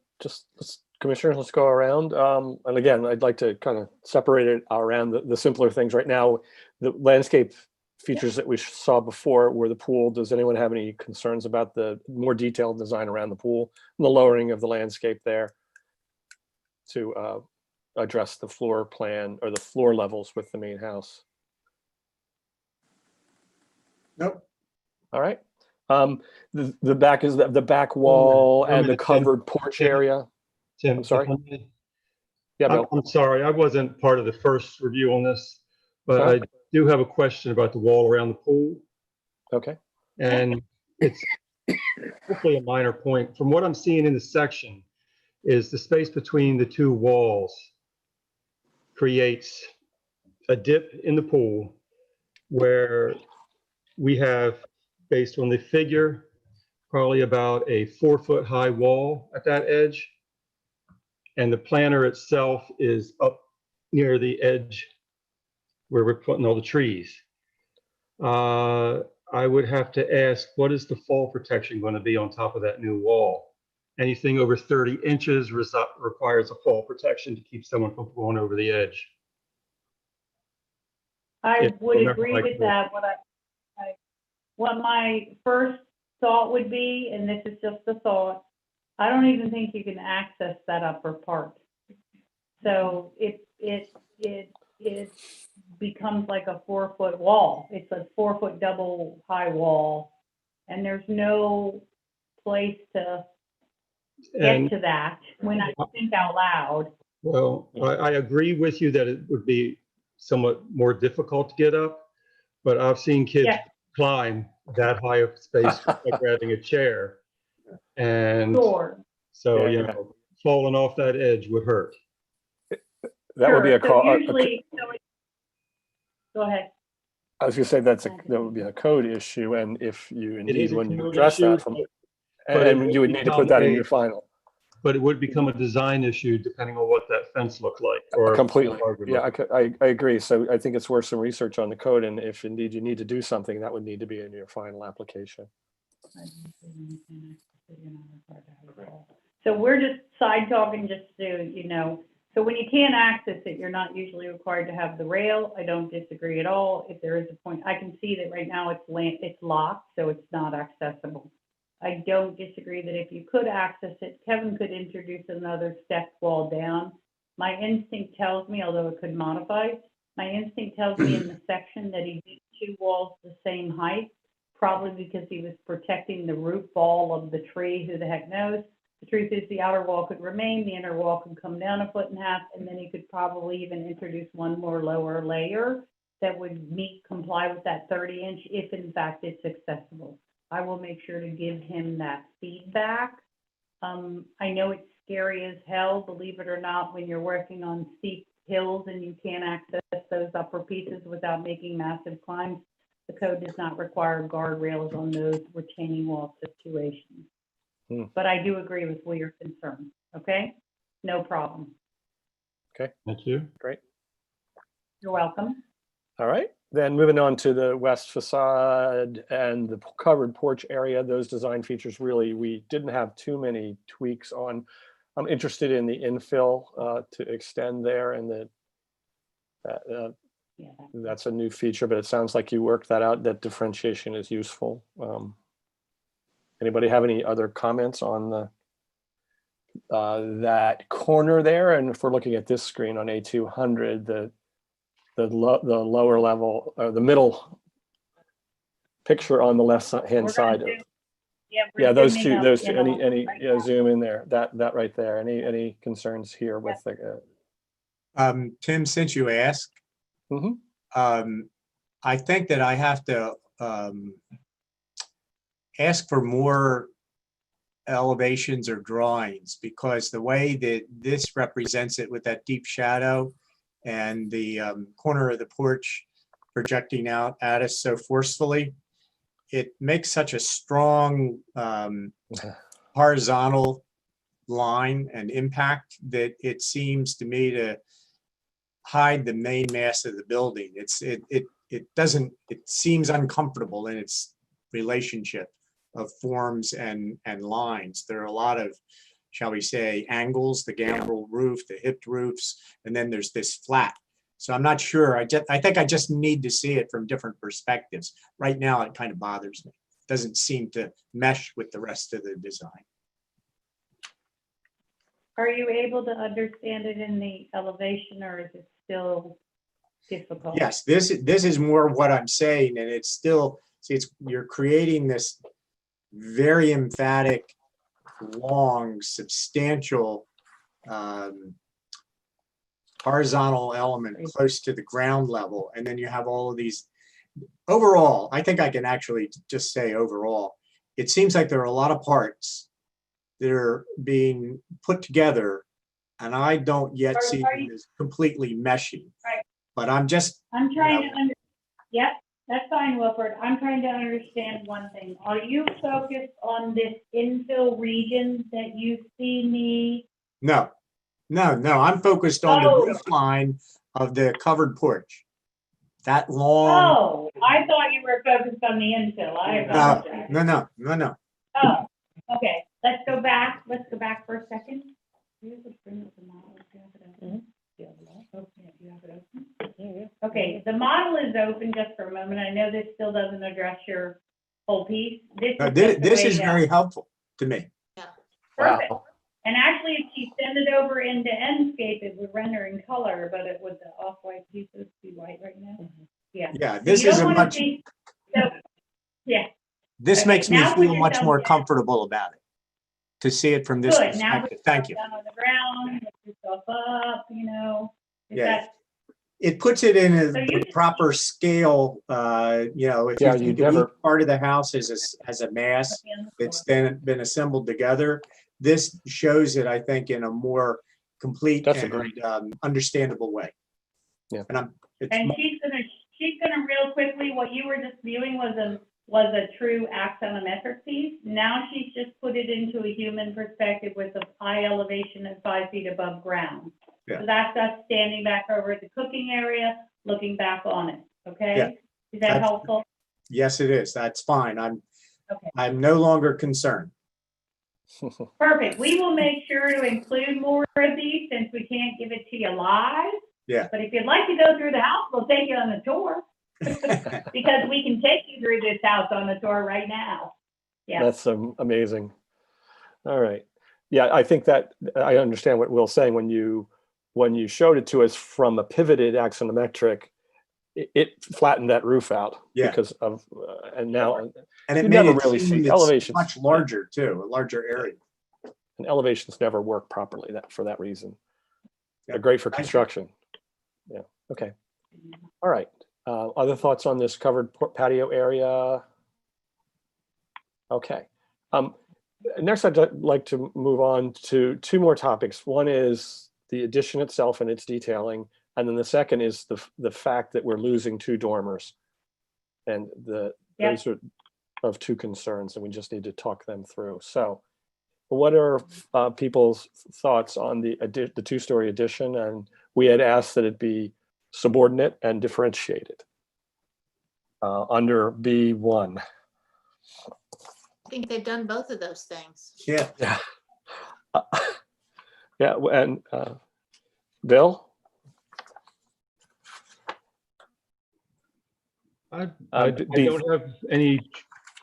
S2: commissioners, let's go around. And again, I'd like to kind of separate it around the simpler things right now. The landscape features that we saw before were the pool. Does anyone have any concerns about the more detailed design around the pool and the lowering of the landscape there to address the floor plan or the floor levels with the main house?
S5: Nope.
S2: All right. The back is the back wall and the covered porch area.
S18: Tim,
S2: I'm sorry. Yeah, Bill.
S18: I'm sorry, I wasn't part of the first review on this, but I do have a question about the wall around the pool.
S2: Okay.
S18: And it's hopefully a minor point. From what I'm seeing in the section is the space between the two walls creates a dip in the pool where we have, based on the figure, probably about a 4-foot high wall at that edge. And the planter itself is up near the edge where we're putting all the trees. I would have to ask, what is the fall protection going to be on top of that new wall? Anything over 30 inches requires a fall protection to keep someone from going over the edge.
S16: I would agree with that. What my first thought would be, and this is just a thought, I don't even think you can access that upper part. So it becomes like a 4-foot wall. It's a 4-foot double high wall, and there's no place to get to that when I think out loud.
S18: Well, I agree with you that it would be somewhat more difficult to get up, but I've seen kids climb that high of space by grabbing a chair. And so, you know, falling off that edge would hurt.
S2: That would be a call.
S16: Go ahead.
S2: I was going to say that would be a code issue, and if you indeed when you address
S18: issue,
S2: that, and you would need to put that in your final.
S18: But it would become a design issue depending on what that fence looked like. Or
S2: completely. Yeah, I agree. So I think it's worth some research on the code, and if indeed you need to do something, that would need to be in your final application.
S16: So we're just side talking just to, you know, so when you can't access it, you're not usually required to have the rail. I don't disagree at all. If there is a point, I can see that right now it's locked, so it's not accessible. I don't disagree that if you could access it, Kevin could introduce another step wall down. My instinct tells me, although it could modify, my instinct tells me in the section that he did 2 walls the same height, probably because he was protecting the root ball of the tree. Who the heck knows? The truth is the outer wall could remain, the inner wall could come down 1.5 feet, and then he could probably even introduce one more lower layer that would comply with that 30-inch if in fact it's accessible. I will make sure to give him that feedback. I know it's scary as hell, believe it or not, when you're working on steep hills and you can't access those upper pieces without making massive climbs. The code does not require guardrails on those retaining wall situations. But I do agree with where your concern. Okay, no problem.
S2: Okay.
S18: Thank you.
S2: Great.
S16: You're welcome.
S2: All right. Then moving on to the west facade and the covered porch area, those design features really, we didn't have too many tweaks on. I'm interested in the infill to extend there, and that's a new feature, but it sounds like you worked that out, that differentiation is useful. Anybody have any other comments on the that corner there? And if we're looking at this screen on A200, the lower level, or the middle picture on the left hand side. Those two. Any zoom in there. That right there. Any concerns here with the?
S5: Tim, since you asked, I think that I have to ask for more elevations or drawings, because the way that this represents it with that deep shadow and the corner of the porch projecting out at us so forcefully, it makes such a strong horizontal line and impact that it seems to me to hide the main mass of the building. It seems uncomfortable in its relationship of forms and lines. There are a lot of, shall we say, angles, the gambrel roof, the hipped roofs, and then there's this flat. So I'm not sure. I think I just need to see it from different perspectives. Right now, it kind of bothers me. It doesn't seem to mesh with the rest of the design.
S16: Are you able to understand it in the elevation, or is it still difficult?
S5: Yes, this is more what I'm saying, and it's still, see, you're creating this very emphatic, long, substantial horizontal element close to the ground level, and then you have all of these. Overall, I think I can actually just say overall, it seems like there are a lot of parts that are being put together, and I don't yet see them as completely meshing.
S16: Right.
S5: But I'm trying
S16: to yep, that's fine, Wilford. I'm trying to understand one thing. Are you focused on this infill region that you see me?
S5: No. I'm focused on the roof line of the covered porch. That long.
S16: Oh, I thought you were focused on the infill. I apologize.
S5: No.
S16: Oh, okay. Let's go back for a second. Okay, the model is open just for a moment. I know this still doesn't address your whole piece.
S5: This is very helpful to me.
S16: Perfect. Wow. And actually, if you send it over into Enscape, it would render in color, but it would the off-white pieces be white right now. Yeah.
S5: This is a much. This makes me feel much more comfortable about it. To see it from this perspective. Thank you.
S16: Down on the ground, lift yourself up,
S5: It puts it in the proper scale. If you think of each part of the house as a mass that's then been assembled together, this shows it, I think, in a more complete and understandable way.
S2: Yeah.
S16: And she's gonna real quickly. What you were just viewing was a true axonometric piece. Now she's just put it into a human perspective with a high elevation at 5 feet above ground.
S5: Yeah.
S16: So that's us standing back over at the cooking area, looking back on it. Okay.
S5: Yeah.
S16: Is that helpful?
S5: Yes, it is. That's fine. I'm no longer concerned.
S16: Perfect. We will make sure to include more of these since we can't give it to you live.
S5: Yeah.
S16: But if you'd like to go through the house, we'll take you on the tour. Because we can take you through this house on the tour right now. Yeah.
S2: That's amazing. All right. Yeah, I think that I understand what Will's saying. When you showed it to us from a pivoted axonometric, it flattened that roof out because of and now
S5: And it
S2: you
S5: made
S2: never
S5: it
S2: really
S5: seem
S2: see
S5: it's
S2: elevations.
S5: much larger too, a larger area.
S2: And elevations never work properly for that reason. They're great for construction. Yeah. Okay. All right. Other thoughts on this covered patio area? Okay. Next, I'd like to move on to two more topics. One is the addition itself and its detailing, and then the second is the fact that we're losing 2 dormers, and those are of 2 concerns, and we just need to talk them through. So, what are people's thoughts on the 2-story addition? And we had asked that it be subordinate and differentiated under B1.
S3: I think they've done both of those things.
S5: Yeah.
S2: Yeah. Yeah. And Bill?
S18: I don't have any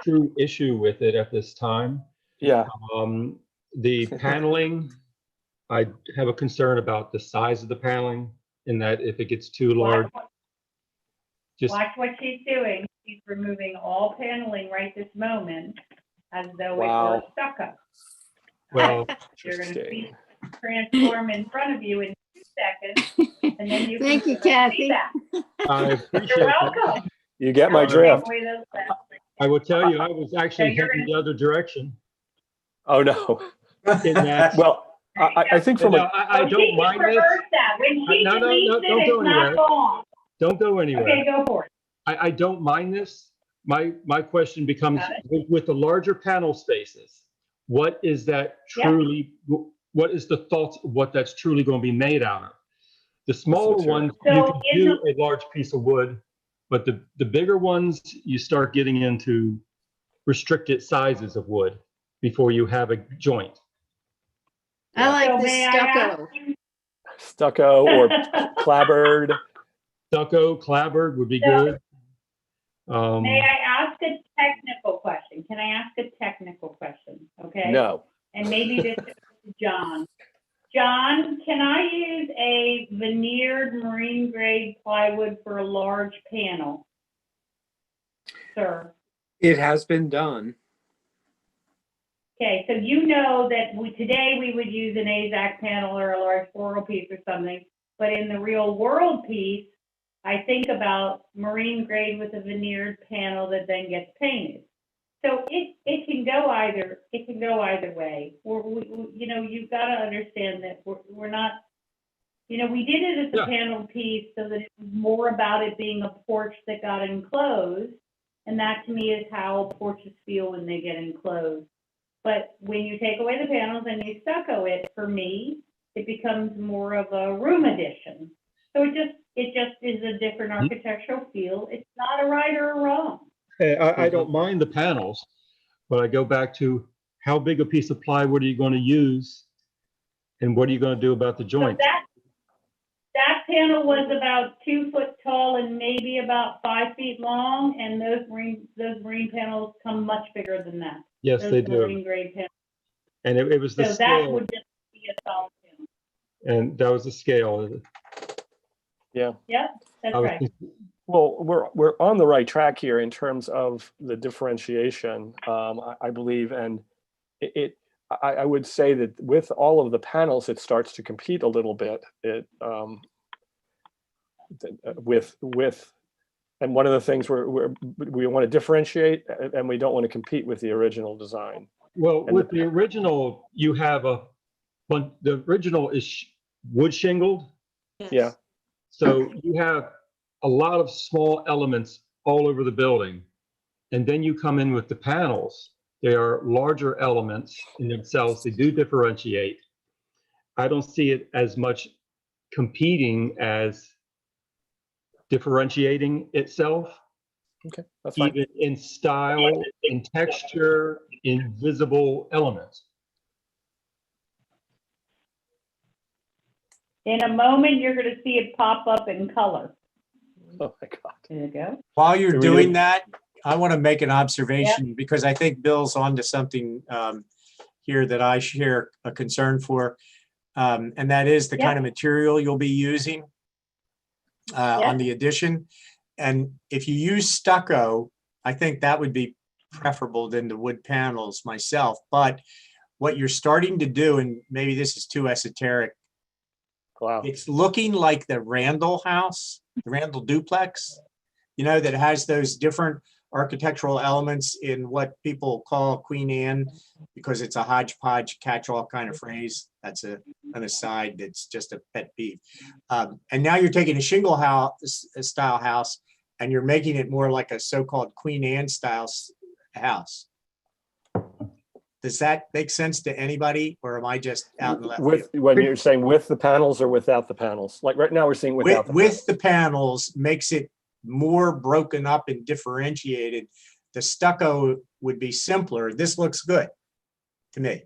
S18: true issue with it at this time.
S2: Yeah.
S18: The paneling, I have a concern about the size of the paneling, in that if it gets too large.
S16: Watch what she's doing. She's removing all paneling right this moment as though it were stucco.
S18: Well,
S16: you're going to see it transform in front of you in 2 seconds, and then you
S4: Thank
S16: can
S4: you, Kathy.
S16: see that.
S18: I appreciate
S16: You're
S18: that.
S16: welcome.
S2: You get my
S16: I'll
S2: drift.
S16: take away those back.
S18: I will tell you, I was actually
S16: you're
S18: heading the other direction.
S2: Oh, no.
S18: In that,
S2: well, I think from
S18: I don't mind this.
S16: That. When she
S18: No,
S16: deletes
S18: don't
S16: it,
S18: go
S16: it's not
S18: anywhere.
S16: gone.
S18: Don't go anywhere.
S16: Okay, go for it.
S18: I don't mind this. My question becomes, with the larger panel spaces, what is that truly, what is the thoughts of what that's truly going to be made out of? The smaller ones, you can do a large piece of wood, but the bigger ones, you start getting into restricted sizes of wood before you have a joint.
S4: I like
S16: So
S4: the
S16: may I
S4: stucco.
S16: ask you-
S2: Stucco or clapboard.
S18: Stucco, clapboard would be good.
S16: May I ask a technical question? Can I ask a technical question? Okay.
S2: No.
S16: And maybe this is to John. John, can I use a veneered marine grade plywood for a large panel? Sir.
S11: It has been done.
S16: Okay, so you know that today we would use an AZAC panel or a large floral piece or something, but in the real world piece, I think about marine grade with a veneered panel that then gets painted. So it can go either way. You've got to understand that we're not, we did it as a panel piece so that it was more about it being a porch that got enclosed, and that to me is how porches feel when they get enclosed. But when you take away the panels and you stucco it, for me, it becomes more of a room addition. So it just is a different architectural feel. It's not a right or a wrong.
S18: I don't mind the panels, but I go back to how big a piece of plywood are you going to use, and what are you going to do about the joint?
S16: So that panel was about 2 foot tall and maybe about 5 feet long, and those marine panels come much bigger than that.
S18: Yes,
S16: those
S18: they do.
S16: Marine grade panels.
S18: And it was the
S16: So
S18: scale.
S16: that would just be a solid panel.
S18: And that was the scale.
S2: Yeah.
S16: Yeah, that's right.
S2: Well, we're on the right track here in terms of the differentiation, I believe, and I would say that with all of the panels, it starts to compete a little bit. And one of the things we want to differentiate, and we don't want to compete with the original design.
S18: Well, with the original, you have the original is wood shingled.
S3: Yes.
S2: Yeah.
S18: So you have a lot of small elements all over the building. And then you come in with the panels. They are larger elements in themselves. They do differentiate. I don't see it as much competing as differentiating itself.
S2: Okay, that's fine.
S18: Even in style, in texture, in visible elements.
S16: In a moment, you're going to see it pop up in color.
S2: Oh my God.
S16: There you go.
S5: While you're doing that, I want to make an observation because I think Bill's onto something here that I share a concern for. And that is the kind of material you'll be using on the addition. And if you use stucco, I think that would be preferable than the wood panels myself. But what you're starting to do, and maybe this is too esoteric, it's looking like the Randall house, the Randall duplex, you know, that has those different architectural elements in what people call Queen Anne, because it's a hodgepodge catch-all kind of phrase. That's an aside that's just a pet peeve. And now you're taking a shingle house, style house, and you're making it more like a so-called Queen Anne style house. Does that make sense to anybody, or am I just out in left field?
S2: When you're saying with the panels or without the panels? Like right now we're seeing without the panels.
S5: With the panels makes it more broken up and differentiated. The stucco would be simpler. This looks good to me.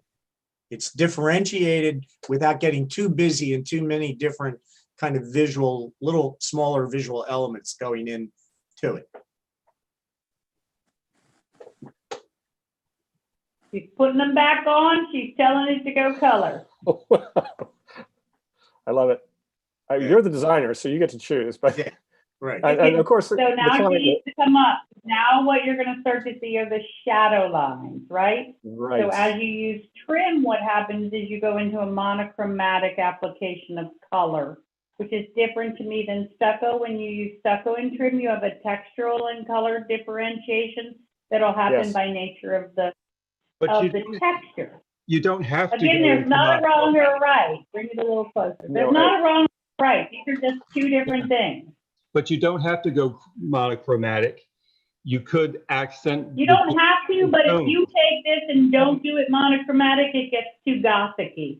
S5: It's differentiated without getting too busy and too many different kind of visual, little smaller visual elements going into it.
S16: She's putting them back on. She's telling it to go color.
S2: I love it. You're the designer, so you get to choose. But
S5: right.
S2: And of course,
S16: so now she needs to come up. Now what you're going to start to see are the shadow lines, right?
S2: Right.
S16: So as you use trim, what happens is you go into a monochromatic application of color, which is different to me than stucco. When you use stucco and trim, you have a textural and color differentiation that'll happen by nature of the texture.
S18: You don't have to.
S16: Again, there's not a wrong or a right. Bring it a little closer. There's not a wrong or a right. These are just two different things.
S18: But you don't have to go monochromatic. You could accent.
S16: You don't have to, but if you take this and don't do it monochromatic, it gets too gothic-y.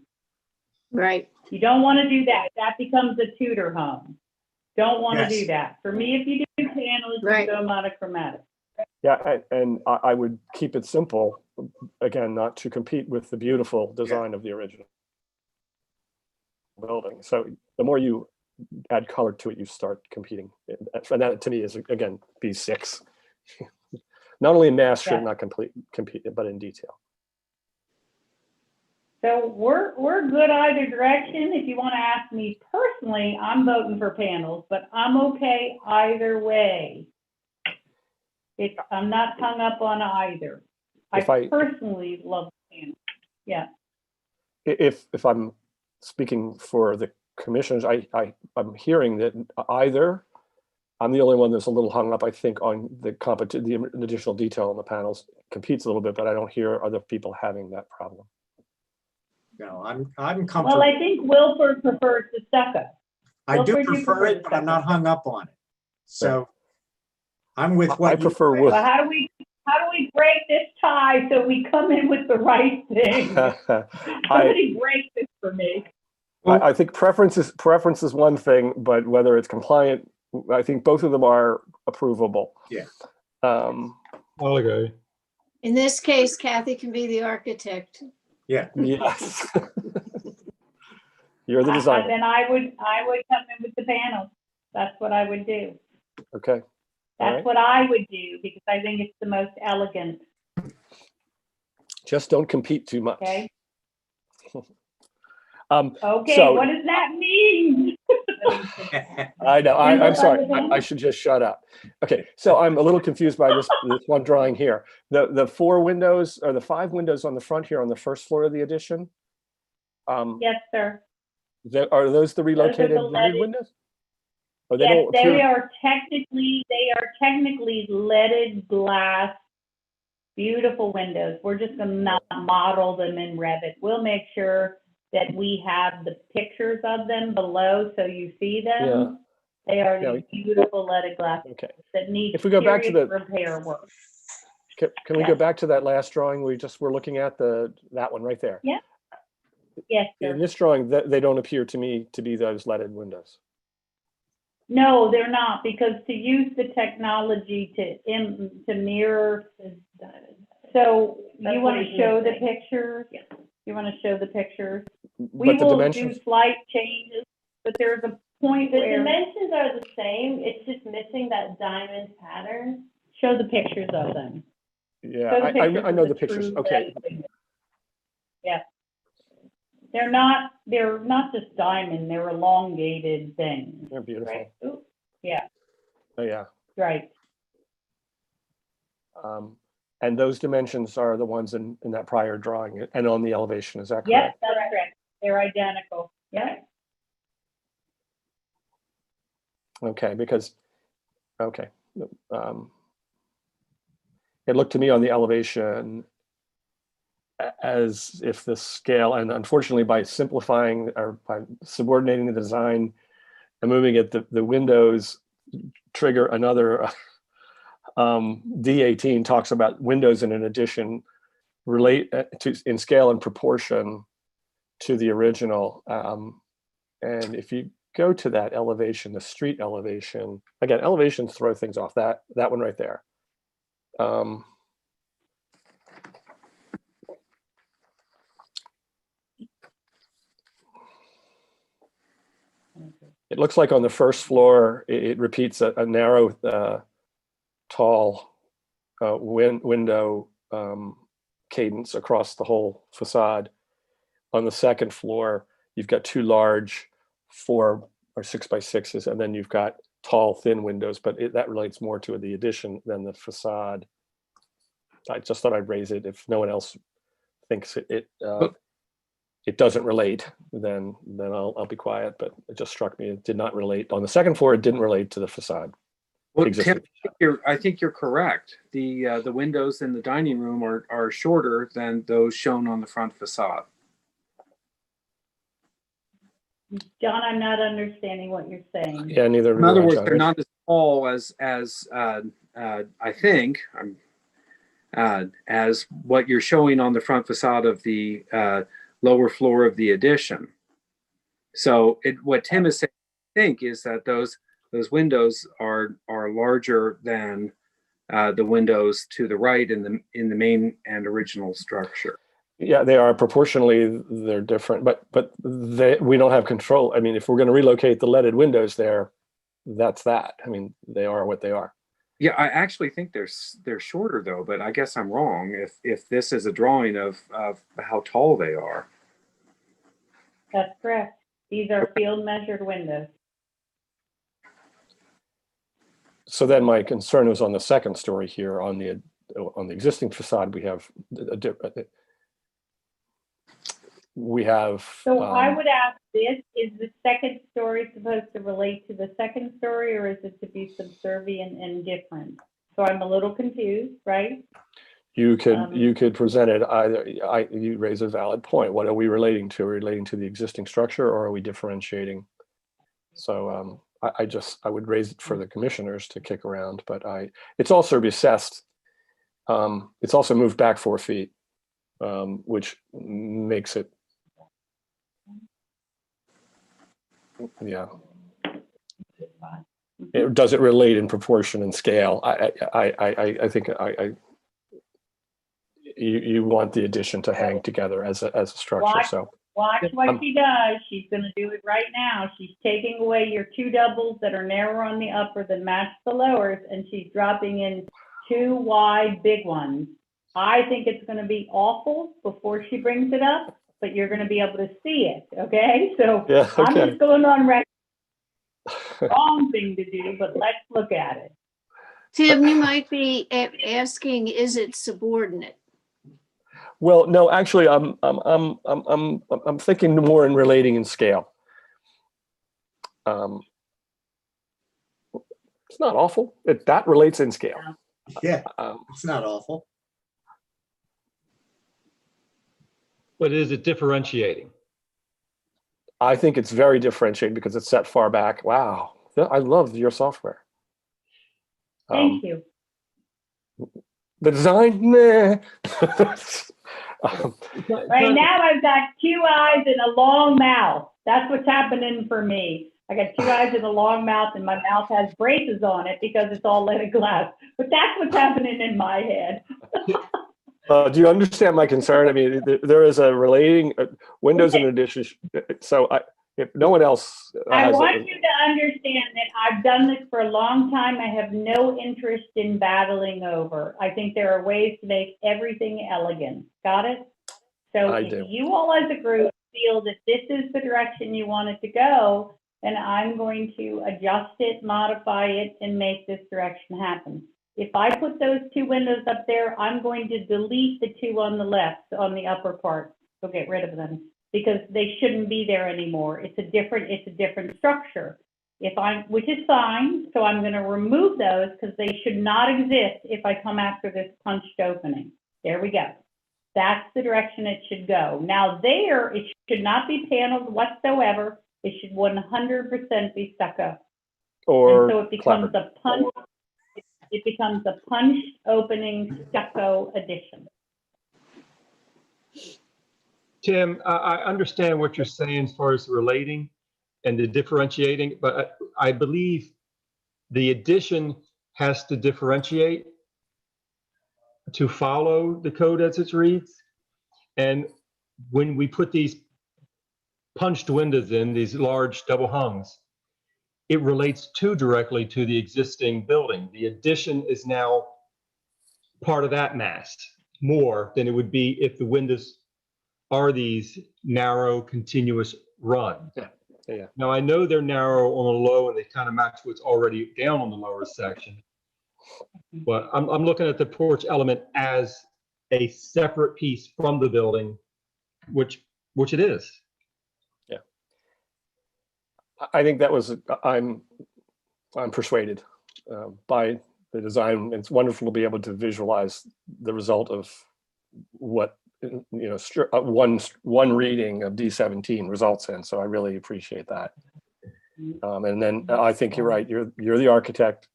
S4: Right.
S16: You don't want to do that. That becomes a Tudor home. Don't want to do that. For me, if you do panels, you go monochromatic.
S2: Yeah, and I would keep it simple, again, not to compete with the beautiful design of the original building. So the more you add color to it, you start competing. And that to me is, again, B6. Not only in mass should not compete, but in detail.
S16: So we're good either direction. If you want to ask me personally, I'm voting for panels, but I'm okay either way. I'm not hung up on either. I personally love panels. Yeah.
S2: If I'm speaking for the commissioners, I'm hearing that either I'm the only one that's a little hung up, I think, on the additional detail on the panels competes a little bit, but I don't hear other people having that problem.
S5: No, I'm comfortable.
S16: Well, I think Wilford prefers the stucco.
S5: I do prefer it, but I'm not hung up on it. So I'm with what
S2: I prefer wood.
S16: Well, how do we break this tie so we come in with the right thing? Somebody break this for me.
S2: I think preference is one thing, but whether it's compliant, I think both of them are approvable.
S5: Yeah.
S18: I'll agree.
S4: In this case, Kathy can be the architect.
S5: Yeah.
S2: Yes. You're the designer.
S16: Then I would come in with the panel. That's what I would do.
S2: Okay.
S16: That's what I would do because I think it's the most elegant.
S2: Just don't compete too much.
S16: Okay.
S2: Okay.
S16: So, what does that mean?
S2: I know. I'm sorry. I should just shut up. Okay. So I'm a little confused by this one drawing here. The 4 windows or the 5 windows on the front here on the first floor of the addition.
S16: Yes, sir.
S2: Are those the relocated leaded windows? Or
S16: yes, they are technically leaded glass, beautiful windows. We're just going to model them in Revit. We'll make sure that we have the pictures of them below so you see them.
S2: Yeah.
S16: They are these beautiful leaded glass that need
S2: if we go back to the
S16: repair work.
S2: Can we go back to that last drawing we just were looking at, that one right there?
S16: Yeah. Yes, sir.
S2: In this drawing, they don't appear to me to be those leaded windows.
S16: No, they're not, because to use the technology to mirror. So you want to show the pictures? Yes. You want to show the pictures? We will do slight changes, but there's a point
S15: The
S16: where
S15: dimensions are the same. It's just missing that diamond pattern.
S16: show the pictures of them.
S2: Yeah,
S16: Show the
S2: I
S16: pictures of
S2: know the pictures.
S16: true
S2: Okay.
S16: leaded windows. Yeah. They're not just diamond, they're elongated things.
S2: They're beautiful.
S16: Right? Ooh, yeah,
S2: Oh, yeah.
S16: right.
S2: And those dimensions are the ones in that prior drawing and on the elevation, is that
S16: Yes,
S2: correct?
S16: that's correct. They're identical. Yeah.
S2: Okay, because, okay. It looked to me on the elevation as if the scale, and unfortunately by simplifying or by subordinating the design and moving it, the windows trigger another, D18 talks about windows in an addition relate to in scale and proportion to the original. And if you go to that elevation, the street elevation, again, elevations throw things off, that one right there. It looks like on the first floor, it repeats a narrow, tall window cadence across the whole facade. On the second floor, you've got two large 4 or 6 by 6s, and then you've got tall, thin windows, but that relates more to the addition than the facade. I just thought I'd raise it. If no one else thinks it doesn't relate, then
S11: I'll
S2: be quiet. But it just struck me, it did not relate. On the second floor, it didn't relate to the facade.
S11: Well, Tim, I think you're correct. The windows in the dining room are shorter than those shown on the front facade.
S16: John, I'm not understanding what you're saying.
S2: Yeah, neither.
S11: In other words, they're not as tall as I think as what you're showing on the front facade of the lower floor of the addition. So what Tim is saying, I think, is that those windows are larger than the windows to the right in the main and original structure.
S2: Yeah, they are proportionally, they're different, but we don't have control. I mean, if we're going to relocate the leaded windows there, that's that. I mean, they are what they are.
S11: Yeah, I actually think they're shorter though, but I guess I'm wrong if this is a drawing of how tall they are.
S16: That's correct. These are field measured windows.
S2: So then my concern was on the second story here on the existing facade.
S16: So I would ask this, is the second story supposed to relate to the second story, or is it to be subservient and different? So I'm a little confused, right?
S2: You could present it either. You raise a valid point. What are we relating to? Are we relating to the existing structure, or are we differentiating? So I would raise it for the commissioners to kick around, but it's also recessed. It's also moved back 4 feet, which makes it, yeah. Does it relate in proportion and scale? I think you want the addition to hang together as a structure.
S16: Watch what she does. She's going to do it right now. She's taking away your 2 doubles that are narrower on the upper that match the lowers, and she's dropping in 2 wide big ones. I think it's going to be awful before she brings it up, but you're going to be able to see it, okay? So yeah, okay. I'm just going on record. Wrong thing to do, but let's look at it.
S4: Tim, you might be asking, is it subordinate?
S2: Well, no, actually, I'm thinking more in relating in scale. It's not awful. That relates in scale.
S5: Yeah, it's not awful.
S18: But is it differentiating?
S2: I think it's very differentiating because it's set far back. Wow, I love your software.
S16: Thank you.
S2: The design, meh.
S16: Right now, I've got 2 eyes and a long mouth. That's what's happening for me. I got 2 eyes and a long mouth, and my mouth has braces on it because it's all leaded glass. But that's what's happening in my head.
S2: Do you understand my concern? I mean, there is a relating windows in addition. So if no one else
S16: I
S2: has
S16: want you to understand that I've done this for a long time. I have no interest in battling over. I think there are ways to make everything elegant. Got it? So
S2: I
S16: if
S2: do.
S16: you all as a group feel that this is the direction you want it to go, then I'm going to adjust it, modify it, and make this direction happen. If I put those 2 windows up there, I'm going to delete the 2 on the left, on the upper part. So get rid of them because they shouldn't be there anymore. It's a different structure. Which is fine. So I'm going to remove those because they should not exist if I come after this punched opening. There we go. That's the direction it should go. Now it should not be paneled whatsoever. It should 100% be stucco.
S2: or
S16: And so it becomes
S2: clapboard.
S16: it becomes a punched opening stucco addition.
S18: Tim, I understand what you're saying as far as relating and the differentiating, but I believe the addition has to differentiate to follow the code as it reads. And when we put these punched windows in, these large double hungs, it relates too directly to the existing building. The addition is now part of that mast more than it would be if the windows are these narrow, continuous run.
S2: Yeah.
S18: Now, I know they're narrow on the low and they kind of match what's already down on the lower section. But I'm looking at the porch element as a separate piece from the building, which it is.
S2: Yeah. I think that was, I'm persuaded by the design. It's wonderful to be able to visualize the result of what, one reading of D17 results in. So I really appreciate that. And then I think you're right. You're the architect,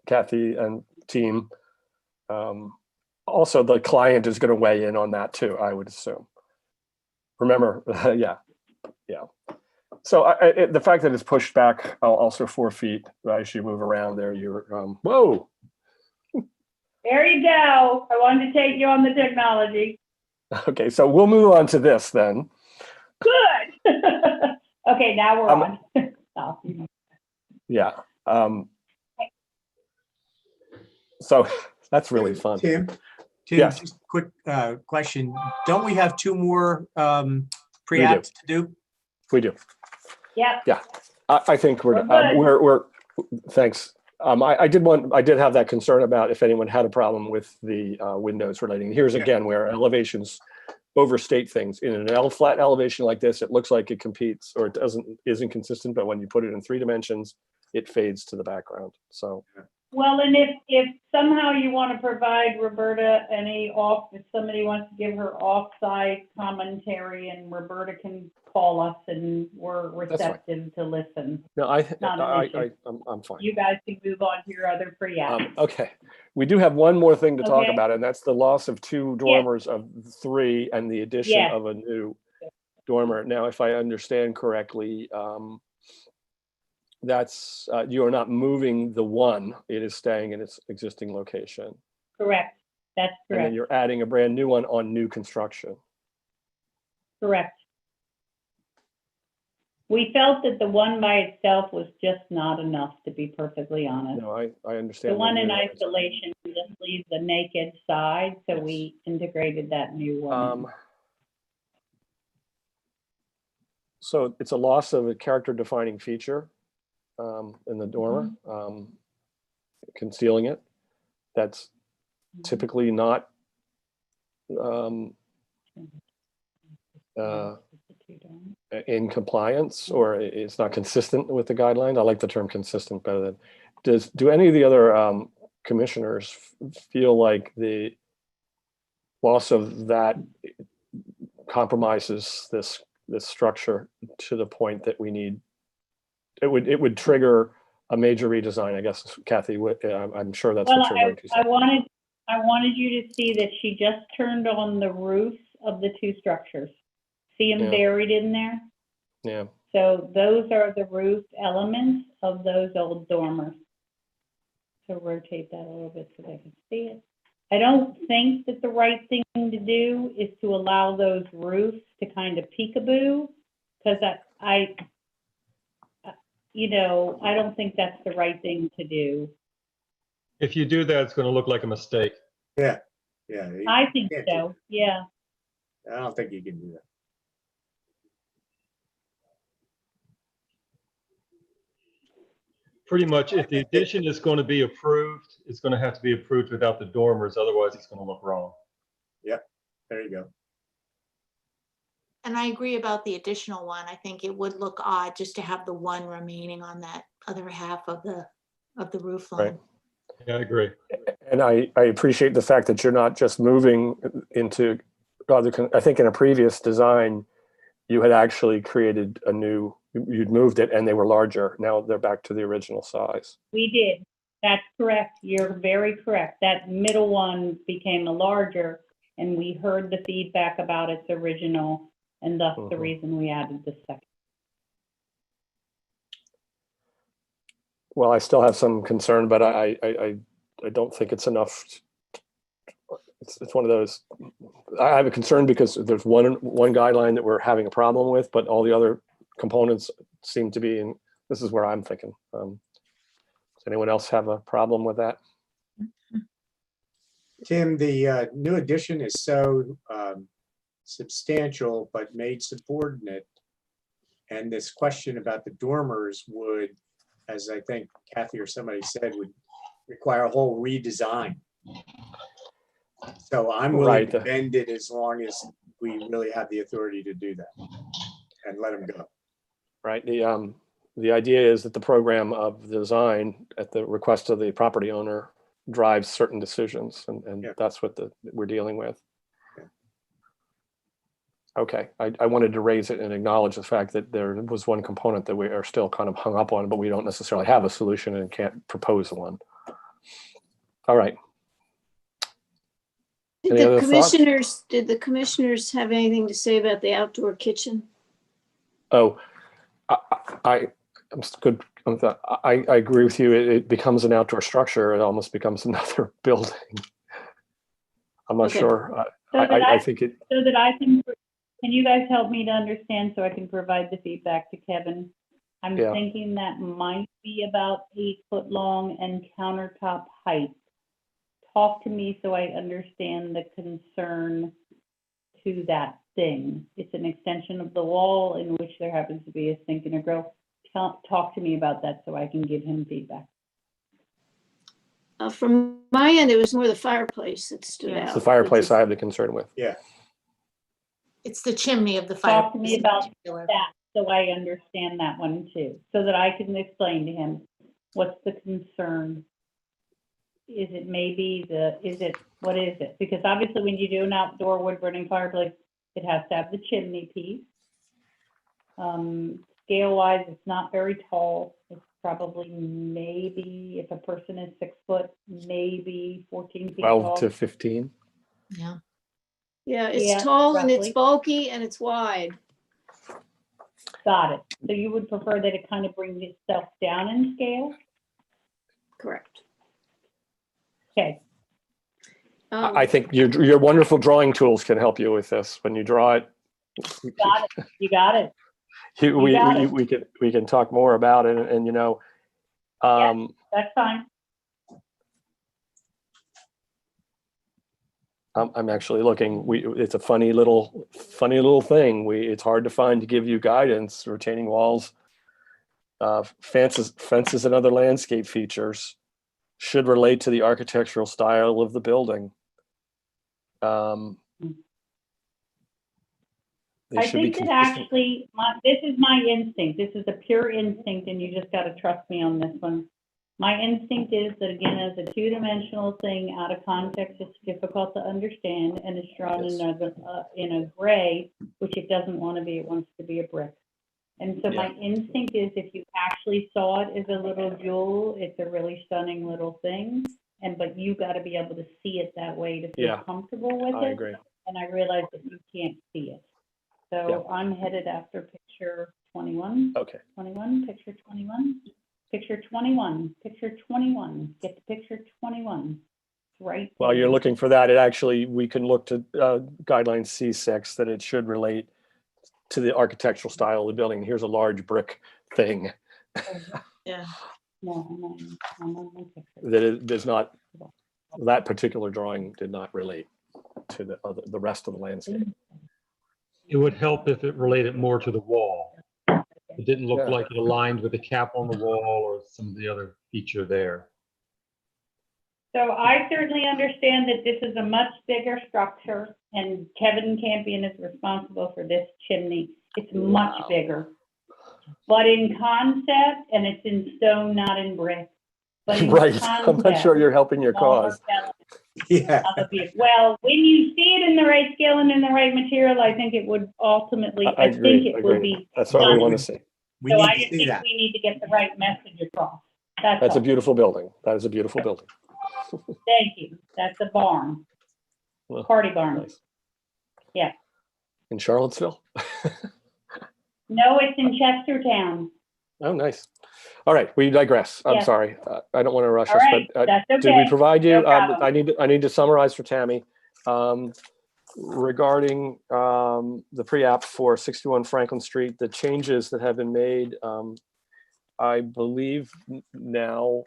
S2: Kathy and team. Also, the client is going to weigh in on that too, I would assume. Remember, yeah. So the fact that it's pushed back also 4 feet as you move around there, you're, whoa.
S16: There you go. I wanted to take you on the technology.
S2: Okay, so we'll move on to this then.
S16: Good. Okay, now we're on. Stop.
S2: Yeah. So that's really fun.
S5: Tim,
S2: Yes.
S5: just a quick question. Don't we have 2 more pre-apps to do?
S2: We do.
S16: Yeah.
S2: Yeah. I think
S16: We're
S2: we're thanks. I did have that concern about if anyone had a problem with the windows relating. Here's again where elevations overstate things. In an flat elevation like this, it looks like it competes or it isn't consistent, but when you put it in 3 dimensions, it fades to the background. So
S16: Well, and if somehow you want to provide Roberta if somebody wants to give her offsite commentary, and Roberta can call us and we're receptive to listen.
S2: no,
S16: I'm
S2: fine.
S16: You guys can move on to your other pre-apps.
S2: Okay, we do have one more thing to talk
S16: Okay.
S2: about, and that's the loss of 2 dormers of 3 and the addition
S16: Yes.
S2: of a new dormer. Now, if I understand correctly, that's you are not moving the one; it is staying in its existing location.
S16: Correct. That's
S2: And then
S16: correct.
S2: you're adding a brand new one on new construction.
S16: Correct. We felt that the one by itself was just not enough, to be perfectly honest.
S2: No, I understand.
S16: The one in
S2: new ones.
S16: isolation just leaves the naked side, so we integrated that new one.
S2: So it's a loss of a character-defining feature in the dormer, concealing it. That's typically not in compliance, or it's not consistent with the guideline. I like the term consistent better than. Do any of the other commissioners feel like the loss of that compromises this structure to the point that we need, it would trigger a major redesign, I guess, Kathy, I'm sure that's what you're going to say.
S16: I wanted you to see that she just turned on the roofs of the 2 structures. See them buried in there?
S2: Yeah.
S16: So those are the roof elements of those old dormers. So rotate that a little bit so they can see it. I don't think that the right thing to do is to allow those roofs to kind of peekaboo, because I don't think that's the right thing to do.
S18: If you do that, it's going to look like a mistake.
S5: Yeah.
S16: I think
S5: can't do
S16: so, yeah.
S5: I don't think you can do that.
S18: Pretty much, if the addition is going to be approved, it's going to have to be approved without the dormers. Otherwise, it's going to look wrong.
S5: Yep. There you go.
S3: And I agree about the additional one. I think it would look odd just to have the one remaining on that other half of the roof line.
S2: Right.
S18: Yeah, I agree.
S2: And I appreciate the fact that you're not just moving into other, I think in a previous design, you had actually created a new, you'd moved it and they were larger. Now they're back to the original size.
S16: We did. That's correct. You're very correct. That middle one became a larger, and we heard the feedback about its original, and thus the reason we added the second.
S2: Well, I still have some concern, but I don't think it's enough. It's one of those. I have a concern because there's one guideline that we're having a problem with, but all the other components seem to be in. This is where I'm thinking. Does anyone else have a problem with that?
S5: Tim, the new addition is so substantial but made subordinate. And this question about the dormers would, as I think Kathy or somebody said, would require a whole redesign. So I'm willing to bend it as long as we really have the authority to do that and let them go.
S2: Right. The idea is that the program of design at the request of the property owner drives certain decisions, and that's what we're dealing with. Okay, I wanted to raise it and acknowledge the fact that there was one component that we are still kind of hung up on, but we don't necessarily have a solution and can't propose one. All right.
S4: Did the commissioners have anything to say about the outdoor kitchen?
S2: Oh, I'm good. I agree with you. It becomes an outdoor structure. It almost becomes another building. I'm not sure. I think it.
S16: So that I can you guys help me to understand so I can provide the feedback to Kevin? I'm thinking that might be about 8 foot long and countertop height. Talk to me so I understand the concern to that thing. It's an extension of the wall in which there happens to be a sink and a grill. Talk to me about that so I can give him feedback.
S4: From my end, it was more the fireplace that stood out.
S2: It's the fireplace I have the concern with.
S5: Yeah.
S3: It's the chimney of the fireplace.
S16: Talk to me about that so I understand that one too, so that I can explain to him what's the concern. Is it maybe what is it? Because obviously when you do an outdoor wood burning fireplace, it has to have the chimney piece. Scale wise, it's not very tall. It's probably maybe, if a person is 6 foot, maybe 14 feet
S2: 12
S16: tall.
S2: to 15.
S3: Yeah.
S4: Yeah, it's tall and it's bulky and it's wide.
S16: Got it. So you would prefer that it kind of brings itself down in scale?
S4: Correct.
S16: Okay.
S2: I think your wonderful drawing tools can help you with this. When you draw it,
S16: got it. You got it.
S2: We can talk more about it, and you know,
S16: that's fine.
S2: I'm actually looking. It's a funny little thing. It's hard to find to give you guidance. Retaining walls, fences, and other landscape features should relate to the architectural style of the building.
S16: I think that actually, this is my instinct. This is a pure instinct, and you just got to trust me on this one. My instinct is that, again, as a two-dimensional thing, out of context, it's difficult to understand, and it's drawn in a gray, which it doesn't want to be. It wants to be a brick. And so my instinct is, if you actually saw it as a little jewel, it's a really stunning little thing. But you got to be able to see it that way to feel comfortable with it.
S2: I agree.
S16: And I realize that you can't see it. So I'm headed after picture 21.
S2: Okay.
S16: 21, picture 21. Picture 21, picture 21, get to picture 21, right?
S2: While you're looking for that, we can look to guideline C6 that it should relate to the architectural style of the building. Here's a large brick thing
S3: Yeah.
S2: that it does not, that particular drawing did not relate to the rest of the landscape.
S18: It would help if it related more to the wall. It didn't look
S2: Yeah.
S18: like it aligned with the cap on the wall or some of the other feature there.
S16: So I certainly understand that this is a much bigger structure and Kevin Campion is responsible for this chimney. It's much
S2: Wow.
S16: bigger. But in concept, and it's in stone, not in brick. But in
S2: Right. I'm not sure you're helping your
S16: smaller
S2: cause.
S16: element
S5: Yeah.
S16: of a vehicle. Well, when you see it in the right scale and in the right material, I think it would ultimately,
S2: I
S16: I think it will
S2: agree.
S16: be.
S2: That's what we want to
S16: stunning.
S2: see.
S5: We
S16: So
S5: need
S16: I
S5: to
S16: just
S5: see
S16: think
S5: that.
S16: we need to get the right message across. That's
S2: That's a
S16: all.
S2: beautiful building. That is a beautiful building.
S16: Thank you. That's a barn,
S2: Well,
S16: party barn.
S2: nice.
S16: Yeah.
S2: In Charlottesville?
S16: No, it's in Chestertown.
S2: Oh, nice. All right, we digress. I'm
S16: Yes.
S2: sorry. I don't want to rush
S16: All
S2: us,
S16: right,
S2: but
S16: that's
S2: did we
S16: okay.
S2: provide you?
S16: No problem.
S2: I need to summarize for Tammy regarding the pre-app for 61 Franklin Street, the changes that have been made. I believe now,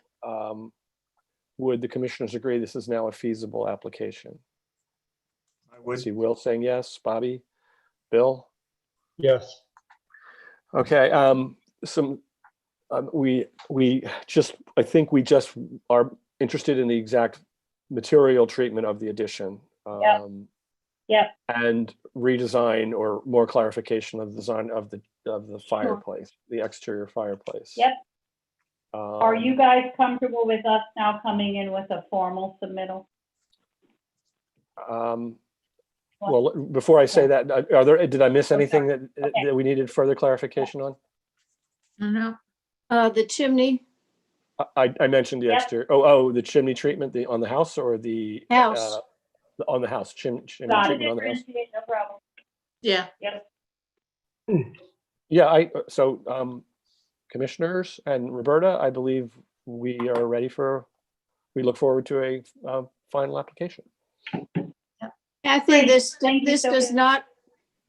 S2: would the commissioners agree this is now a feasible application?
S5: I would.
S2: See Will saying yes, Bobby, Bill?
S18: Yes.
S2: Okay, I think we just are interested in the exact material treatment of the addition.
S16: Yep.
S2: And redesign or more clarification of the design of the fireplace, the exterior fireplace.
S16: Yep. Are you
S2: Um,
S16: guys comfortable with us now coming in with a formal submittal?
S2: Well, before I say that, did I miss anything that we needed further clarification on?
S3: No.
S4: The chimney
S2: I mentioned the
S16: Yep.
S2: exterior. Oh, the chimney treatment, on the house or the
S4: house.
S2: on the house, chimney
S16: Got to
S2: treatment on the house.
S16: differentiate, no problem.
S3: Yeah.
S16: Yep.
S2: Yeah, commissioners and Roberta, I believe we are ready we look forward to a final application.
S4: Kathy, this
S16: Thank you, Sophia.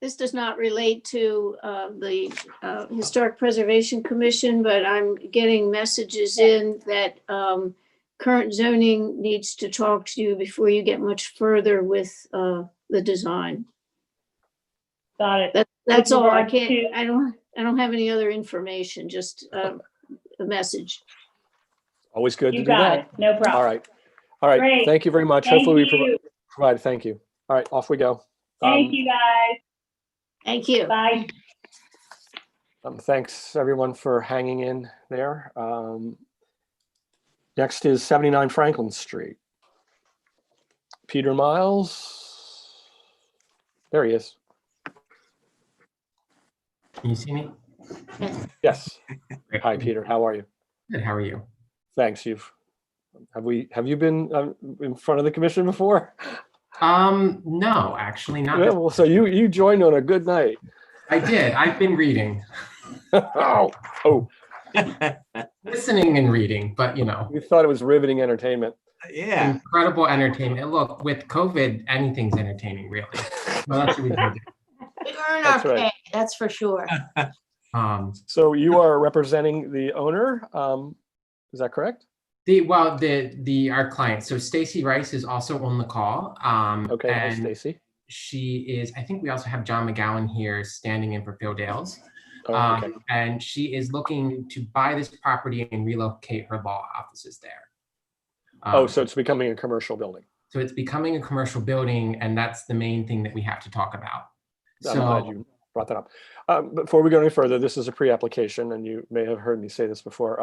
S4: this does not relate to the Historic Preservation Commission, but I'm getting messages in that current zoning needs to talk to you before you get much further with the design.
S16: Got it.
S4: That's
S16: With
S4: all. I
S16: regard
S4: can't,
S16: to-
S4: I don't have any other information, just a message.
S2: Always good to
S16: You
S2: do
S16: got
S2: that.
S16: it. No problem.
S2: All right.
S16: Great.
S2: Thank you very much.
S16: Thank
S2: Hopefully we
S16: you.
S2: provide. Thank you. All right, off we go.
S16: Thank you, guys.
S4: Thank you.
S16: Bye.
S2: Thanks everyone for hanging in there. Next is 79 Franklin Street. Peter Miles. There he is.
S19: Can you see me?
S2: Yes. Hi, Peter. How are you?
S19: Good. How are you?
S2: Thanks. Have you been in front of the commission before?
S19: No, actually not.
S2: Yeah, well, so you joined on a good night.
S19: I did. I've been reading.
S2: Oh.
S19: Listening and reading, but you know.
S2: We thought it was riveting entertainment.
S5: Yeah.
S19: Incredible entertainment. Look, with COVID, anything's entertaining, really. Well, that's what we do.
S3: We earn
S2: That's
S3: our
S2: right.
S3: pay, that's for sure.
S2: So you are representing the owner, is that correct?
S19: Our client. So Stacy Rice is also on the call.
S2: Okay, hi,
S19: and
S2: Stacy.
S19: She is. I think we also have John McGowan here standing in for Phil Dales.
S2: Oh, okay.
S19: And she is looking to buy this property and relocate her law offices there.
S2: So it's becoming a commercial building.
S19: So it's becoming a commercial building, and that's the main thing that we have to talk about.
S2: I'm glad you brought that up. Before we go any further, this is a pre-application, and you may have heard me say this before,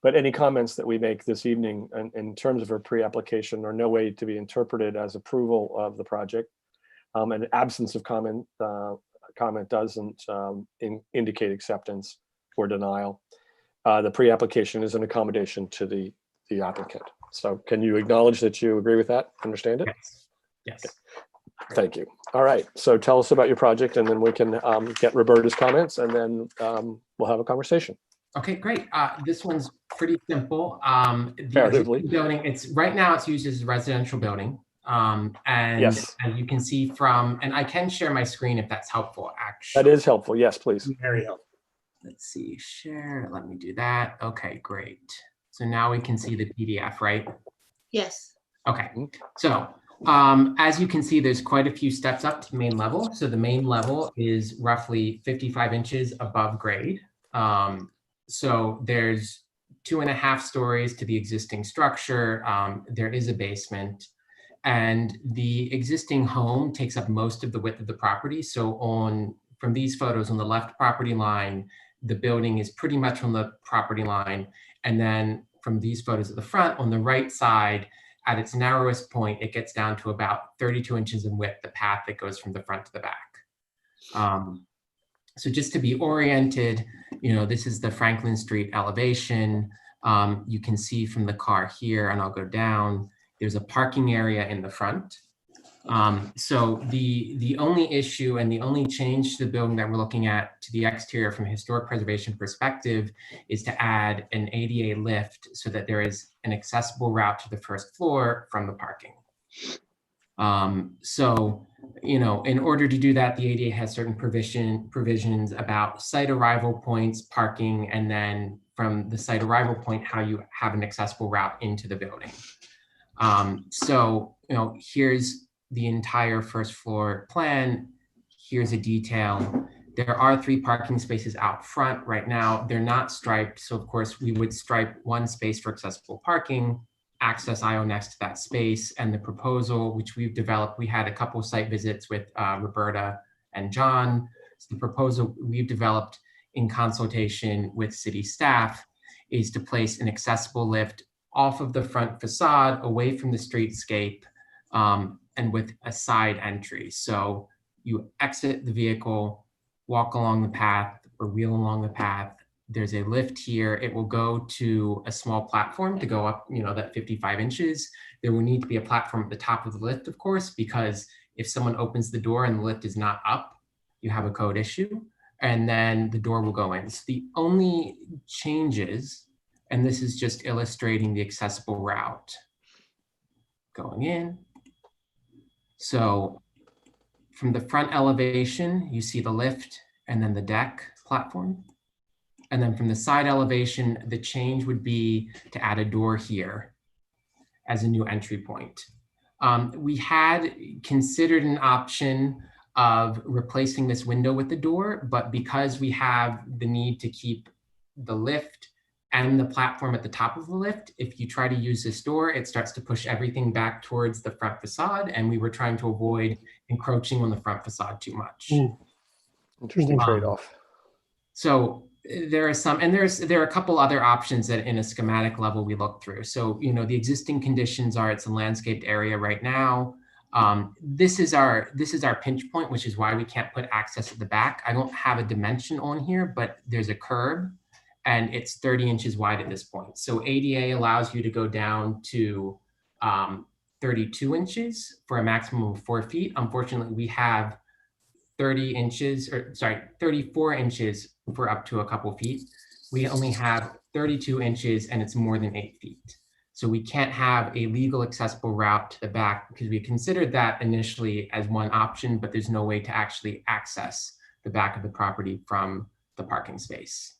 S2: but any comments that we make this evening in terms of a pre-application are no way to be interpreted as approval of the project. An absence of comment doesn't indicate acceptance or denial. The pre-application is an accommodation to the applicant. So can you acknowledge that you agree with that? Understand it?
S19: Yes.
S2: Okay. Thank you. All right. So tell us about your project, and then we can get Roberta's comments, and then we'll have a conversation.
S19: Okay, great. This one's pretty simple. The
S2: Comparatively.
S19: building, right now it's used as a residential building. And
S2: Yes.
S19: as you can see from, and I can share my screen if that's helpful, actually.
S2: That is helpful. Yes, please.
S7: Very helpful.
S19: Let's see, share, let me do that. Okay, great. So now we can see the PDF, right?
S3: Yes.
S19: Okay, so as you can see, there's quite a few steps up to the main level. So the main level is roughly 55 inches above grade. So there's 2.5 stories to the existing structure. There is a basement. And the existing home takes up most of the width of the property. So from these photos on the left property line, the building is pretty much on the property line. And then from these photos at the front, on the right side, at its narrowest point, it gets down to about 32 inches in width, the path that goes from the front to the back. So just to be oriented, this is the Franklin Street elevation. You can see from the car here, and I'll go down, there's a parking area in the front. So the only issue and the only change to the building that we're looking at to the exterior from a historic preservation perspective is to add an ADA lift so that there is an accessible route to the first floor from the parking. So, in order to do that, the ADA has certain provisions about site arrival points, parking, and then from the site arrival point, how you have an accessible route into the building. So, here's the entire first floor plan. Here's a detail. There are 3 parking spaces out front right now. They're not striped. So of course we would stripe 1 space for accessible parking, access aisle next to that space, and the proposal, which we've developed, we had a couple of site visits with Roberta and John. So the proposal we've developed in consultation with city staff is to place an accessible lift off of the front facade, away from the streetscape, and with a side entry. So you exit the vehicle, walk along the path or wheel along the path. There's a lift here. It will go to a small platform to go up, that 55 inches. There will need to be a platform at the top of the lift, of course, because if someone opens the door and the lift is not up, you have a code issue, and then the door will go in. So the only changes, and this is just illustrating the accessible route going in. So from the front elevation, you see the lift and then the deck platform. And then from the side elevation, the change would be to add a door here as a new entry point. We had considered an option of replacing this window with the door, but because we have the need to keep the lift and the platform at the top of the lift, if you try to use this door, it starts to push everything back towards the front facade, and we were trying to avoid encroaching on the front facade too much.
S2: Interesting trade-off.
S19: So there are some, and there are a couple other options that in a schematic level we look through. So, the existing conditions are it's a landscaped area right now. This is our pinch point, which is why we can't put access at the back. I don't have a dimension on here, but there's a curb and it's 30 inches wide at this point. So ADA allows you to go down to 32 inches for a maximum of 4 feet. Unfortunately, we have 34 inches for up to a couple feet. We only have 32 inches and it's more than 8 feet. So we can't have a legal accessible route to the back because we considered that initially as one option, but there's no way to actually access the back of the property from the parking space.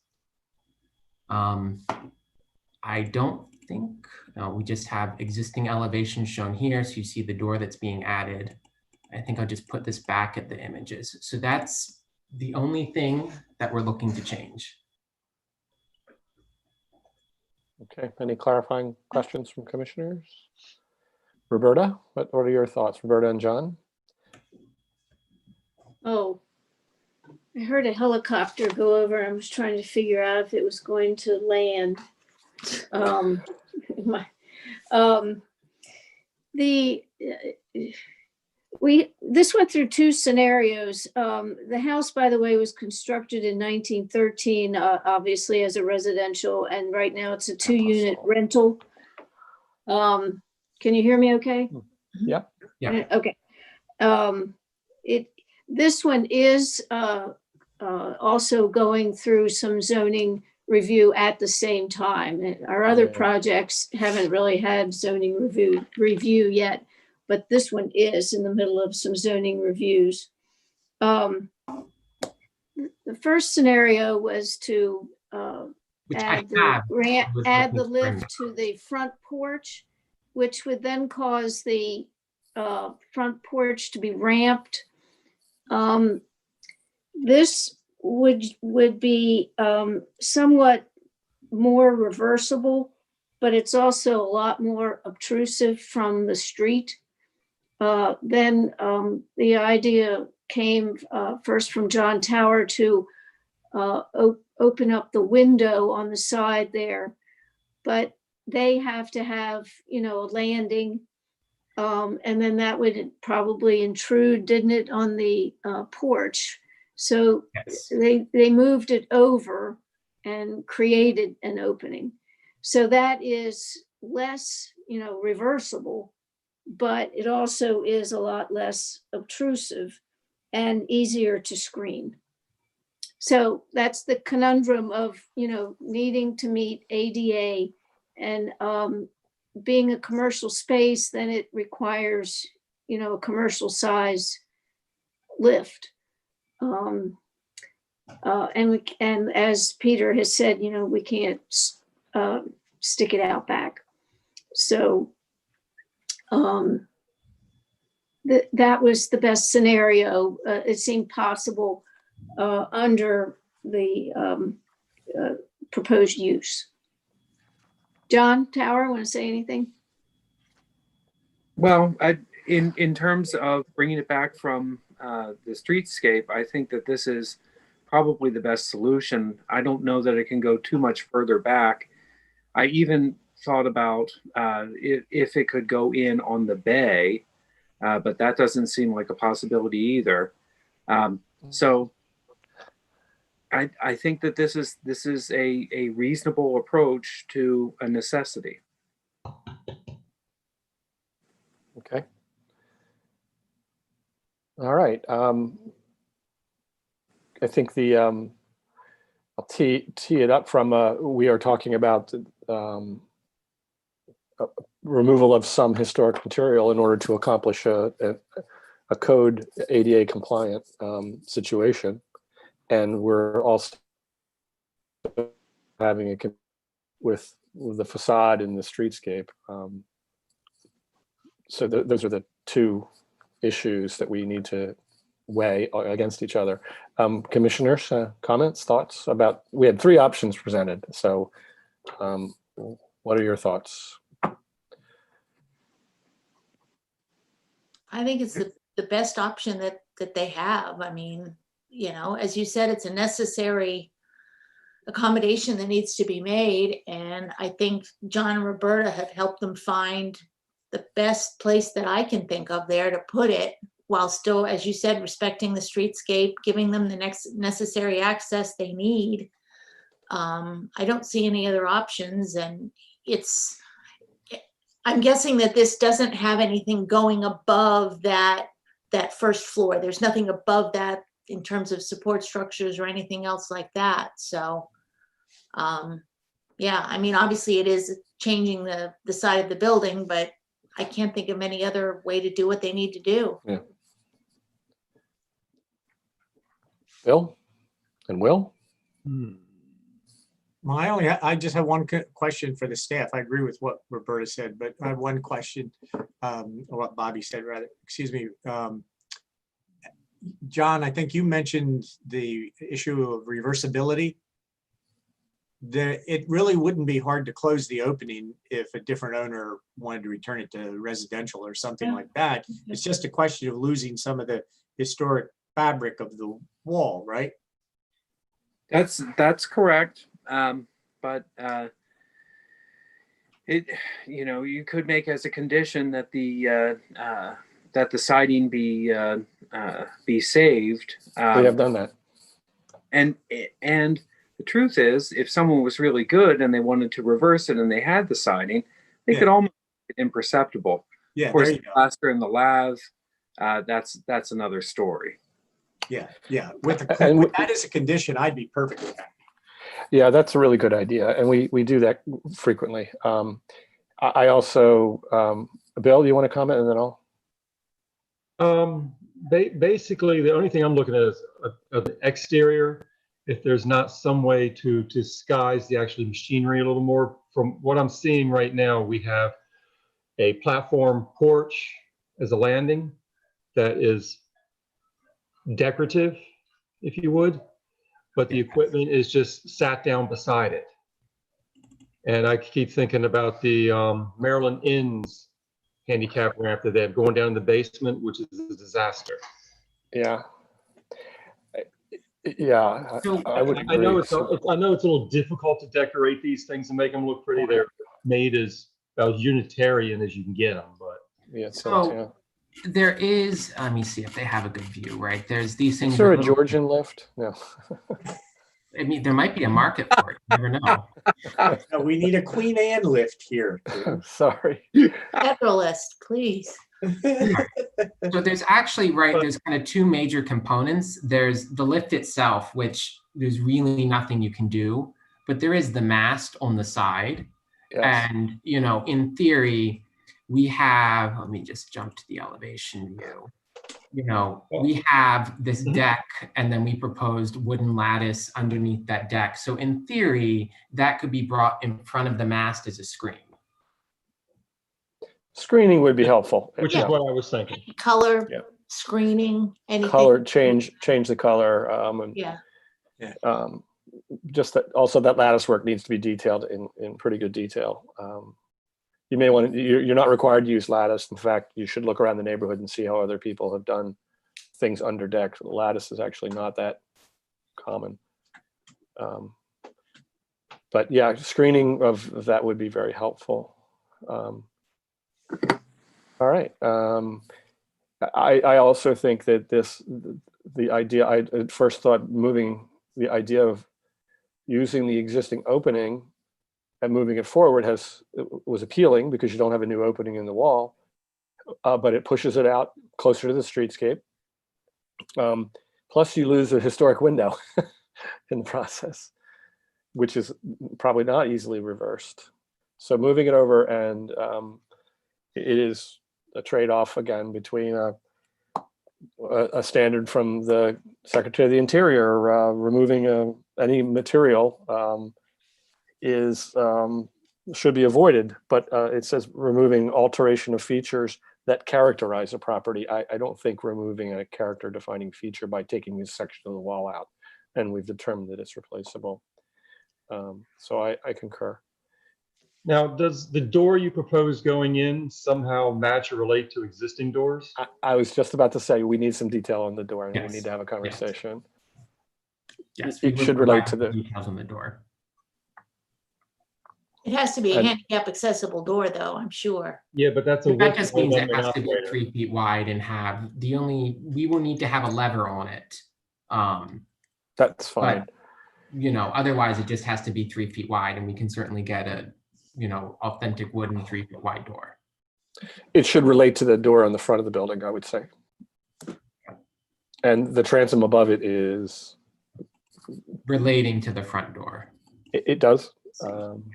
S19: I don't think, we just have existing elevations shown here. So you see the door that's being added. I think I'll just put this back at the images. So that's the only thing that we're looking to change.
S2: Okay, any clarifying questions from commissioners? Roberta, what are your thoughts, Roberta and John?
S4: Oh, I heard a helicopter go over. I was trying to figure out if it was going to land. This went through 2 scenarios. The house, by the way, was constructed in 1913, obviously as a residential, and right now it's a 2-unit rental. Can you hear me okay?
S2: Yeah.
S19: Yeah.
S4: Okay. This one is also going through some zoning review at the same time. Our other projects haven't really had zoning review yet. but this one is in the middle of some zoning reviews. The first scenario was to
S19: Which
S4: add
S19: I have.
S4: add the lift to the front porch, which would then cause the front porch to be ramped. This would be somewhat more reversible, but it's also a lot more obtrusive from the street. Then the idea came first from John Tower to open up the window on the side there, but they have to have, a landing. And then that would probably intrude, didn't it, on the porch? So
S19: Yes.
S4: they moved it over and created an opening. So that is less, reversible, but it also is a lot less obtrusive and easier to screen. So that's the conundrum of, needing to meet ADA, and being a commercial space, then it requires, a commercial size lift. And as Peter has said, we can't stick it out back. So that was the best scenario. It seemed possible under the proposed use. John Tower, want to say anything?
S11: Well, in terms of bringing it back from the streetscape, I think that this is probably the best solution. I don't know that it can go too much further back. I even thought about if it could go in on the bay, but that doesn't seem like a possibility either. So I think that this is a reasonable approach to a necessity.
S2: Okay. All right. I think I'll tee it up from, we are talking about removal of some historic material in order to accomplish a code ADA compliant situation. And we're also having it with the facade in the streetscape. So those are the two issues that we need to weigh against each other. Commissioners, comments, thoughts about, we had three options presented. So what are your thoughts?
S3: I think it's the best option that they have. I mean, as you said, it's a necessary accommodation that needs to be made. And I think John and Roberta have helped them find the best place that I can think of there to put it, while still, as you said, respecting the streetscape, giving them the next necessary access they need. I don't see any other options, and I'm guessing that this doesn't have anything going above that first floor. There's nothing above that in terms of support structures or anything else like that. So, yeah, I mean, obviously it is changing the side of the building, but I can't think of any other way to do what they need to do.
S2: Yeah. Bill and Will?
S5: I just have one question for the staff. I agree with what Roberta said, but I have one question, or what Bobby said rather, excuse me. John, I think you mentioned the issue of reversibility. It really wouldn't be hard to close the opening if a different owner wanted to return it to residential or something like that. It's just a question of losing some of the historic fabric of the wall, right?
S11: That's correct. But you could make as a condition that the siding be saved.
S2: We have done that.
S11: And the truth is, if someone was really good and they wanted to reverse it and they had the siding, they could almost make it imperceptible.
S5: Yeah,
S11: of course,
S5: there you
S11: the
S5: go.
S11: plaster and the lath, that's another story.
S5: Yeah. With that as a condition, I'd be perfect with that.
S2: Yeah, that's a really good idea. And we do that frequently. I also, Bill, do you want to comment and then I'll?
S18: Basically, the only thing I'm looking at is the exterior. If there's not some way to disguise the actual machinery a little more. From what I'm seeing right now, we have a platform porch as a landing that is decorative, if you would, but the equipment is just sat down beside it. And I keep thinking about the Maryland Inn's handicap ramp that they have going down in the basement, which is a disaster.
S2: Yeah. Yeah, I would agree.
S18: I know it's a little difficult to decorate these things and make them look pretty. They're made as Unitarian as you can get them, but
S2: yeah.
S19: So there is, let me see if they have a good view, right? There's these things.
S2: Is there a
S19: with little-
S2: Georgian lift? No.
S19: I mean, there might be a market for it. You never know.
S5: No, we need a Queen Anne lift here.
S2: Sorry.
S3: Federalist, please.
S19: So there's actually, right, there's kind of two major components. There's the lift itself, which there's really nothing you can do, but there is the mast on the side.
S2: Yes.
S19: And, you know, in theory, we have, let me just jump to the elevation view. You know, we have this deck, and then we proposed wooden lattice underneath that deck. So in theory, that could be brought in front of the mast as a screen.
S2: Screening would be helpful.
S18: Which is what I was thinking.
S3: Color, screening, anything.
S2: Color change the color. And,
S3: Yeah.
S2: just that also that lattice work needs to be detailed in pretty good detail. You may want to, you're not required to use lattice. In fact, you should look around the neighborhood and see how other people have done things under deck. The lattice is actually not that common. But yeah, screening of that would be very helpful. All right. I also think that the idea, I at first thought moving the idea of using the existing opening and moving it forward was appealing because you don't have a new opening in the wall, but it pushes it out closer to the streetscape. Plus you lose a historic window in the process, which is probably not easily reversed. So moving it over, and it is a trade-off again between a standard from the Secretary of the Interior removing any material should be avoided, but it says removing alteration of features that characterize a property. I don't think removing a character defining feature by taking this section of the wall out, and we've determined that it's replaceable. So I concur.
S18: Now, does the door you propose going in somehow match or relate to existing doors?
S2: I was just about to say we need some detail on the door, and
S19: Yes.
S2: we need to have a conversation.
S19: Yes,
S2: It should relate to the
S19: details on the door.
S3: It has to be a
S2: And-
S3: handicap accessible door, though, I'm sure.
S18: Yeah, but that's a
S19: That
S18: width
S19: just
S18: of
S19: means it
S18: an
S19: has to be
S18: operator.
S19: 3 feet wide and have we will need to have a lever on it.
S2: That's fine.
S19: But, you know, otherwise it just has to be 3 feet wide, and we can certainly get a, you know, authentic wooden 3 foot wide door.
S2: It should relate to the door on the front of the building, I would say. And the transom above it is?
S19: Relating to the front door.
S2: It does?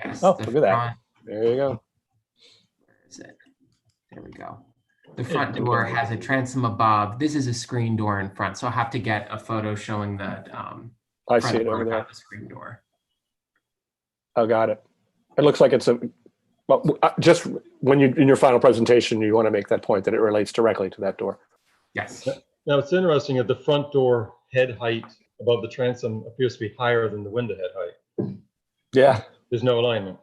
S19: Yes,
S2: Oh,
S19: the
S2: look at that.
S19: front-
S2: There you go.
S19: Where is it? There we go. The front door has a transom above. This is a screen door in front, so I'll have to get a photo showing the
S2: I
S19: front
S2: see it
S19: door
S2: over there.
S19: without the screen door.
S2: Oh, got it. It looks like it's just when you in your final presentation, you want to make that point that it relates directly to that door.
S19: Yes.
S18: Now, it's interesting that the front door head height above the transom appears to be higher than the window head height.
S2: Yeah.
S18: There's no alignment.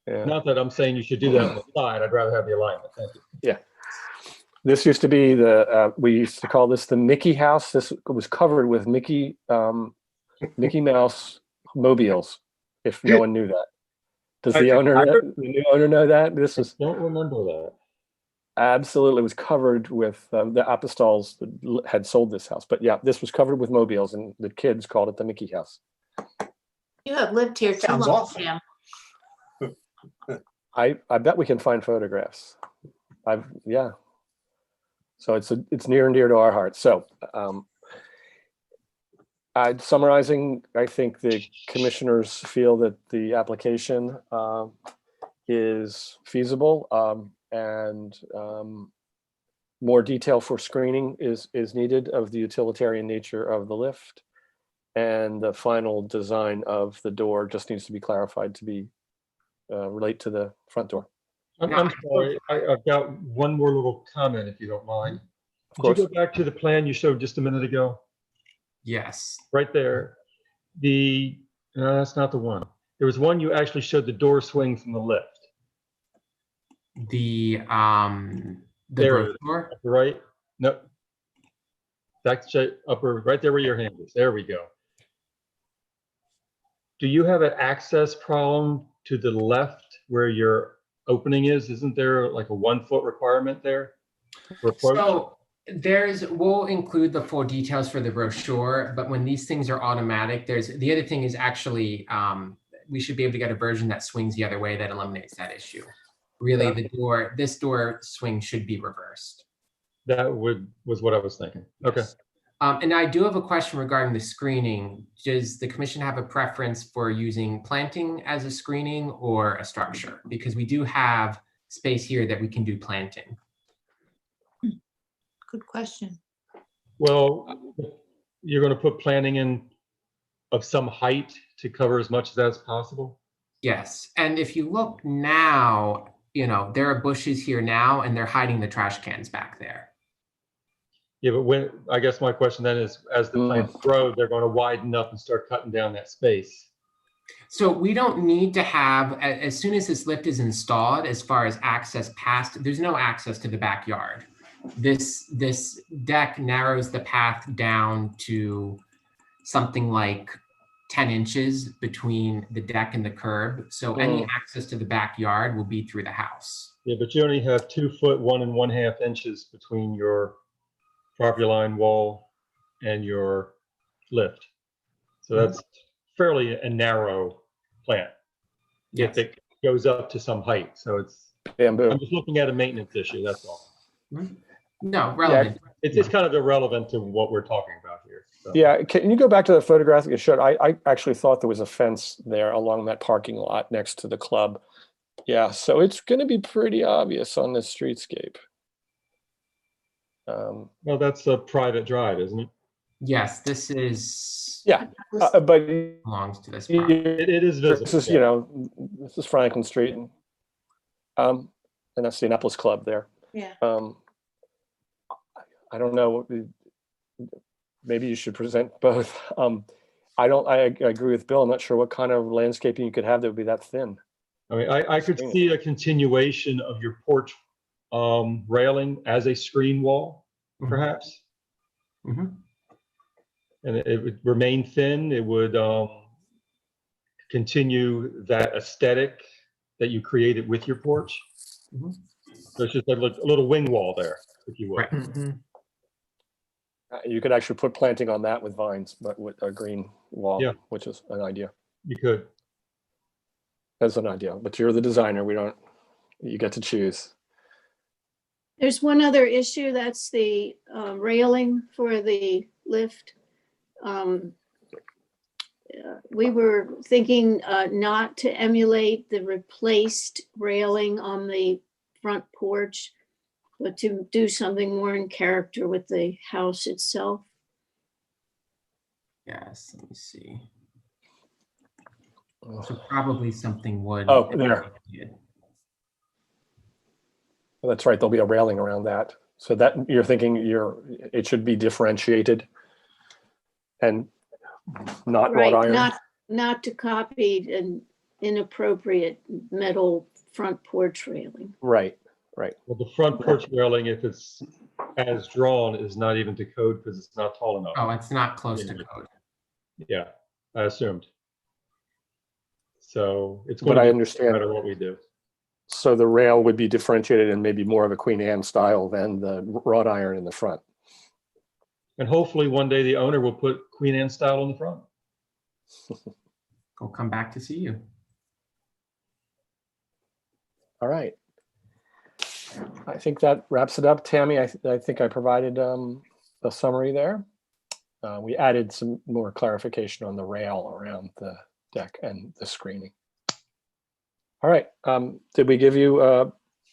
S2: Yeah.
S18: Not that I'm saying you should do that on the side. I'd rather have the alignment. Thank you.
S2: Yeah. This used to be we used to call this the Mickey house. This was covered with Mickey Mouse mobiles, if no one knew that. Does the new owner know that? This is.
S18: Don't remember that.
S2: Absolutely, it was covered with the Apostols that had sold this house. But yeah, this was covered with mobiles, and the kids called it the Mickey house.
S3: You have lived here too
S5: Sounds
S3: long,
S5: awesome.
S3: Sam.
S2: I bet we can find photographs. Yeah. So it's near and dear to our hearts. So summarizing, I think the commissioners feel that the application is feasible and more detail for screening is needed of the utilitarian nature of the lift. And the final design of the door just needs to be clarified to be relate to the front door.
S18: I'm sorry, I've got one more little comment, if you don't mind.
S2: Of
S18: Could you
S2: course.
S18: go back to the plan you showed just a minute ago?
S19: Yes.
S18: Right there. No, that's not the one. There was one you actually showed the door swing from the lift.
S19: The
S18: There it is.
S19: brochure.
S18: Right? No. Back to upper, right there where your hand is. There we go. Do you have an access problem to the left where your opening is? Isn't there like a 1 foot requirement there for approach?
S19: So we'll include the full details for the brochure, but when these things are automatic, the other thing is actually, we should be able to get a version that swings the other way that eliminates that issue. Really, this door swing should be reversed.
S18: That was what I was thinking. Okay.
S19: And I do have a question regarding the screening. Does the commission have a preference for using planting as a screening or a structure? Because we do have space here that we can do planting.
S3: Good question.
S18: Well, you're going to put planting in of some height to cover as much of that as possible?
S19: Yes, and if you look now, there are bushes here now and they're hiding the trash cans back there.
S18: Yeah, but I guess my question then is, as the plants grow, they're going to widen up and start cutting down that space.
S19: So we don't need to have, as soon as this lift is installed, as far as access past, there's no access to the backyard. This deck narrows the path down to something like 10 inches between the deck and the curb. So any access to the backyard will be through the house.
S18: Yeah, but you only have 2 foot 1 1/2 inches between your property line wall and your lift. So that's fairly a narrow plant.
S19: Yes.
S18: If it goes up to some height. So it's
S2: bamboo.
S18: I'm just looking at a maintenance issue, that's all.
S19: No, relevant.
S18: Yeah, it's kind of irrelevant to what we're talking about here. So.
S2: Yeah, can you go back to the photograph that you showed? I actually thought there was a fence there along that parking lot next to the club. Yeah, so it's going to be pretty obvious on this streetscape.
S18: Well, that's a private drive, isn't it?
S19: Yes, this is.
S2: Yeah, but
S19: belongs to this property.
S18: It is visible.
S2: This is, this is Franklin Street, and that's the Annapolis Club there.
S3: Yeah.
S2: I don't know. Maybe you should present both. I agree with Bill. I'm not sure what kind of landscaping you could have that would be that thin.
S18: I mean, I could see a continuation of your porch railing as a screen wall, perhaps.
S19: Mm-hmm.
S18: And it would remain thin. It would continue that aesthetic that you created with your porch.
S19: Mm-hmm.
S18: So it's just a little wing wall there, if you will.
S19: Right. Mm-hmm.
S2: You could actually put planting on that with vines, but with a green wall, which is an idea.
S18: You could.
S2: That's an idea, but you're the designer. You get to choose.
S4: There's one other issue, that's the railing for the lift. We were thinking not to emulate the replaced railing on the front porch, but to do something more in character with the house itself.
S19: Yes, let me see. So probably something wood.
S2: Oh, there. Well, that's right. There'll be a railing around that. So that you're thinking it should be differentiated and not wrought iron.
S4: Not to copy an inappropriate metal front porch railing.
S2: Right.
S18: Well, the front porch railing, if it's as drawn, is not even to code because it's not tall enough.
S19: Oh, it's not close to code.
S18: Yeah, I assumed. So it's
S2: But I understand.
S18: no matter what we do.
S2: So the rail would be differentiated and maybe more of a Queen Anne style than the wrought iron in the front.
S18: And hopefully one day the owner will put Queen Anne style on the front.
S19: We'll come back to see you.
S2: All right. I think that wraps it up. Tammy, I think I provided a summary there. We added some more clarification on the rail around the deck and the screening. All right. Did we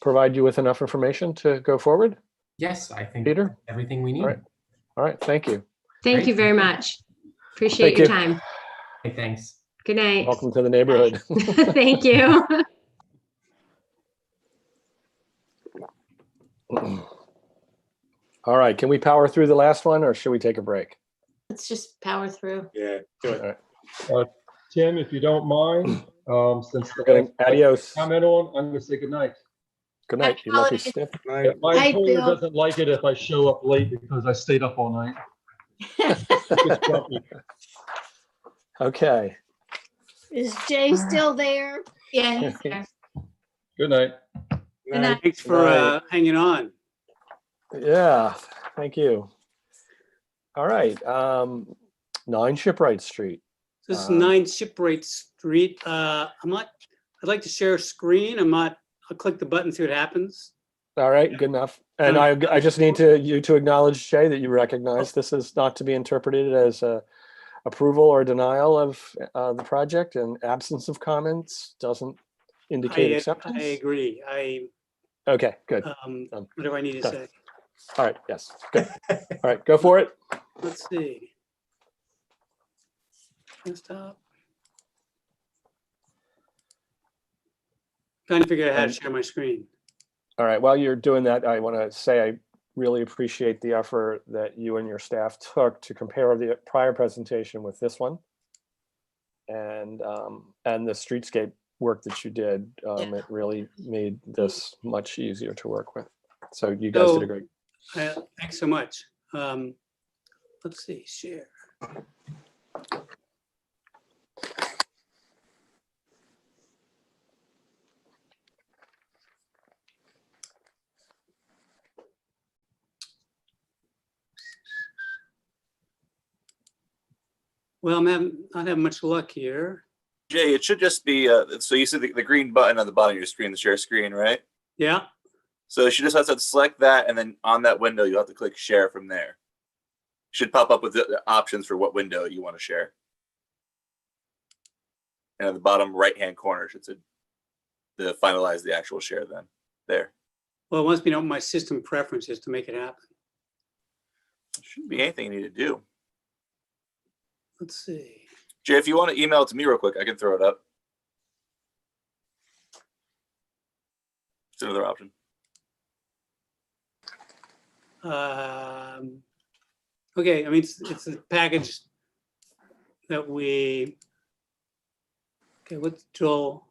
S2: provide you with enough information to go forward?
S19: Yes, I think
S2: Peter?
S19: everything we need.
S2: All right. Thank you.
S20: Thank
S19: Great.
S20: you very much. Appreciate
S2: Thank
S20: your
S2: you.
S20: time.
S19: Okay, thanks.
S20: Good night.
S2: Welcome to the neighborhood.
S20: Thank you.
S2: All right. Can we power through the last one, or should we take a break?
S3: Let's just power through.
S7: Yeah,
S2: All
S7: good.
S2: right.
S18: Tim, if you don't mind, since the
S2: Good. Adios.
S18: comment on, I'm going to say good night.
S2: Good night. You lucky stiff.
S18: Yeah, my
S3: Night,
S18: employer
S3: Bill.
S18: doesn't like it if I show up late because I stayed up all night. It's grumpy.
S2: Okay.
S4: Is Jay still there?
S3: Yeah, he's there.
S18: Good night.
S3: Good night.
S7: Thanks for hanging on.
S2: Yeah. Thank you. All right. 9 Shipwright Street.
S7: This is 9 Shipwright Street. I'd like to share a screen. I'll click the button, see what happens.
S2: All right, good enough. And I just need you to acknowledge, Jay, that you recognize this is not to be interpreted as a approval or denial of the project, and absence of comments doesn't indicate acceptance.
S7: I agree.
S2: Okay, good.
S7: What do I need to
S2: Done.
S7: say?
S2: All right, yes, good. All right, go for it.
S7: Let's see. Stop. Trying to figure out how to share my screen.
S2: All right, while you're doing that, I want to say I really appreciate the effort that you and your staff took to compare the prior presentation with this one, and the streetscape work that you did. It really made this much easier to work with. So you guys did a great.
S7: Thanks so much. Let's see, share. Well, I'm not having much luck here.
S6: Jay, it should just be, so you see the green button on the bottom of your screen, the share screen, right?
S7: Yeah.
S6: So you just have to select that, and then on that window, you'll have to click share from there. Should pop up with the options for what window you want to share. And at the bottom right-hand corner should say to finalize the actual share then. There.
S7: Well, it wants me to open my system preferences to make it happen.
S6: There shouldn't be anything you need to do.
S7: Let's see.
S6: Jay, if you want to email it to me real quick, I can throw it up. It's another option.
S7: Okay, I mean, it's a package that we, okay, what's Joel?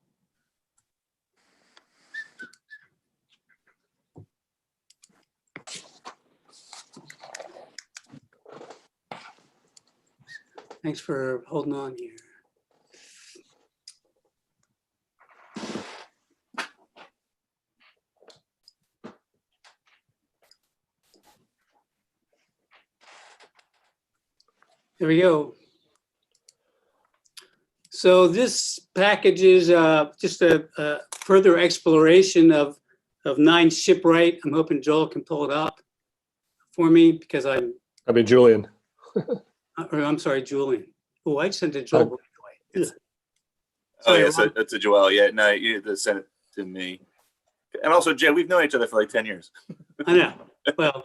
S7: Thanks for holding on here. There we go. So this package is just a further exploration of 9 Shipwright. I'm hoping Joel can pull it up for me because
S2: I mean, Julian.
S7: I'm sorry, Julian. Oh, I sent it to Joel.
S6: Oh, yeah, so it's a Joel. Yeah, no, you need to send it to me. And also, Jay, we've known each other for like 10 years.
S7: I know. Well,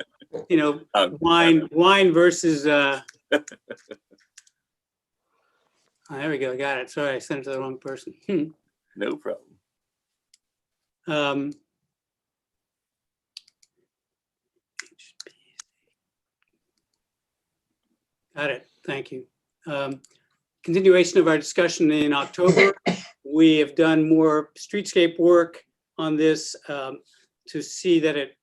S7: you know, wine versus. There we go. Got it. Sorry, I sent it to the wrong person.
S6: No problem.
S7: Got it. Thank you. Continuation of our discussion in October. We have done more streetscape work on this to see that it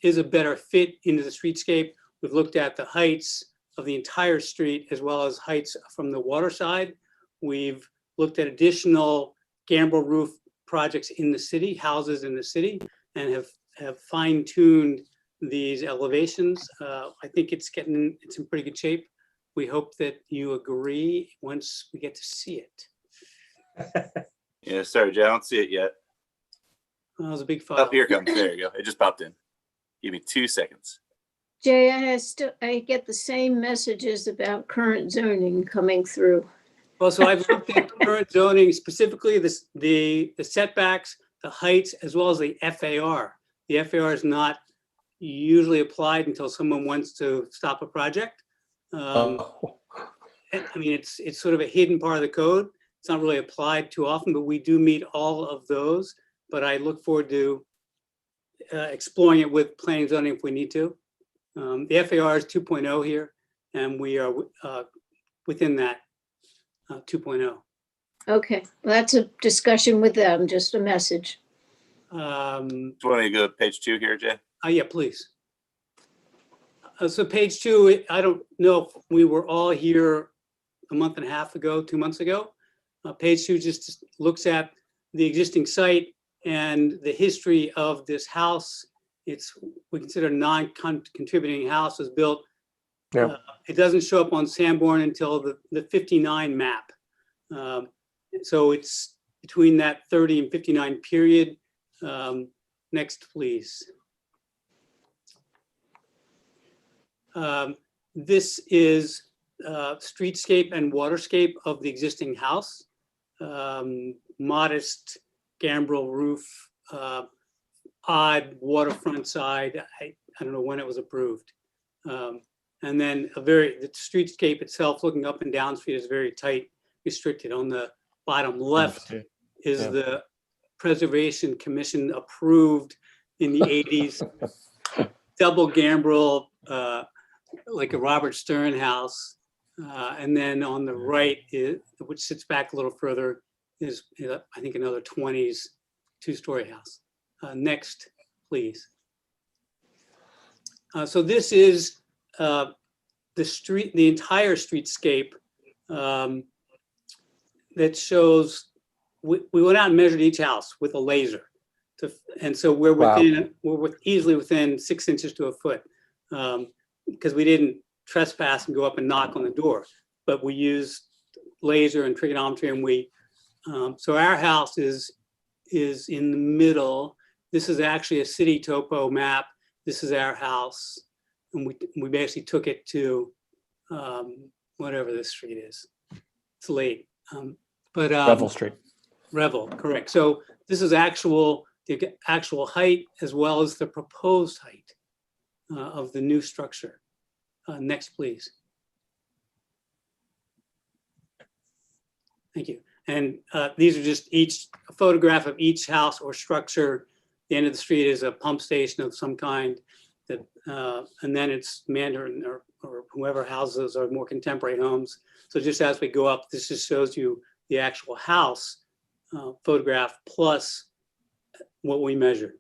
S7: is a better fit into the streetscape. We've looked at the heights of the entire street as well as heights from the water side. We've looked at additional gambrel roof projects in the city, houses in the city, and have fine-tuned these elevations. I think it's in pretty good shape. We hope that you agree once we get to see it.
S6: Yeah, sorry, Jay, I don't see it yet.
S7: That was a big file.
S6: Oh, here it comes. There you go. It just popped in. Give me 2 seconds.
S4: Jay, I get the same messages about current zoning coming through.
S7: Well, so I've looked at current zoning, specifically the setbacks, the heights, as well as the FAR. The FAR is not usually applied until someone wants to stop a project. I mean, it's sort of a hidden part of the code. It's not really applied too often, but we do meet all of those. But I look forward to exploring it with planning and zoning if we need to. The FAR is 2.0 here, and we are within that 2.0.
S4: Okay, well, that's a discussion with them, just a message.
S6: Do you want me to go to page 2 here, Jay?
S7: Yeah, please. So page 2, I don't know if we were all here a month and a half ago, 2 months ago. Page 2 just looks at the existing site and the history of this house. We consider a non-contributing house was built.
S2: Yeah.
S7: It doesn't show up on Sanborn until the 59 map. So it's between that 30 and 59 period. Next, please. This is streetscape and waterscape of the existing house. Modest gambrel roof, odd waterfront side. I don't know when it was approved. And then the streetscape itself, looking up and down street, is very tight, restricted. On the bottom left is the Preservation Commission approved in the 80s double gambrel, like a Robert Stern house. And then on the right, which sits back a little further, is I think another 20s two-story house. Next, please. So this is the entire streetscape that shows. We went out and measured each house with a laser, and so we're within easily within 6 inches to a foot, because we didn't trespass and go up and knock on the door, but we used laser and trigonometry, and we so our house is in the middle. This is actually a city topo map. This is our house, and we basically took it to whatever this street is. It's late, but
S2: Revel Street.
S7: Revel, correct. So this is the actual height as well as the proposed height of the new structure. Next, please. Thank you. And these are just a photograph of each house or structure. The end of the street is a pump station of some kind, that, and then it's Mandarin or whoever houses are more contemporary homes. So just as we go up, this just shows you the actual house photograph plus what we measured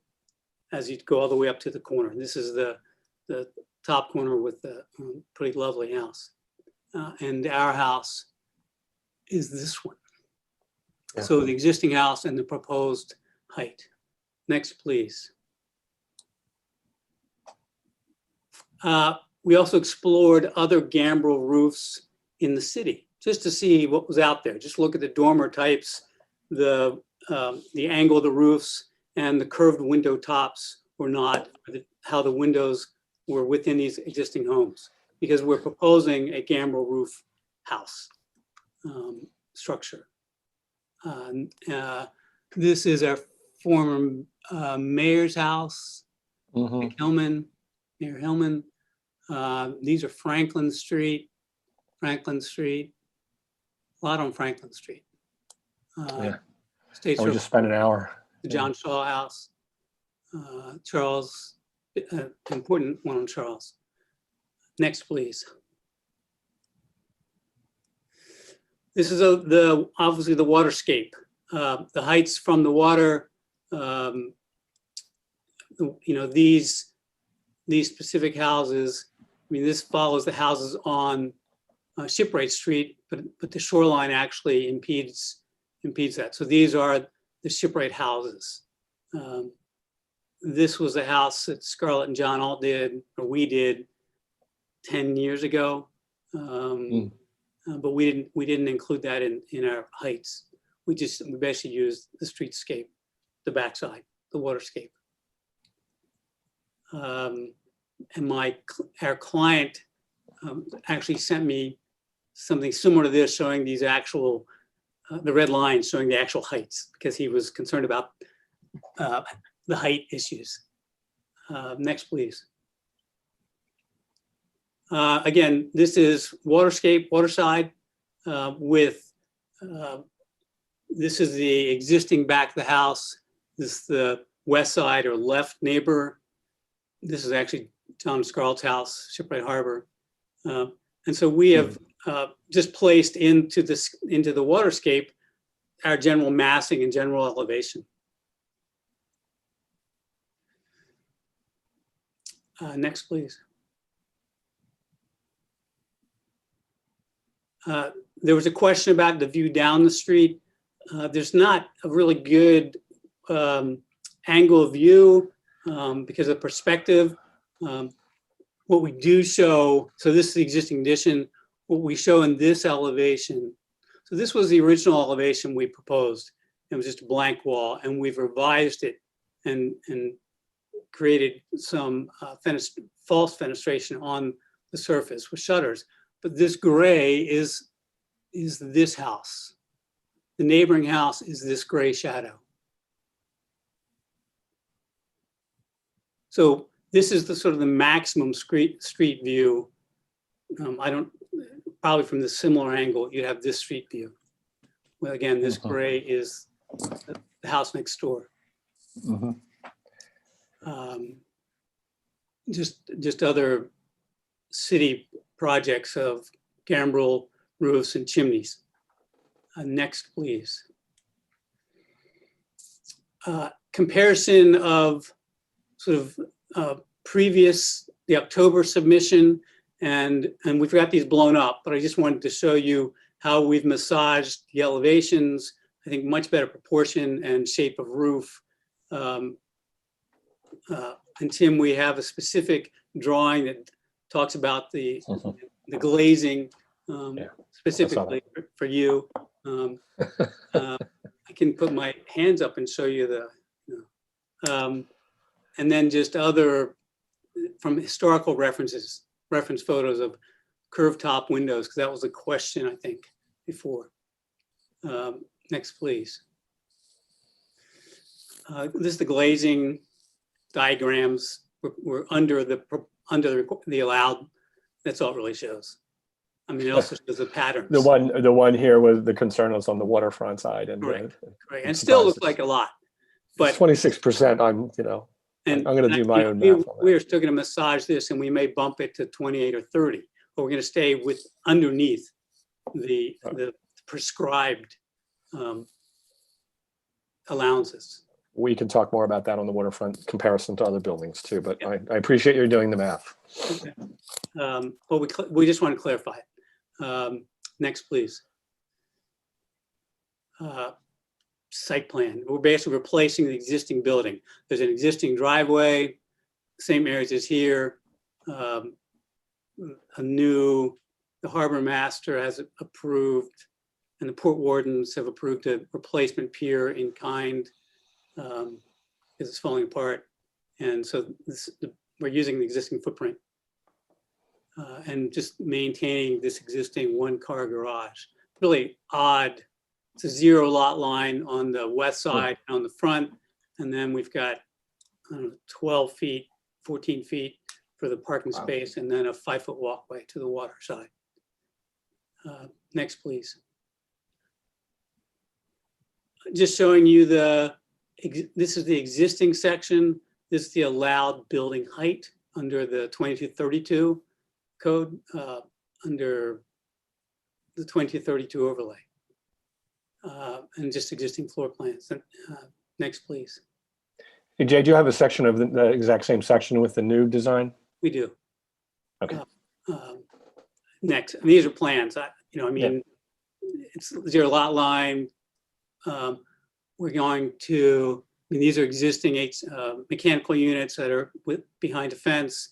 S7: as you go all the way up to the corner. This is the top corner with the pretty lovely house. And our house is this one. Yeah. So the existing house and the proposed height. Next, please. We also explored other gambrel roofs in the city just to see what was out there. Just look at the dormer types, the angle of the roofs, and the curved window tops were not, how the windows were within these existing homes, because we're proposing a gambrel roof house structure. This is our former mayor's house, Mayor Hillman. These are Franklin Street, a lot on Franklin Street.
S2: We just spent an hour.
S7: The John Shaw House, Charles, important one on Charles. Next, please. This is obviously the waterscape. The heights from the water, these specific houses. I mean, this follows the houses on Shipwright Street, but the shoreline actually impedes that. So these are the Shipwright houses. This was a house that Scarlett and John all did, or we did 10 years ago. But we didn't include that in our heights. We basically used the streetscape, the backside, the waterscape. And our client actually sent me something similar to this, showing these actual, the red lines showing the actual heights, because he was concerned about the height issues. Next, please. Again, this is waterscape, waterside with, this is the existing back of the house. This is the west side or left neighbor. This is actually Tom Scarlett's house, Shipwright Harbor. And so we have just placed into the waterscape our general massing and general elevation. Next, please. There was a question about the view down the street. There's not a really good angle of view because of perspective. What we do show, so this is the existing addition, what we show in this elevation. So this was the original elevation we proposed. It was just a blank wall, and we've revised it and created some false fenestration on the surface with shutters. But this gray is this house. The neighboring house is this gray shadow. So this is the sort of the maximum street view. Probably from the similar angle, you have this street view. Well, again, this gray is the house next door. Just other city projects of gambrel roofs and chimneys. Next, please. Comparison of sort of the October submission, and we've got these blown up, but I just wanted to show you how we've massaged the elevations. I think much better proportion and shape of roof. And Tim, we have a specific drawing that talks about the glazing specifically for you. I can put my hands up and show you and then just other from historical reference photos of curved top windows, because that was a question I think before. Next, please. This is the glazing diagrams. We're under the allowed. That's all it really shows. I mean, it also shows the patterns.
S2: The one here was the concern was on the waterfront side, and
S7: right, and still looks like a lot, but
S2: 26%. I'm going to do my own math.
S7: We're still going to massage this, and we may bump it to 28 or 30, but we're going to stay underneath the prescribed allowances.
S2: We can talk more about that on the waterfront comparison to other buildings too, but I appreciate you doing the math.
S7: Okay. But we just want to clarify it. Next, please. Site plan. We're basically replacing the existing building. There's an existing driveway, same areas as here. The harbor master has approved, and the port wardens have approved a replacement pier in kind because it's falling apart. And so we're using the existing footprint and just maintaining this existing one-car garage. Really odd. It's a 0 lot line on the west side on the front. And then we've got 12 feet, 14 feet for the parking space, and then a 5-foot walkway to the water side. Next, please. Just showing you this is the existing section. This is the allowed building height under the 2232 code, under the 2232 overlay. And just existing floor plans. Next, please.
S2: Hey, Jay, do you have a section of the exact same section with the new design?
S7: We do.
S2: Okay.
S7: Next, and these are plans. It's 0 lot line. We're going to. These are existing mechanical units that are behind a fence.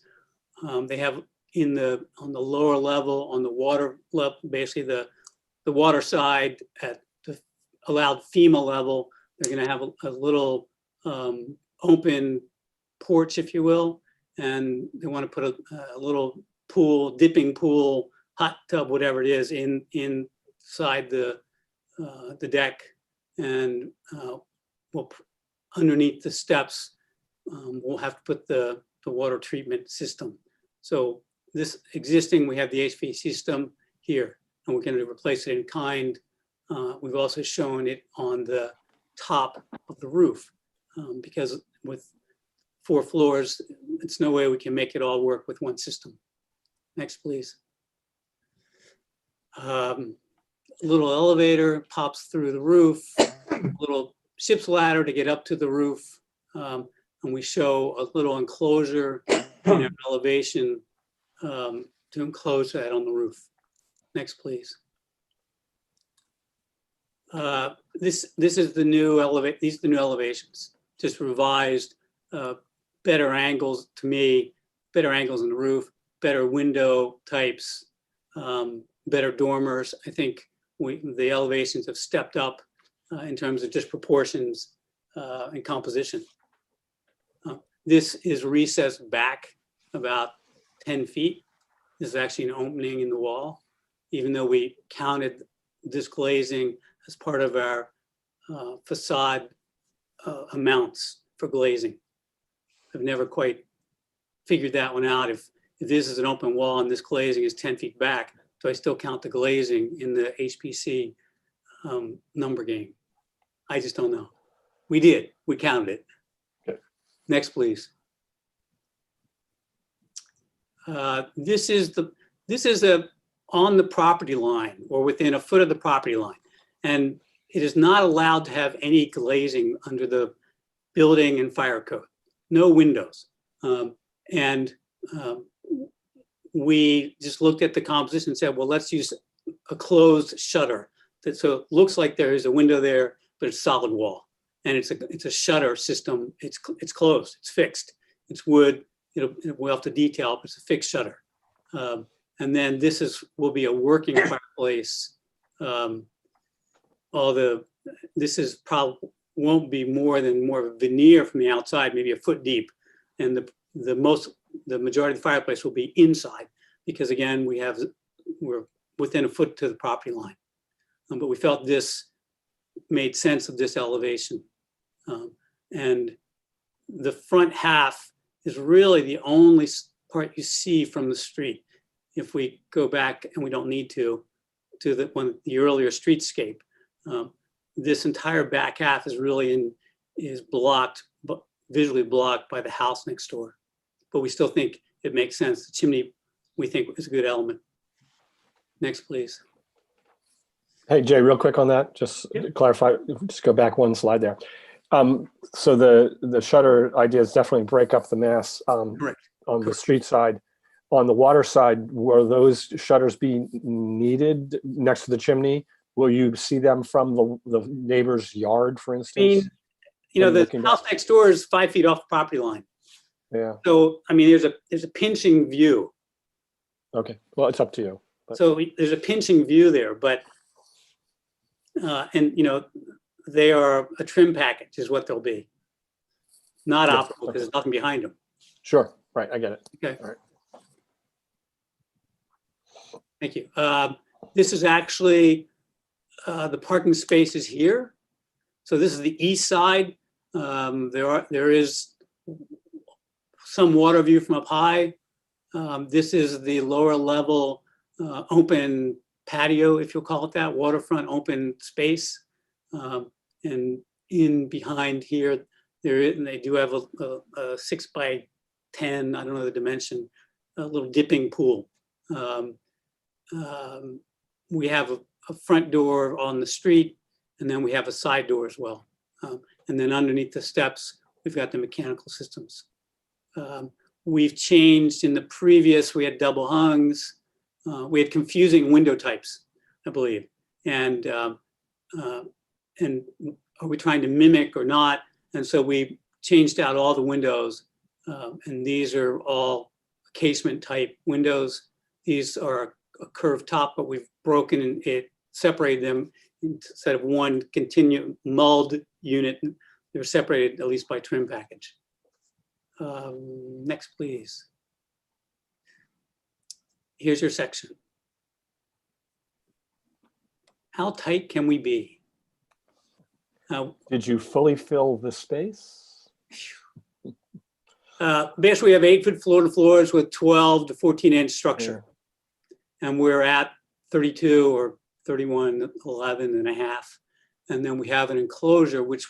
S7: They have on the lower level, on the water level, basically the water side at the allowed FEMA level. They're going to have a little open porch, if you will, and they want to put a little pool, dipping pool, hot tub, whatever it is, inside the deck, and underneath the steps, we'll have to put the the water treatment system. So this existing, we have the HVAC system here, and we're going to replace it in kind. We've also shown it on the top of the roof because with 4 floors, it's no way we can make it all work with one system. Next, please. Little elevator pops through the roof, little ship's ladder to get up to the roof. And we show a little enclosure in our elevation to enclose that on the roof. Next, please. This is the new these are the new elevations, just revised, better angles to me, better angles in the roof, better window types, better dormers. I think the elevations have stepped up in terms of just proportions and composition. This is recessed back about 10 feet. This is actually an opening in the wall, even though we counted this glazing as part of our facade amounts for glazing. I've never quite figured that one out. If this is an open wall and this glazing is 10 feet back, do I still count the glazing in the HPC number game? I just don't know. We did, we counted it.
S2: Okay.
S7: Next, please. This is on the property line or within a foot of the property line. And it is not allowed to have any glazing under the building and fire code, no windows. We just looked at the composition and said, well, let's use a closed shutter. So it looks like there is a window there, but it's solid wall. And it's a shutter system. It's closed, it's fixed. It's wood, we'll have to detail, but it's a fixed shutter. And then this will be a working fireplace. This is probably won't be more of a veneer from the outside, maybe a foot deep. And the majority of the fireplace will be inside because again, we're within a foot to the property line. But we felt this made sense of this elevation. And the front half is really the only part you see from the street. If we go back, and we don't need to the earlier streetscape, this entire back half is really blocked, but visually blocked by the house next door. But we still think it makes sense. The chimney, we think, is a good element. Next, please.
S2: Hey, Jay, real quick on that, just to clarify, just go back one slide there. So the shutter idea is definitely break up the mass on the street side. On the water side, will those shutters be needed next to the chimney? Will you see them from the neighbor's yard, for instance?
S7: The house next door is 5 feet off the property line.
S2: Yeah.
S7: So, there's a pinching view.
S2: Okay, well, it's up to you. But.
S7: So there's a pinching view there, but, they are a trim package is what they'll be. Not optical because there's nothing behind them.
S2: Sure, right, I get it.
S7: Okay.
S2: All right.
S7: Thank you. This is actually the parking spaces here. So this is the east side. There is some water view from up high. This is the lower level open patio, if you'll call it that, waterfront open space. And in behind here, they do have a 6 by 10, I don't know the dimension, a little dipping pool. We have a front door on the street, and then we have a side door as well. And then underneath the steps, we've got the mechanical systems. We've changed in the previous, we had double hungs. We had confusing window types, I believe. And are we trying to mimic or not? And so we changed out all the windows. And these are all casement type windows. These are a curved top, but we've broken it, separated them instead of one mulled unit. They're separated at least by trim package. Next, please. Here's your section. How tight can we be?
S2: Did you fully fill the space?
S7: Basically, we have 8-foot floor-to-floors with 12 to 14-inch structure. And we're at 32 or 31, 11 and a half. And then we have an enclosure, which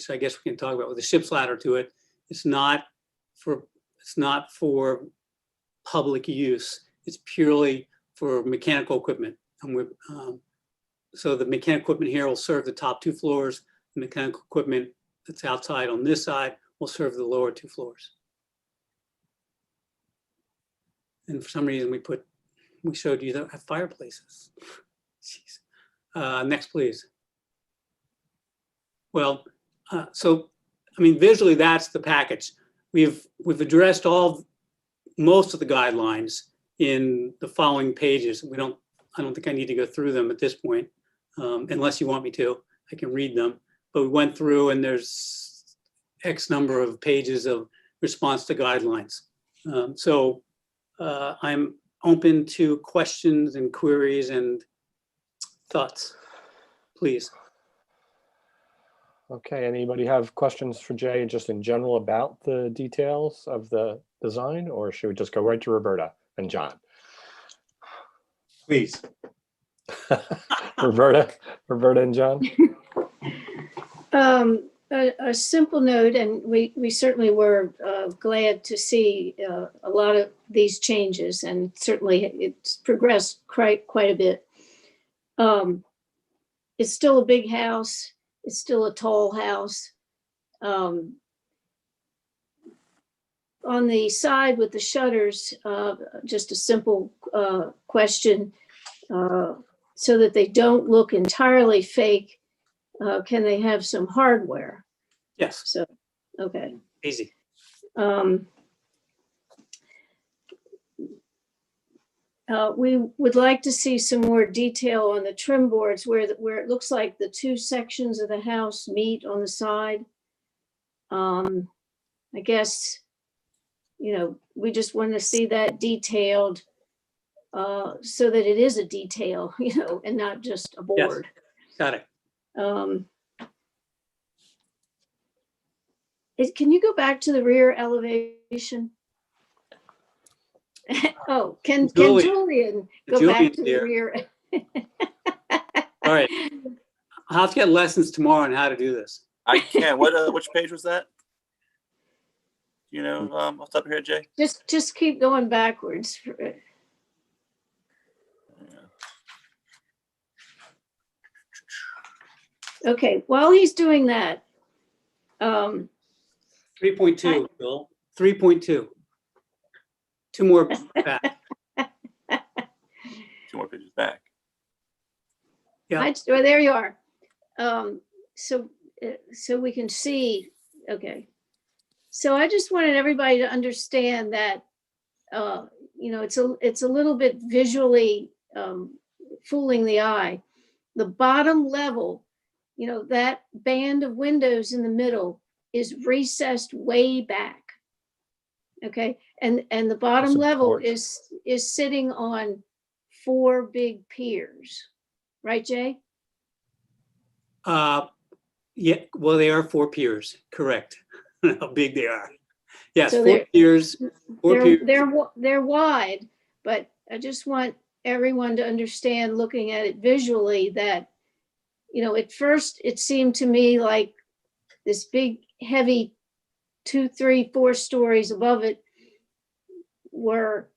S7: I guess we can talk about with a ship's ladder to it. It's not for public use. It's purely for mechanical equipment. And so the mechanical equipment here will serve the top 2 floors. The mechanical equipment that's outside on this side will serve the lower 2 floors. And for some reason we showed you that have fireplaces. Jeez. Next, please. Well, so I mean, visually, that's the package. We've addressed most of the guidelines in the following pages. I don't think I need to go through them at this point, unless you want me to. I can read them. But we went through, and there's X number of pages of response to guidelines. So I'm open to questions and queries and thoughts, please.
S2: Okay, anybody have questions for Jay just in general about the details of the design, or should we just go right to Roberta and John?
S5: Please.
S2: Roberta and John?
S4: A simple note, and we certainly were glad to see a lot of these changes, and certainly it's progressed quite a bit. It's still a big house. It's still a tall house. On the side with the shutters, just a simple question, so that they don't look entirely fake. Can they have some hardware?
S7: Yes.
S4: So, okay.
S7: Easy.
S4: We would like to see some more detail on the trim boards where it looks like the 2 sections of the house meet on the side. I guess, we just want to see that detailed so that it is a detail, and not just a board.
S7: Yes. Got it.
S4: Can you go back to the rear elevation? Oh, can Julian go back to the rear?
S7: All right. I'll have to get lessons tomorrow on how to do this.
S6: I can. Which page was that? Off the top of your head, Jay?
S4: Just keep going backwards. Okay, while he's doing that.
S7: 3.2, Bill. 3.2. 2 more back.
S6: 2 more pages back.
S4: Yeah. Well, there you are. So we can see. Okay. So I just wanted everybody to understand that, it's a little bit visually fooling the eye. The bottom level, that band of windows in the middle is recessed way back. Okay, and the bottom level is sitting on 4 big piers, right, Jay?
S7: Yeah, well, they are 4 piers, correct. How big they are. Yes,
S4: So
S7: 4 piers. 4 piers.
S4: They're wide, but I just want everyone to understand, looking at it visually, that, at first it seemed to me like this big, heavy 2, 3, 4 stories above it were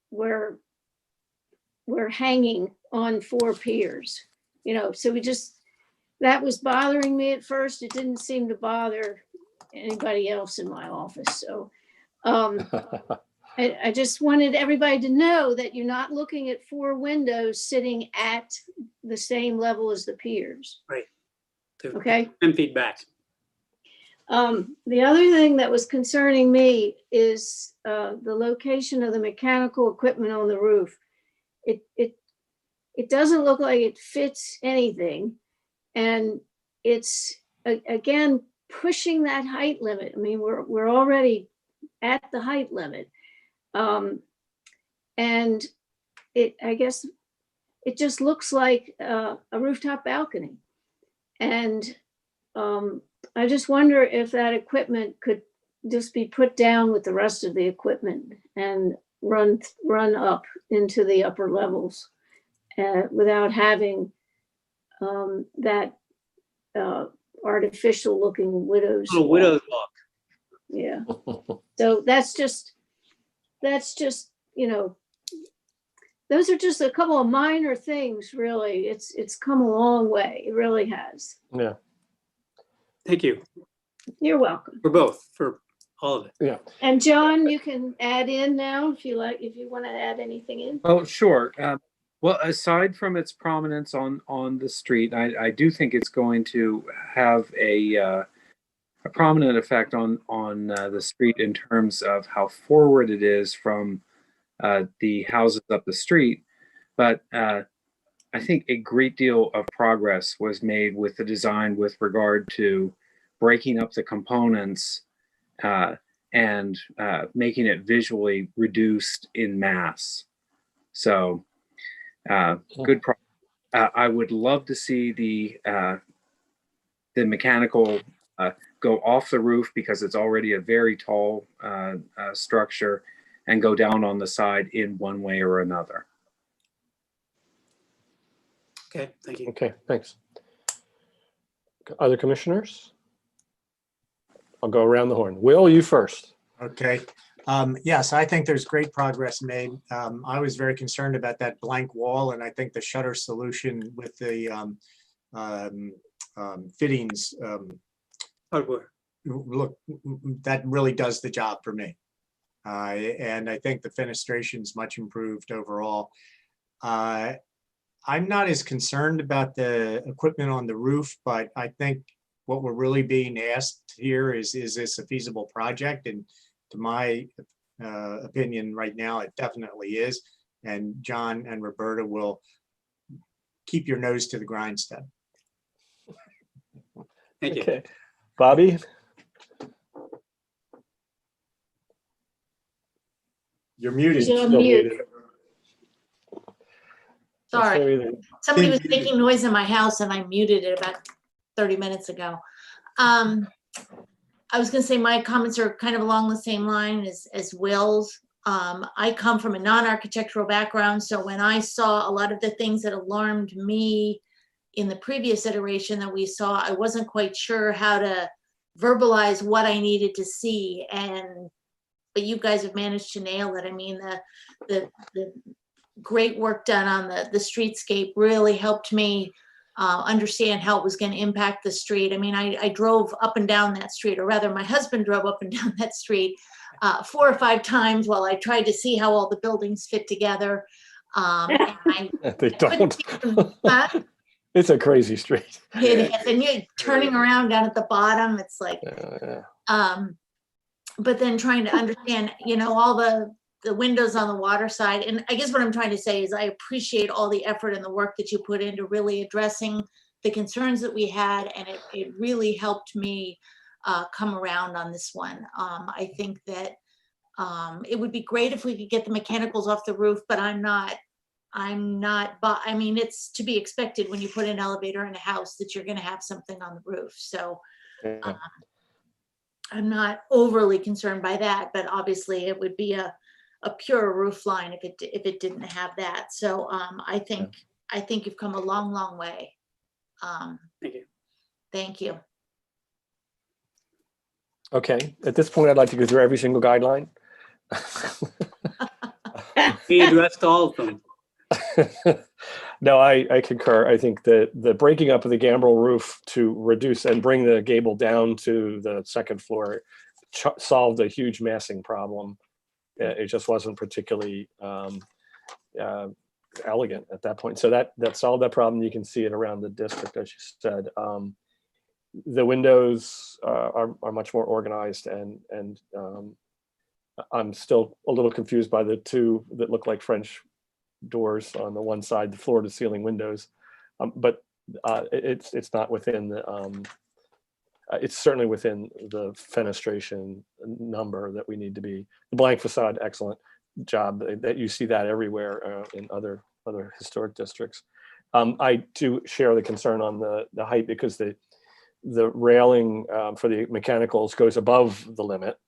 S4: hanging on 4 piers, so that was bothering me at first. It didn't seem to bother anybody else in my office. So I just wanted everybody to know that you're not looking at 4 windows sitting at the same level as the piers.
S7: Right.
S4: Okay.
S7: 10 feet back.
S4: The other thing that was concerning me is the location of the mechanical equipment on the roof. It doesn't look like it fits anything, and it's again pushing that height limit. I mean, we're already at the height limit, and I guess it just looks like a rooftop balcony, and I just wonder if that equipment could just be put down with the rest of the equipment and run up into the upper levels without having that artificial looking widow's
S7: Little widow's walk.
S4: Yeah. So that's just, you know, those are just a couple of minor things, really. It's come a long way. It really has.
S2: Yeah.
S7: Thank you.
S4: You're welcome.
S7: For both, for all of it.
S2: Yeah.
S4: And John, you can add in now if you like, if you want to add anything in.
S11: Oh, sure. Well, aside from its prominence on the street, I do think it's going to have a prominent effect on the street in terms of how forward it is from the houses up the street. But I think a great deal of progress was made with the design with regard to breaking up the components and making it visually reduced in mass. So good progress. I would love to see the mechanical go off the roof because it's already a very tall structure and go down on the side in one way or another.
S7: Okay, thank you.
S2: Okay, thanks. Other commissioners? I'll go around the horn. Will, you first.
S5: Okay. Yes, I think there's great progress made. I was very concerned about that blank wall, and I think the shutter solution with the fittings,
S7: hardware,
S5: look, that really does the job for me. And I think the fenestration is much improved overall. I'm not as concerned about the equipment on the roof, but I think what we're really being asked here is this a feasible project? And to my opinion right now, it definitely is. And John and Roberta will keep your nose to the grindstone.
S7: Thank you.
S2: Okay. Bobby?
S5: You're muted.
S4: You're muted.
S3: Sorry. Somebody was making noise in my house and I muted it about 30 minutes ago. I was going to say my comments are kind of along the same line as Will's. I come from a non-architectural background, so when I saw a lot of the things that alarmed me in the previous iteration that we saw, I wasn't quite sure how to verbalize what I needed to see. But you guys have managed to nail it. I mean, the great work done on the streetscape really helped me understand how it was going to impact the street. I mean, I drove up and down that street, or rather my husband drove up and down that street 4 or 5 times while I tried to see how all the buildings fit together.
S2: They don't. It's a crazy street.
S3: It is, and you're turning around down at the bottom. It's like, but then trying to understand, you know, all the windows on the water side. And I guess what I'm trying to say is I appreciate all the effort and the work that you put into really addressing the concerns that we had. And it really helped me come around on this one. I think that it would be great if we could get the mechanicals off the roof, but I mean, it's to be expected when you put an elevator in a house that you're going to have something on the roof. So I'm not overly concerned by that, but obviously it would be a pure roof line if it didn't have that. So I think you've come a long, long way.
S7: Thank you.
S3: Thank you.
S2: Okay, at this point, I'd like to go through every single guideline.
S7: We addressed all of them.
S2: No, I concur. I think that the breaking up of the gambrel roof to reduce and bring the gable down to the second floor solved a huge massing problem. It just wasn't particularly elegant at that point. So that solved that problem. You can see it around the district, as you said. The windows are much more organized, and I'm still a little confused by the 2 that look like French doors on the one side, the floor to ceiling windows, but it's not within the it's certainly within the fenestration number that we need to be. The blank facade, excellent job. That you see that everywhere in other historic districts. I do share the concern on the height, because the railing for the mechanicals goes above the limit,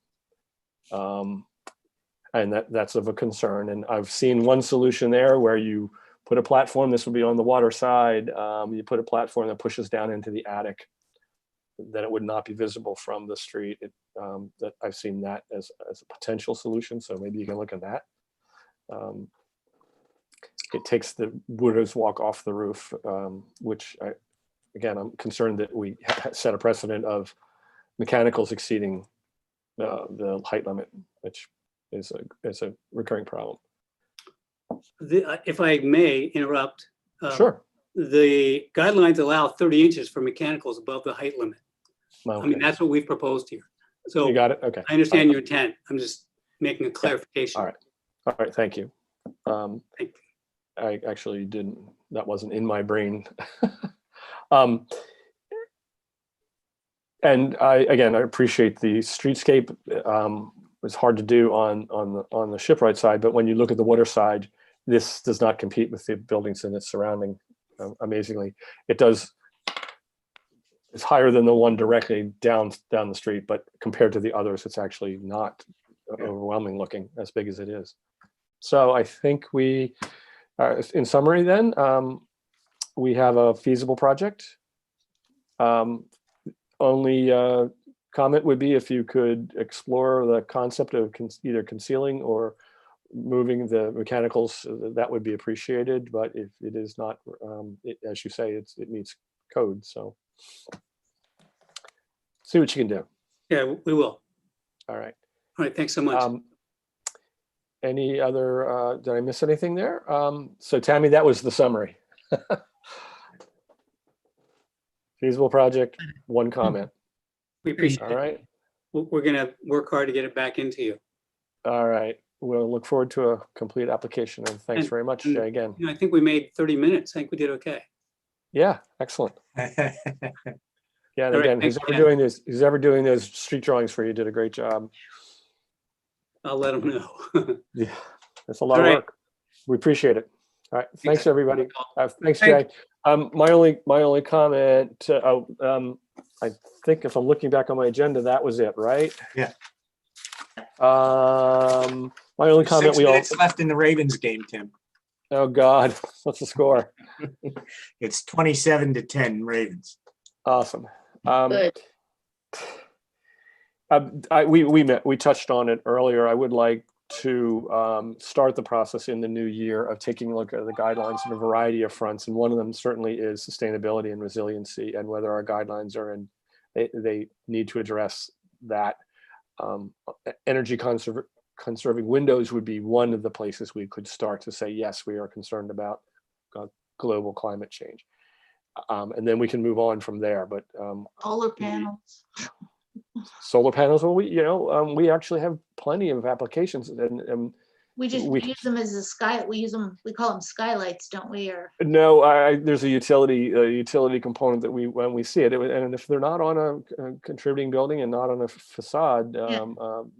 S2: And that's of a concern. And I've seen one solution there where you put a platform, this would be on the water side, you put a platform that pushes down into the attic, then it would not be visible from the street. That I've seen that as a potential solution, so maybe you can look at that. It takes the wooders walk off the roof, which I'm concerned that we set a precedent of mechanicals exceeding the height limit, which is a recurring problem.
S7: If I may interrupt.
S2: Sure.
S7: The guidelines allow 30 inches for mechanicals above the height limit.
S2: Okay.
S7: I mean, that's what we've proposed here. So
S2: You got it? Okay.
S7: I understand your intent. I'm just making a clarification.
S2: All right, thank you. I actually didn't, that wasn't in my brain. And I appreciate the streetscape. It's hard to do on the shipwright side, but when you look at the water side, this does not compete with the buildings in its surrounding. Amazingly, it does. It's higher than the one directly down the street, but compared to the others, it's actually not overwhelming looking, as big as it is. So I think we, in summary, then we have a feasible project. Only comment would be if you could explore the concept of either concealing or moving the mechanicals, that would be appreciated. But if it is not, as you say, it meets code. So see what you can do.
S7: Yeah, we will.
S2: All right.
S7: All right. Thanks so much.
S2: Any other, did I miss anything there? So Tammy, that was the summary. Feasible project, one comment.
S7: We appreciate it.
S2: All right.
S7: We're going to work hard to get it back into you.
S2: All right. We'll look forward to a complete application. And thanks very much, Jay, again.
S7: I think we made 30 minutes. I think we did okay.
S2: Yeah, excellent. Yeah, and
S7: All right,
S2: again,
S7: thanks
S2: who's ever doing those street drawings for you did a great job.
S7: I'll let them know.
S2: Yeah, that's a lot
S7: All
S2: of
S7: right.
S2: work. We appreciate it. All right, thanks
S7: Yeah.
S2: everybody. Thanks, Jay. My only comment. I think if I'm looking back on my agenda, that was it, right?
S5: Yeah.
S2: My only comment.
S5: 6 minutes left in the Ravens game, Tim.
S2: Oh God, what's the score?
S5: It's 27-10 Ravens.
S2: Awesome.
S3: Good.
S2: We touched on it earlier. I would like to start the process in the new year of taking a look at the guidelines in a variety of fronts, and one of them certainly is sustainability and resiliency, and whether our guidelines are in. They need to address that. Energy conserving windows would be one of the places we could start to say, yes, we are concerned about global climate change. And then we can move on from there. But
S3: Solar panels.
S2: solar panels, well, we actually have plenty of applications, and
S3: We just use them as a sky. We call them skylights, don't we? Or
S2: no, there's a utility component that when we see it, and if they're not on a contributing building and not on a facade,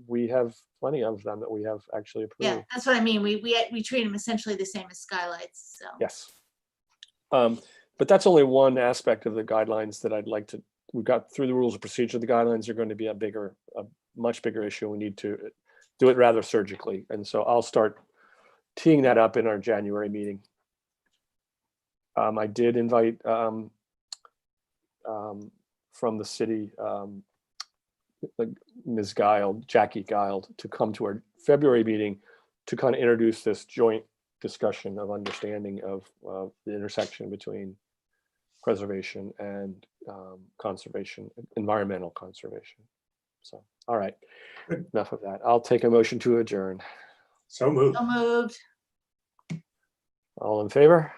S2: we have plenty of them that we have actually approved.
S3: yeah, that's what I mean. We treat them essentially the same as skylights. So
S2: Yes. But that's only one aspect of the guidelines that I'd like to. We got through the rules of procedure. The guidelines are going to be a much bigger issue. We need to do it rather surgically. And so I'll start teeing that up in our January meeting. I did invite from the city, Ms. Jackie Guild, to come to our February meeting to kind of introduce this joint discussion of understanding of the intersection between preservation and conservation, environmental conservation. So, all right, enough of that. I'll take a motion to adjourn.
S5: So moved.
S3: moved.
S2: All in favor?